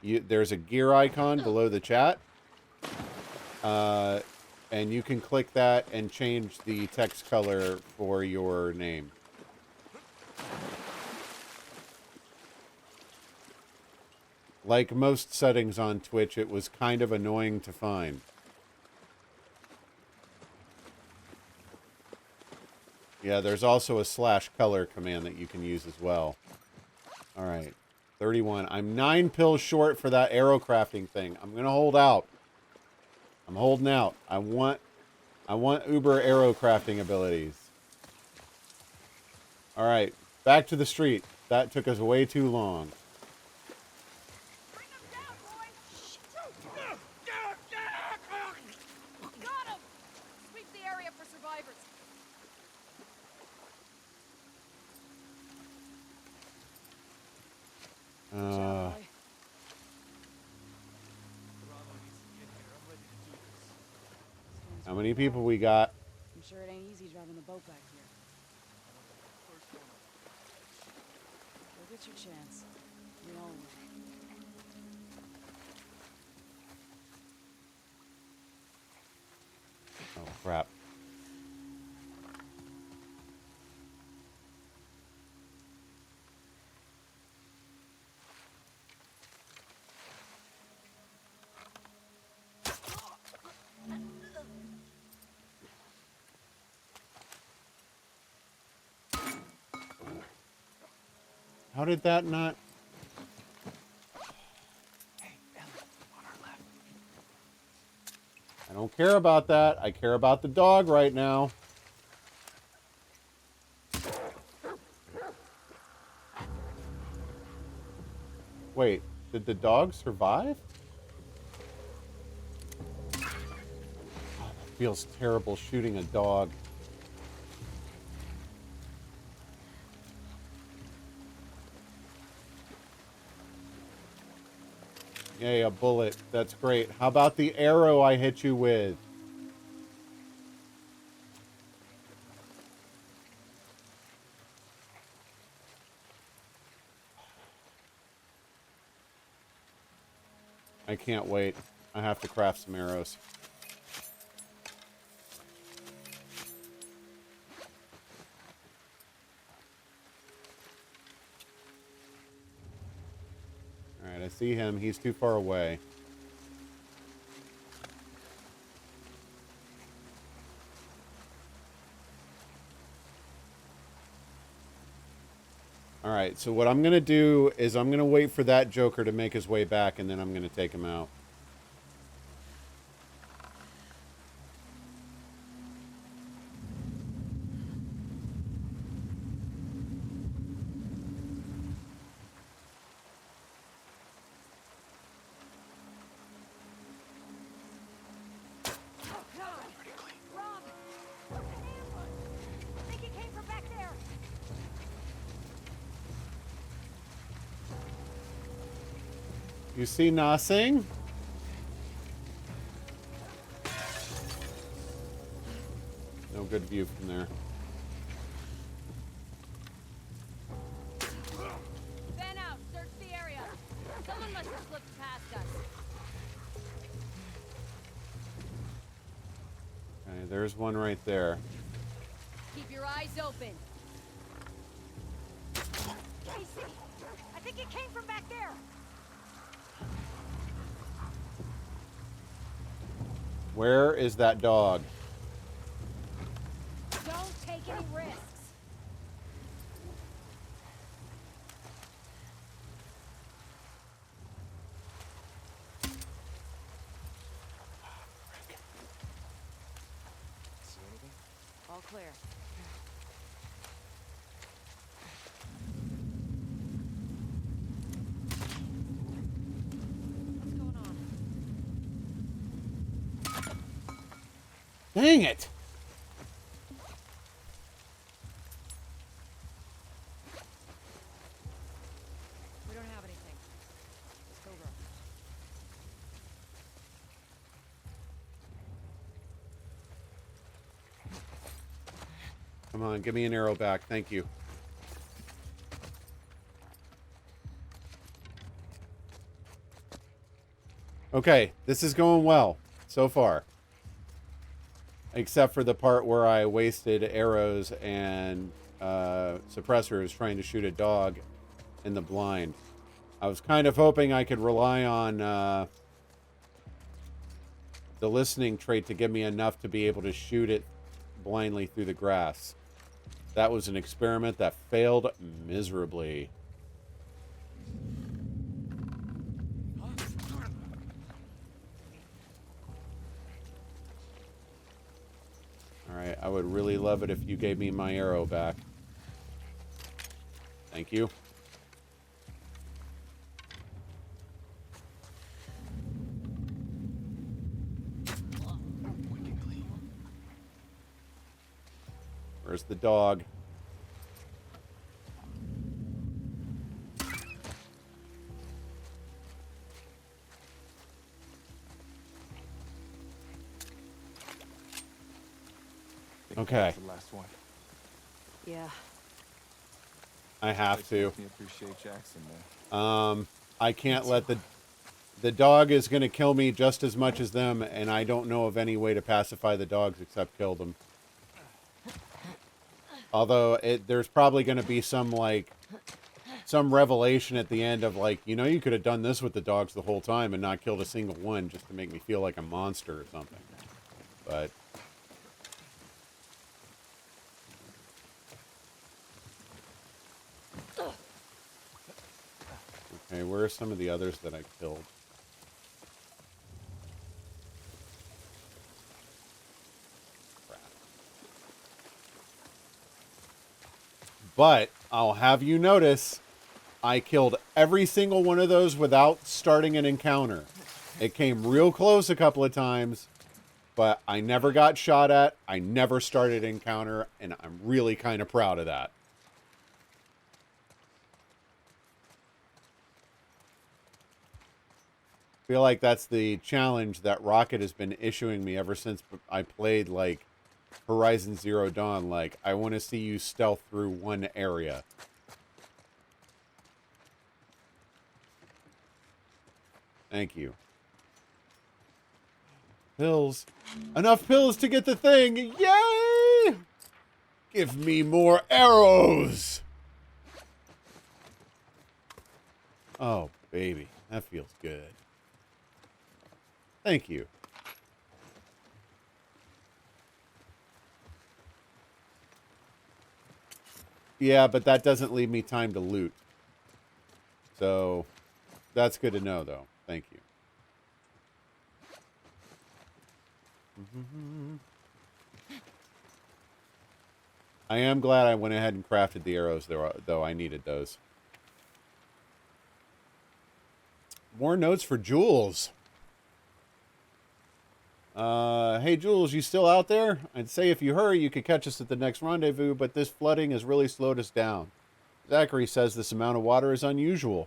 there's a gear icon below the chat. And you can click that and change the text color for your name. Like most settings on Twitch, it was kind of annoying to find. Yeah, there's also a /color command that you can use as well. All right, 31. I'm 9 pills short for that arrow crafting thing. I'm gonna hold out. I'm holding out. I want Uber arrow crafting abilities. All right, back to the street. That took us way too long. Bring him down, boys! Got him! Sweep the area for survivors. How many people we got? I'm sure it ain't easy driving the boat back here. Go get your chance. We all will. Oh, crap. How did that not... Hey, Ellie, on our left. I don't care about that. I care about the dog right now. Wait, did the dog survive? Oh, that feels terrible shooting a dog. Yay, a bullet. That's great. How about the arrow I hit you with? I can't wait. I have to craft some arrows. Alright, I see him. He's too far away. Alright, so what I'm going to do is I'm going to wait for that Joker to make his way back, and then I'm going to take him out. Rob! An ambush! I think he came from back there! You see nothing? No good view from there. Fan out. Search the area. Someone must have slipped past us. Okay, there's one right there. Keep your eyes open. Casey, I think it came from back there. Where is that dog? Don't take any risks. See anything? All clear. What's going on? Dang it! We don't have anything. Let's go, bro. Come on, give me an arrow back. Thank you. Okay, this is going well so far. Except for the part where I wasted arrows and suppressors trying to shoot a dog in the blind. I was kind of hoping I could rely on the listening trait to give me enough to be able to shoot it blindly through the grass. That was an experiment that failed miserably. Alright, I would really love it if you gave me my arrow back. Thank you. Where's the dog? Okay. That's the last one. Yeah. I have to. Makes me appreciate Jackson, man. I can't let the dog is going to kill me just as much as them, and I don't know of any way to pacify the dogs except kill them. Although there's probably going to be some revelation at the end of you could have done this with the dogs the whole time and not killed a single one just to make me feel like a monster or something. But okay, where are some of the others that I killed? But I'll have you notice, I killed every single one of those without starting an encounter. It came real close a couple of times, but I never got shot at. I never started an encounter, and I'm really kind of proud of that. I feel like that's the challenge that Rocket has been issuing me ever since I played, Horizon Zero Dawn. I want to see you stealth through one area. Thank you. Pills. Enough pills to get the thing! Yay! Give me more arrows! Oh, baby. That feels good. Thank you. Yeah, but that doesn't leave me time to loot. So, that's good to know, though. Thank you. I am glad I went ahead and crafted the arrows, though I needed those. More notes for Jules. Hey, Jules, you still out there? I'd say if you hurry, you could catch us at the next rendezvous, but this flooding has really slowed us down. Zachary says this amount of water is unusual.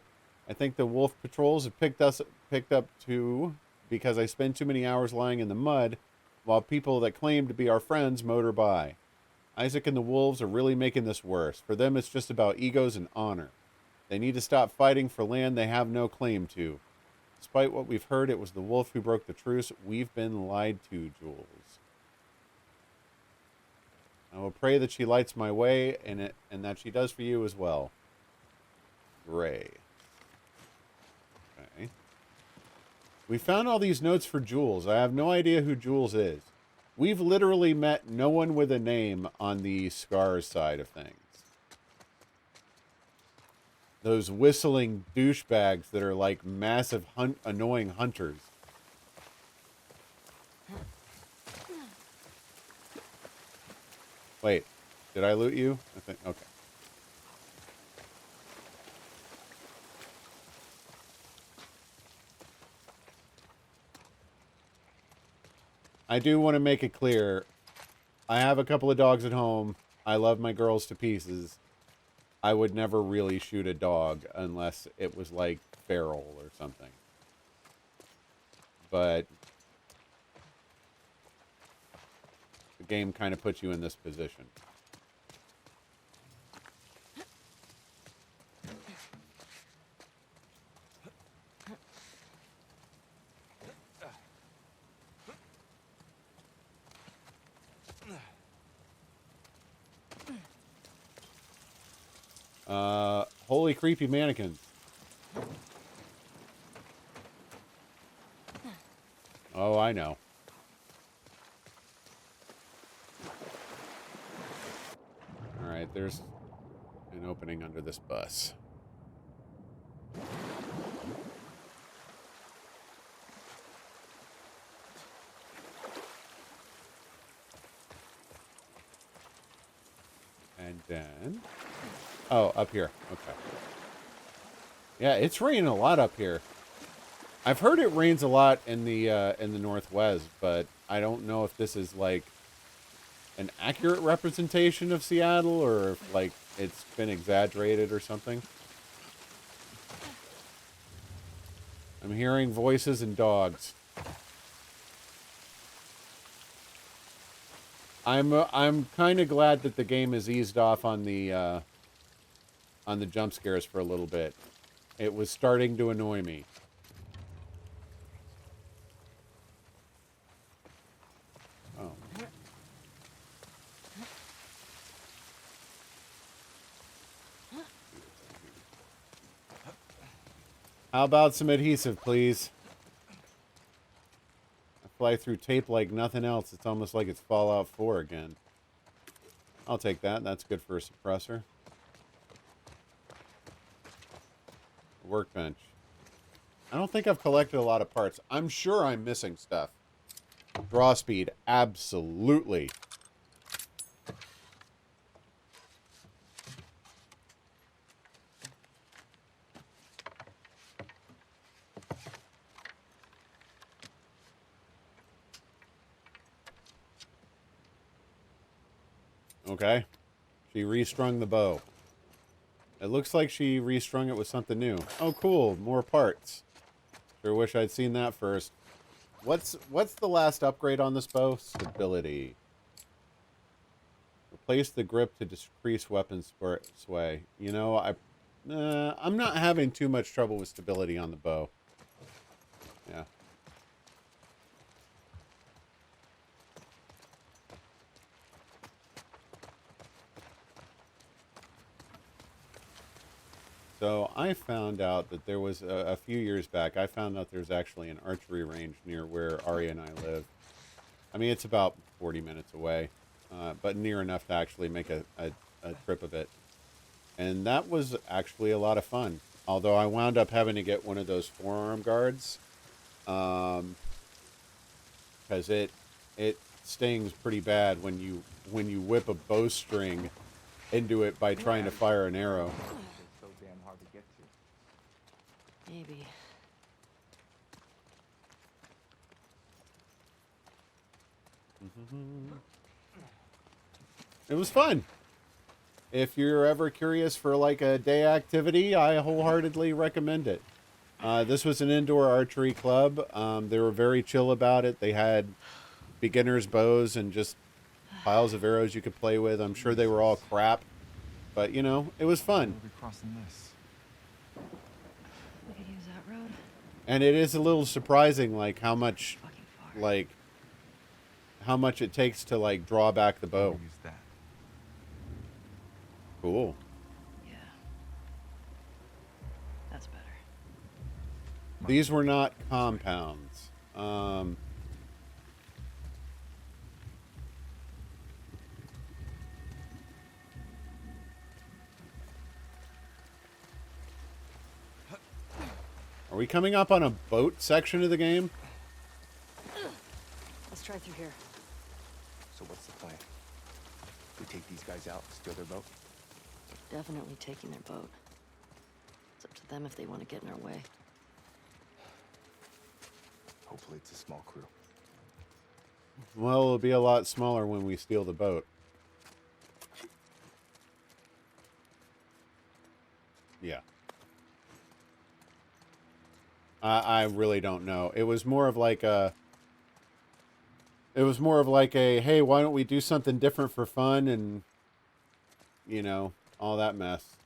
I think the wolf patrols have picked up too because I spend too many hours lying in the mud while people that claim to be our friends motor by. Isaac and the wolves are really making this worse. For them, it's just about egos and honor. They need to stop fighting for land they have no claim to. Despite what we've heard, it was the wolf who broke the truce. We've been lied to, Jules. I will pray that she lights my way and that she does for you as well. Gray. Okay. We found all these notes for Jules. I have no idea who Jules is. We've literally met no one with a name on the Scars side of things. Those whistling douchebags that are like massive annoying hunters. Wait, did I loot you? I think, okay. I do want to make it clear, I have a couple of dogs at home. I love my girls to pieces. I would never really shoot a dog unless it was like feral or something. But the game kind of puts you in this position. Holy creepy mannequins. Oh, I know. Alright, there's an opening under this bus. And then... Oh, up here. Okay. Yeah, it's raining a lot up here. I've heard it rains a lot in the Northwest, but I don't know if this is like an accurate representation of Seattle or if like it's been exaggerated or something. I'm hearing voices and dogs. I'm kind of glad that the game has eased off on the jump scares for a little bit. It was starting to annoy me. Oh. How about some adhesive, please? I fly through tape like nothing else. It's almost like it's Fallout 4 again. I'll take that. That's good for a suppressor. Workbench. I don't think I've collected a lot of parts. I'm sure I'm missing stuff. Draw speed. Absolutely. Okay. She restrung the bow. It looks like she restrung it with something new. Oh, cool. More parts. Sure wish I'd seen that first. What's the last upgrade on this bow? Stability. Replace the grip to decrease weapon sway. You know, I'm not having too much trouble with stability on the bow. Yeah. So I found out that there was a few years back, I found out there's actually an archery range near where Ari and I live. I mean, it's about 40 minutes away, but near enough to actually make a trip of it. And that was actually a lot of fun. Although I wound up having to get one of those forearm guards, because it stings pretty bad when you whip a bowstring into it by trying to fire an arrow. So damn hard to get to. Maybe. It was fun. If you're ever curious for like a day activity, I wholeheartedly recommend it. This was an indoor archery club. They were very chill about it. They had beginner's bows and just piles of arrows you could play with. I'm sure they were all crap, but you know, it was fun. We'll be crossing this. We could use that road. And it is a little surprising, like how much, how much it takes to like draw back the bow. We'll use that. Cool. Yeah. That's better. These were not compounds. Are we coming up on a boat section of the game? Let's try through here. So what's the plan? We take these guys out, steal their boat? Definitely taking their boat. It's up to them if they want to get in our way. Hopefully it's a small crew. Well, it'll be a lot smaller when we steal the boat. Yeah. I really don't know. It was more of like a... hey, why don't we do something different for fun and, you know, all that mess.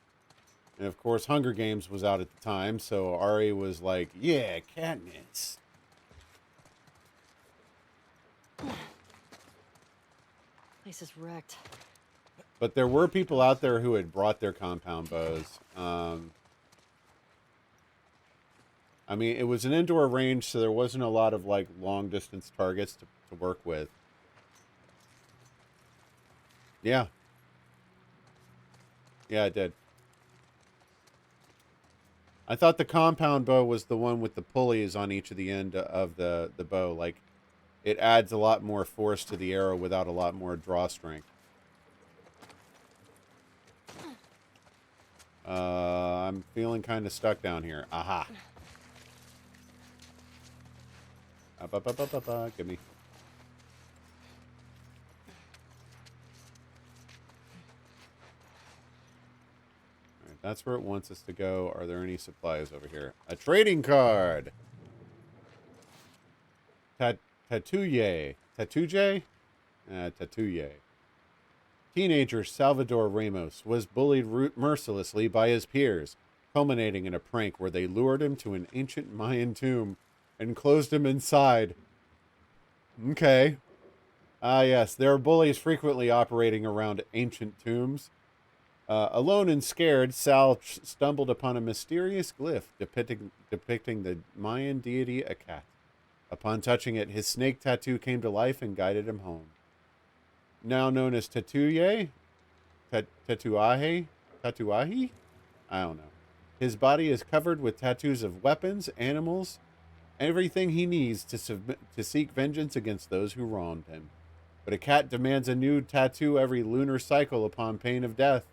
And of course, Hunger Games was out at the time, so Ari was like, yeah, Katniss. Place is wrecked. But there were people out there who had brought their compound bows. I mean, it was an indoor range, so there wasn't a lot of, like, long-distance targets to work with. Yeah. Yeah, it did. I thought the compound bow was the one with the pulleys on each of the end of the bow. Like, it adds a lot more force to the arrow without a lot more draw strength. I'm feeling kind of stuck down here. Aha. Give me. Alright, that's where it wants us to go. Are there any supplies over here? A trading card! Tatouye. Tatouye? Tatouye. Teenager Salvador Ramos was bullied mercilessly by his peers, culminating in a prank where they lured him to an ancient Mayan tomb and closed him inside. Okay. Ah, yes. There are bullies frequently operating around ancient tombs. Alone and scared, Sal stumbled upon a mysterious glyph depicting the Mayan deity Akat. Upon touching it, his snake tattoo came to life and guided him home. Now known as Tatouye? Tatuahi? I don't know. His body is covered with tattoos of weapons, animals, everything he needs to seek vengeance against those who wronged him. But a cat demands a new tattoo every lunar cycle upon pain of death,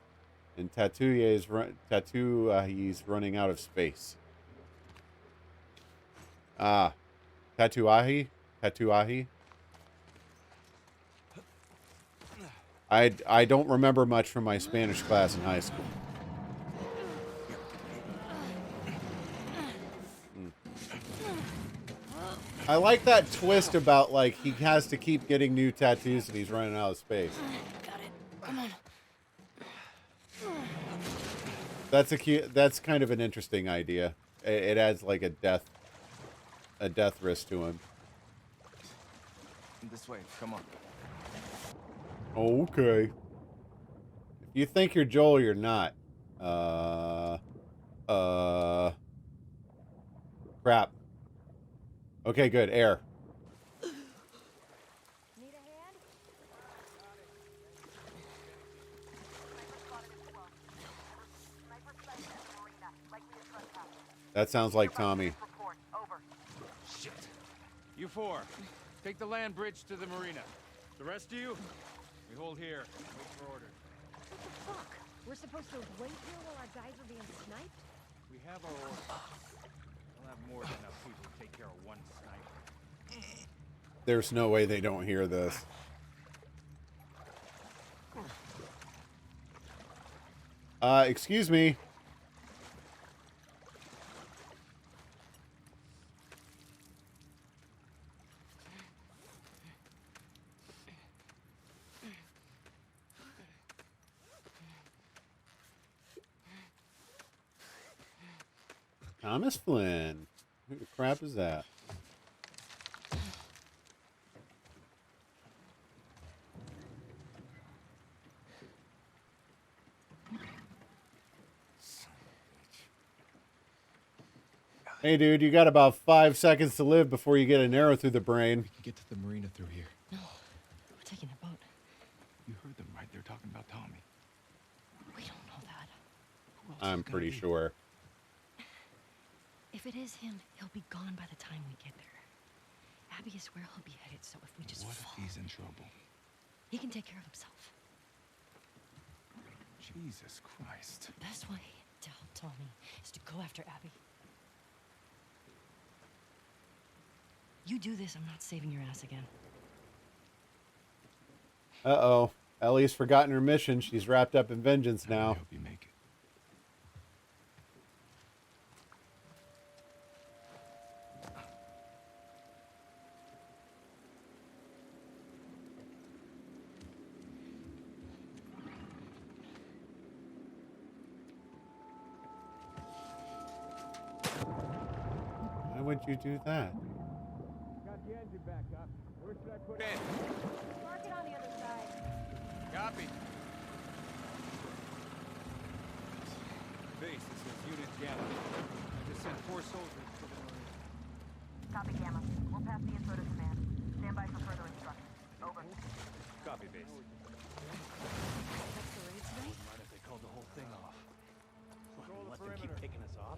and he's running out of space. Ah, Tatuahi. I don't remember much from my Spanish class in high school. I like that twist about, like, he has to keep getting new tattoos and he's running out of space. Got it. Come on. That's kind of an interesting idea. It adds like a death risk to him. This way, come on. Okay. If you think you're Joel, you're not. Crap. Okay, good. Air. Need a hand? That sounds like Tommy. Shit. You four, take the land bridge to the marina. The rest of you, we hold here. Wait for orders. Fuck. We're supposed to wait here while our guys are being sniped? We have our orders. We'll have more than enough people to take care of one sniper. There's no way they don't hear this. Excuse me. Thomas Flynn. Who the crap is that? Hey, dude, you got about 5 seconds to live before you get an arrow through the brain. We can get to the marina through here. No, we're taking a boat. You heard them, right? They're talking about Tommy. We don't know that. Who else I'm is it gonna pretty be? sure. If it is him, he'll be gone by the time we get there. Abby is where he'll be headed, so if we just What if fall, he's in trouble? he can take care of himself. Jesus Christ. The best way to help Tommy is to go after Abby. You do this, I'm not saving your ass again. Uh-oh. Ellie's forgotten her mission. She's wrapped up in vengeance I now. hope you make it. Why would you do that? Got the engine back up. Where should I put in? Mark it on the other side. Copy. Base, this is Unit Gamma. I just sent 4 soldiers to the marina. Copy, Gamma. We'll pass the info to command. Stand by for further instructions. Over. Copy, base. That's the raid tonight? Mind if they called the whole thing off? Control the Let them keep perimeter. picking us off?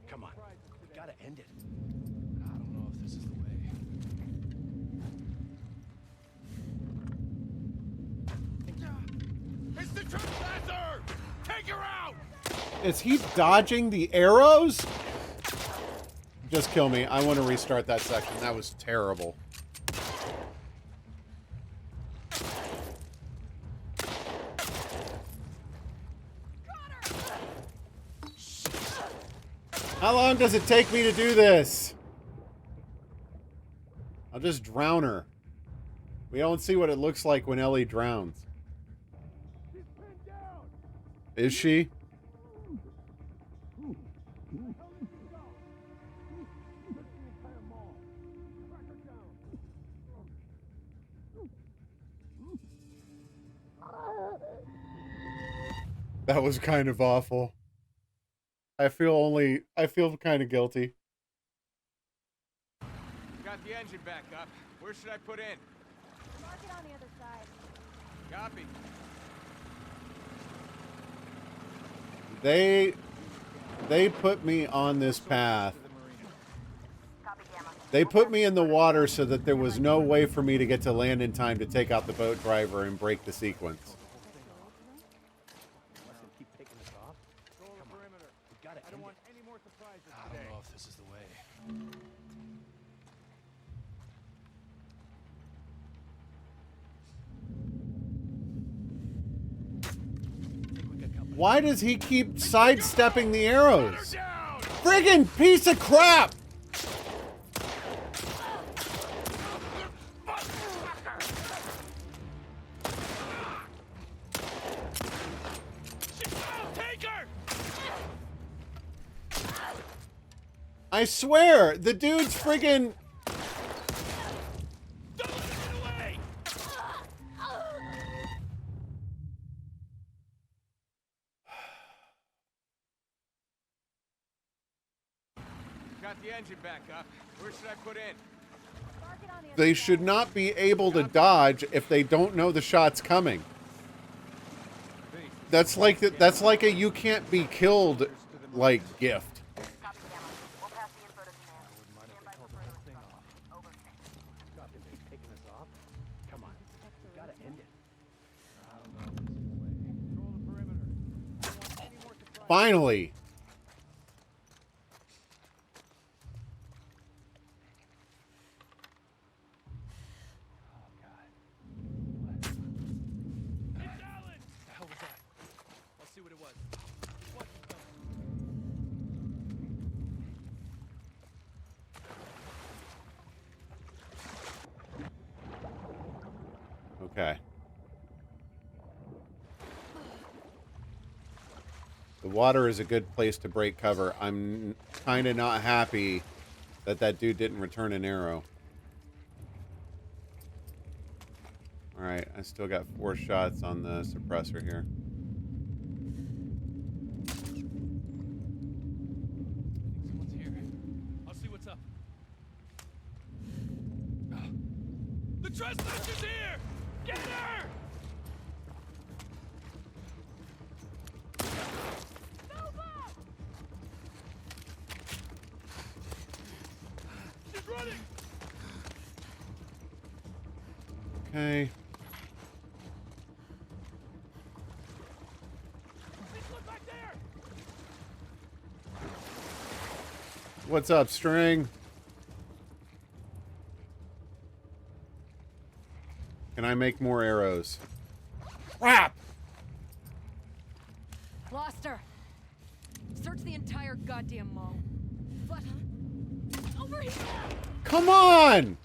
Come on. We gotta end it. I don't know if this is the way. It's the trespasser! Take her out! Is he dodging the arrows? Just kill me. I want to restart that section. That was terrible. How long does it take me to do this? I'll just drown her. We don't see what it looks like when Ellie drowns. Is she? That was kind of awful. I feel kind of guilty. Got the engine back up. Where should I put in? Mark it on the other side. Copy. They put me on this path. To the marina. Copy, Gamma. They put me in the water so that there was no way for me to get to land in time to take out the boat driver and break the sequence. Let them keep picking us off? Control the perimeter. We gotta I end don't it. want any more surprises I today. don't know if this is the way. Why does he keep sidestepping the arrows? Friggin' piece of crap! Take her! I swear, the dude's friggin'... Don't let her get away! Got the engine back up. Where should I put in? Mark it on the other They side. should not be able to dodge if they don't know the shot's coming. Base. That's like a you can't be killed like gift. Copy, Gamma. We'll pass the info to command. Stand by for further instructions. Over. Stop them keep picking us off? Come on. We gotta end it. Control the perimeter. I don't want any more surprises. Finally. It's Alan! The hell was that? I'll see what it was. Okay. The water is a good place to break cover. I'm kind of not happy that that dude didn't return an arrow. Alright, I still got 4 shots on the suppressor here. Someone's here. I'll see what's up. The trespasser's here! Get her! She's running! Okay. Look back there! What's up, String? Can I make more arrows? Crap! Lost her. Search the entire goddamn mall. What? Over here! Come on!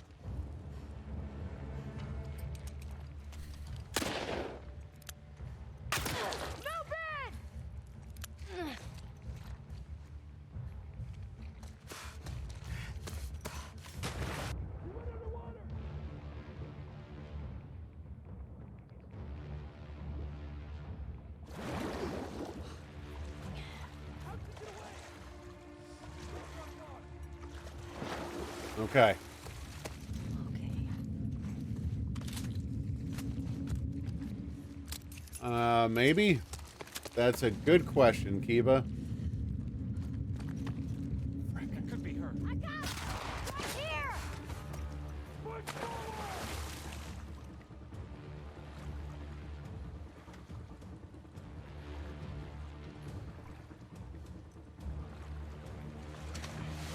Okay. Maybe? That's a good question, Kiba. That could be her. I got it! Right here! Push forward!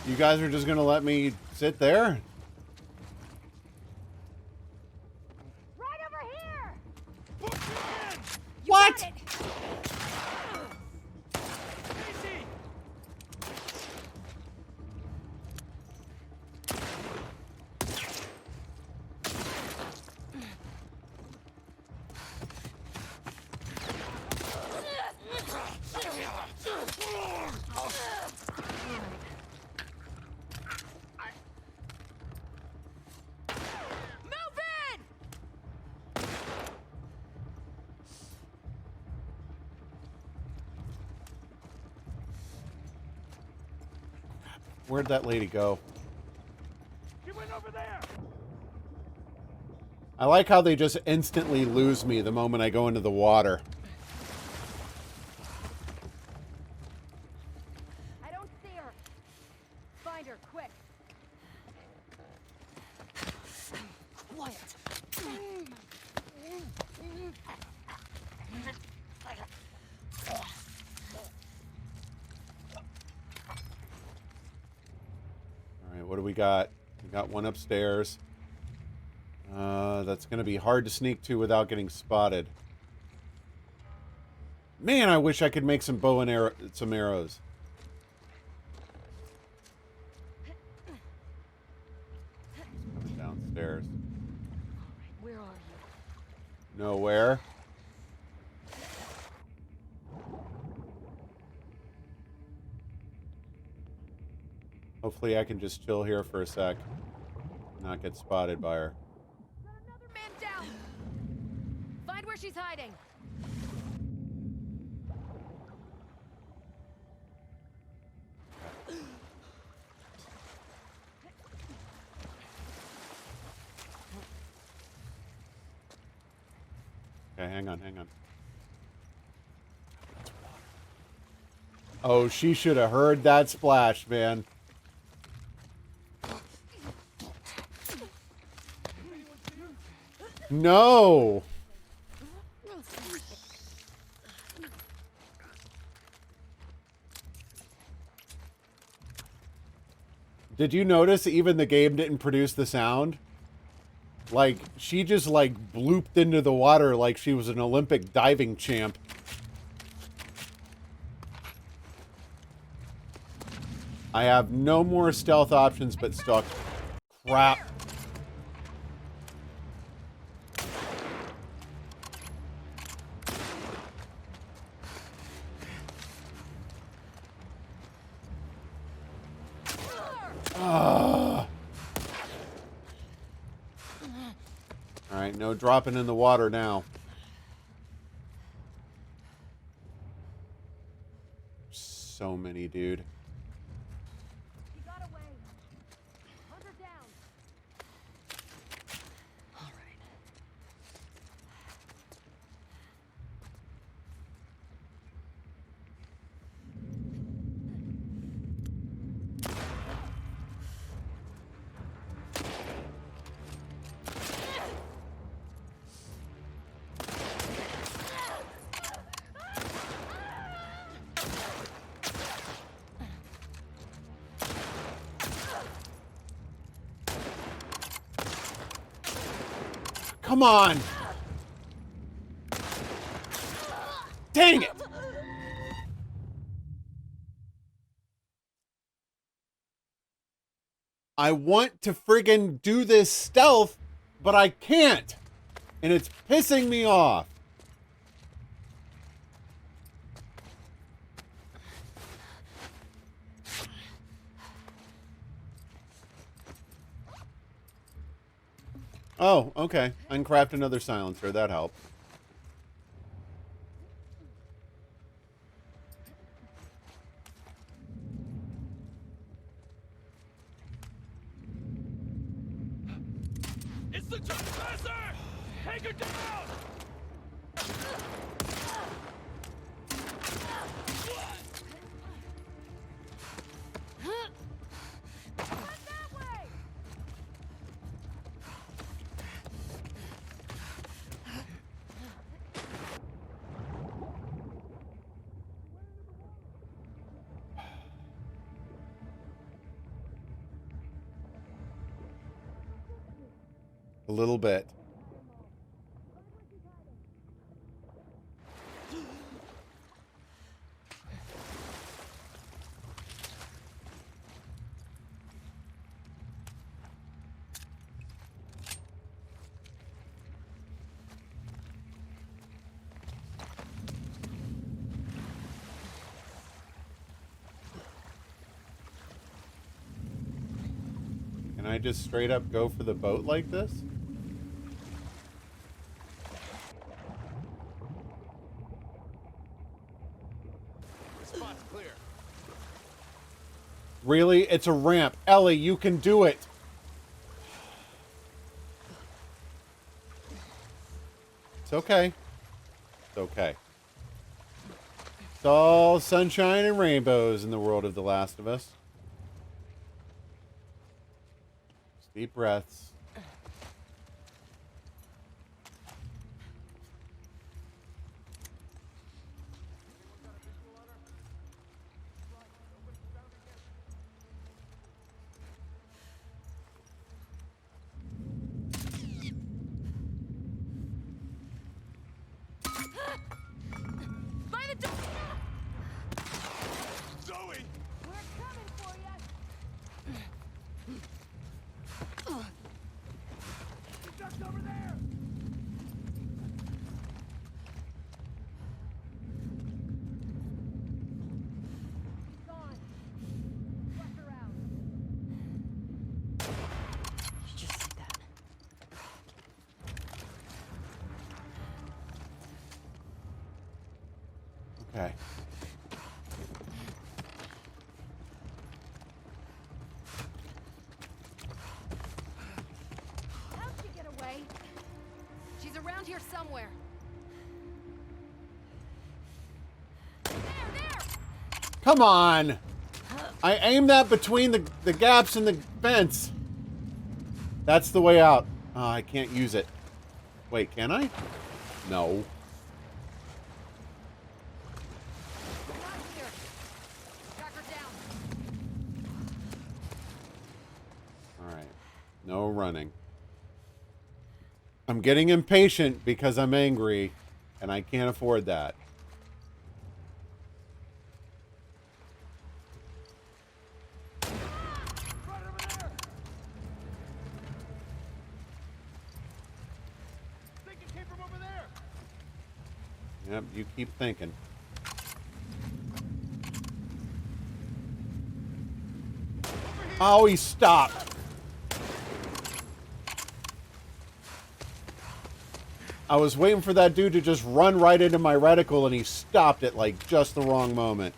You guys are just gonna let me sit there? Right over here! Push her in! What? Got it. Casey! Move in! Where'd that lady go? She went over there! I like how they just instantly lose me the moment I go into the water. I don't see her. Find her, quick. Quiet. Alright, what do we got? We got one upstairs. That's gonna be hard to sneak to without getting spotted. Man, I wish I could make some bow and arrows. Downstairs. Where are you? Nowhere. Hopefully I can just chill here for a sec. Not get spotted by her. Got another man down! Find where she's hiding. Okay, hang on, hang on. Oh, she should have heard that splash, man. No! Did you notice even the game didn't produce the sound? Like, she just, like, blooped into the water like she was an Olympic diving champ. I have no more stealth options but stalk. Crap. All right, no dropping in the water now. So many, dude. He got away. Hunter down. All right. Come on! Dang it! I want to friggin' do this stealth, but I can't! And it's pissing me off. Oh, okay. I can craft another silencer. That helped. It's the trespasser! Take her down! That way. A little bit. Can I just straight up go for the boat like this? The spot's clear. Really? It's a ramp. Ellie, you can do it. It's okay. It's okay. It's all sunshine and rainbows in the world of The Last of Us. Just deep breaths. By the door! Zoe! We're coming for you. The duck's over there! He's gone. Flush her out. You just see that. Okay. How'd she get away? She's around here somewhere. There, there! Come on! I aimed that between the gaps in the fence. That's the way out. Oh, I can't use it. Wait, can I? No. Not here. Track her down. Alright. No running. I'm getting impatient because I'm angry, and I can't afford that. Right over there! Think it came from over there! Yep, you keep thinking. Over Oh, he stopped. I was waiting for that dude to just run right into my reticle, and he stopped at, like, just the wrong moment.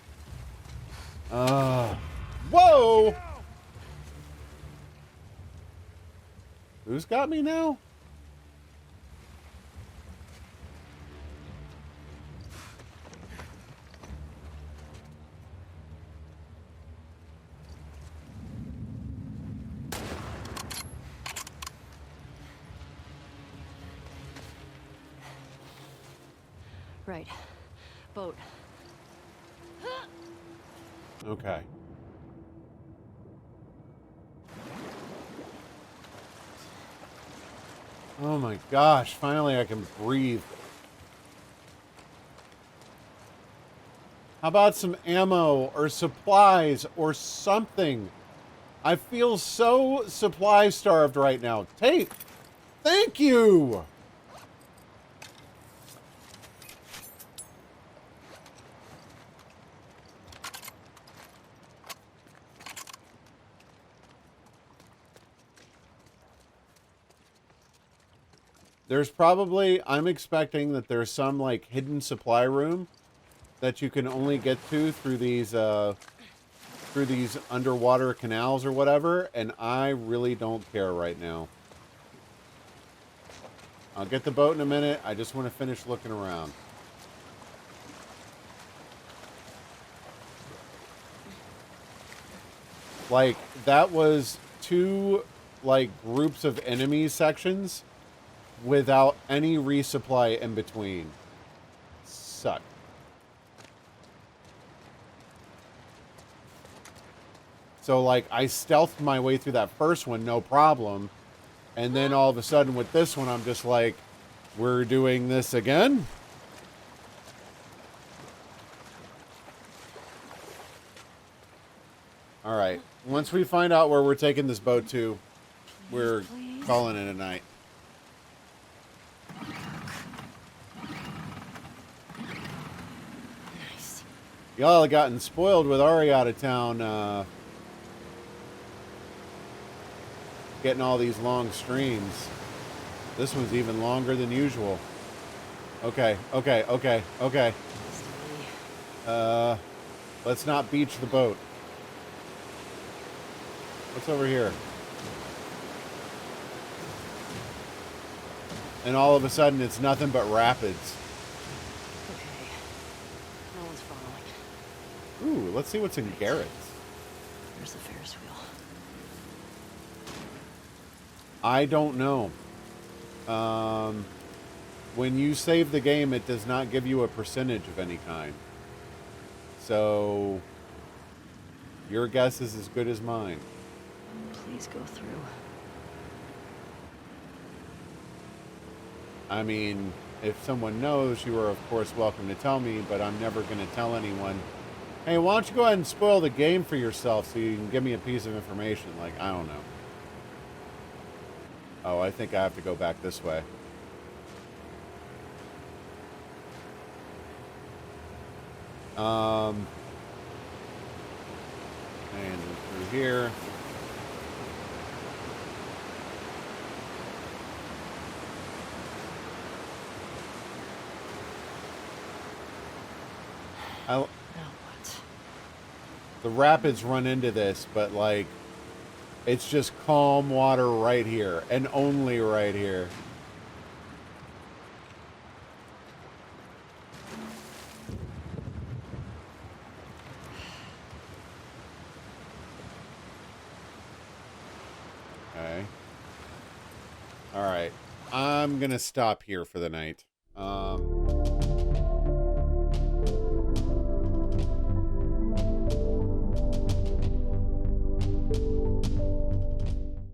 Whoa! Who's got me now? Right. Boat. Okay. Oh my gosh, finally I can breathe. How about some ammo or supplies or something? I feel so supply starved right now. Tape! Thank you! There's probably, I'm expecting that there's some, like, hidden supply room that you can only get to through these underwater canals or whatever, and I really don't care right now. I'll get the boat in a minute. I just want to finish looking around. Like, that was two, like, groups of enemy sections without any resupply in between. Suck. So, like, I stealthed my way through that first one, no problem. And then all of a sudden with this one, I'm just like, we're doing this again? All right. Once we find out where we're taking this boat to, we're calling it a night. Y'all have gotten spoiled with Ari out of town, getting all these long streams. This one's even longer than usual. Okay. Let's not beach the boat. What's over here? And all of a sudden, it's nothing but rapids. Okay. No one's following. Ooh, let's see what's in Garrett's. There's the Ferris wheel. I don't know. When you save the game, it does not give you a percentage of any kind. So, your guess is as good as mine. Please go through. I mean, if someone knows, you are of course welcome to tell me, but I'm never going to tell anyone, hey, why don't you go ahead and spoil the game for yourself so you can give me a piece of information? Like, I don't know. Oh, I think I have to go back this way. And through here. Now what? The rapids run into this, but like, it's just calm water right here, and only right here. Okay. All right. I'm gonna stop here for the night.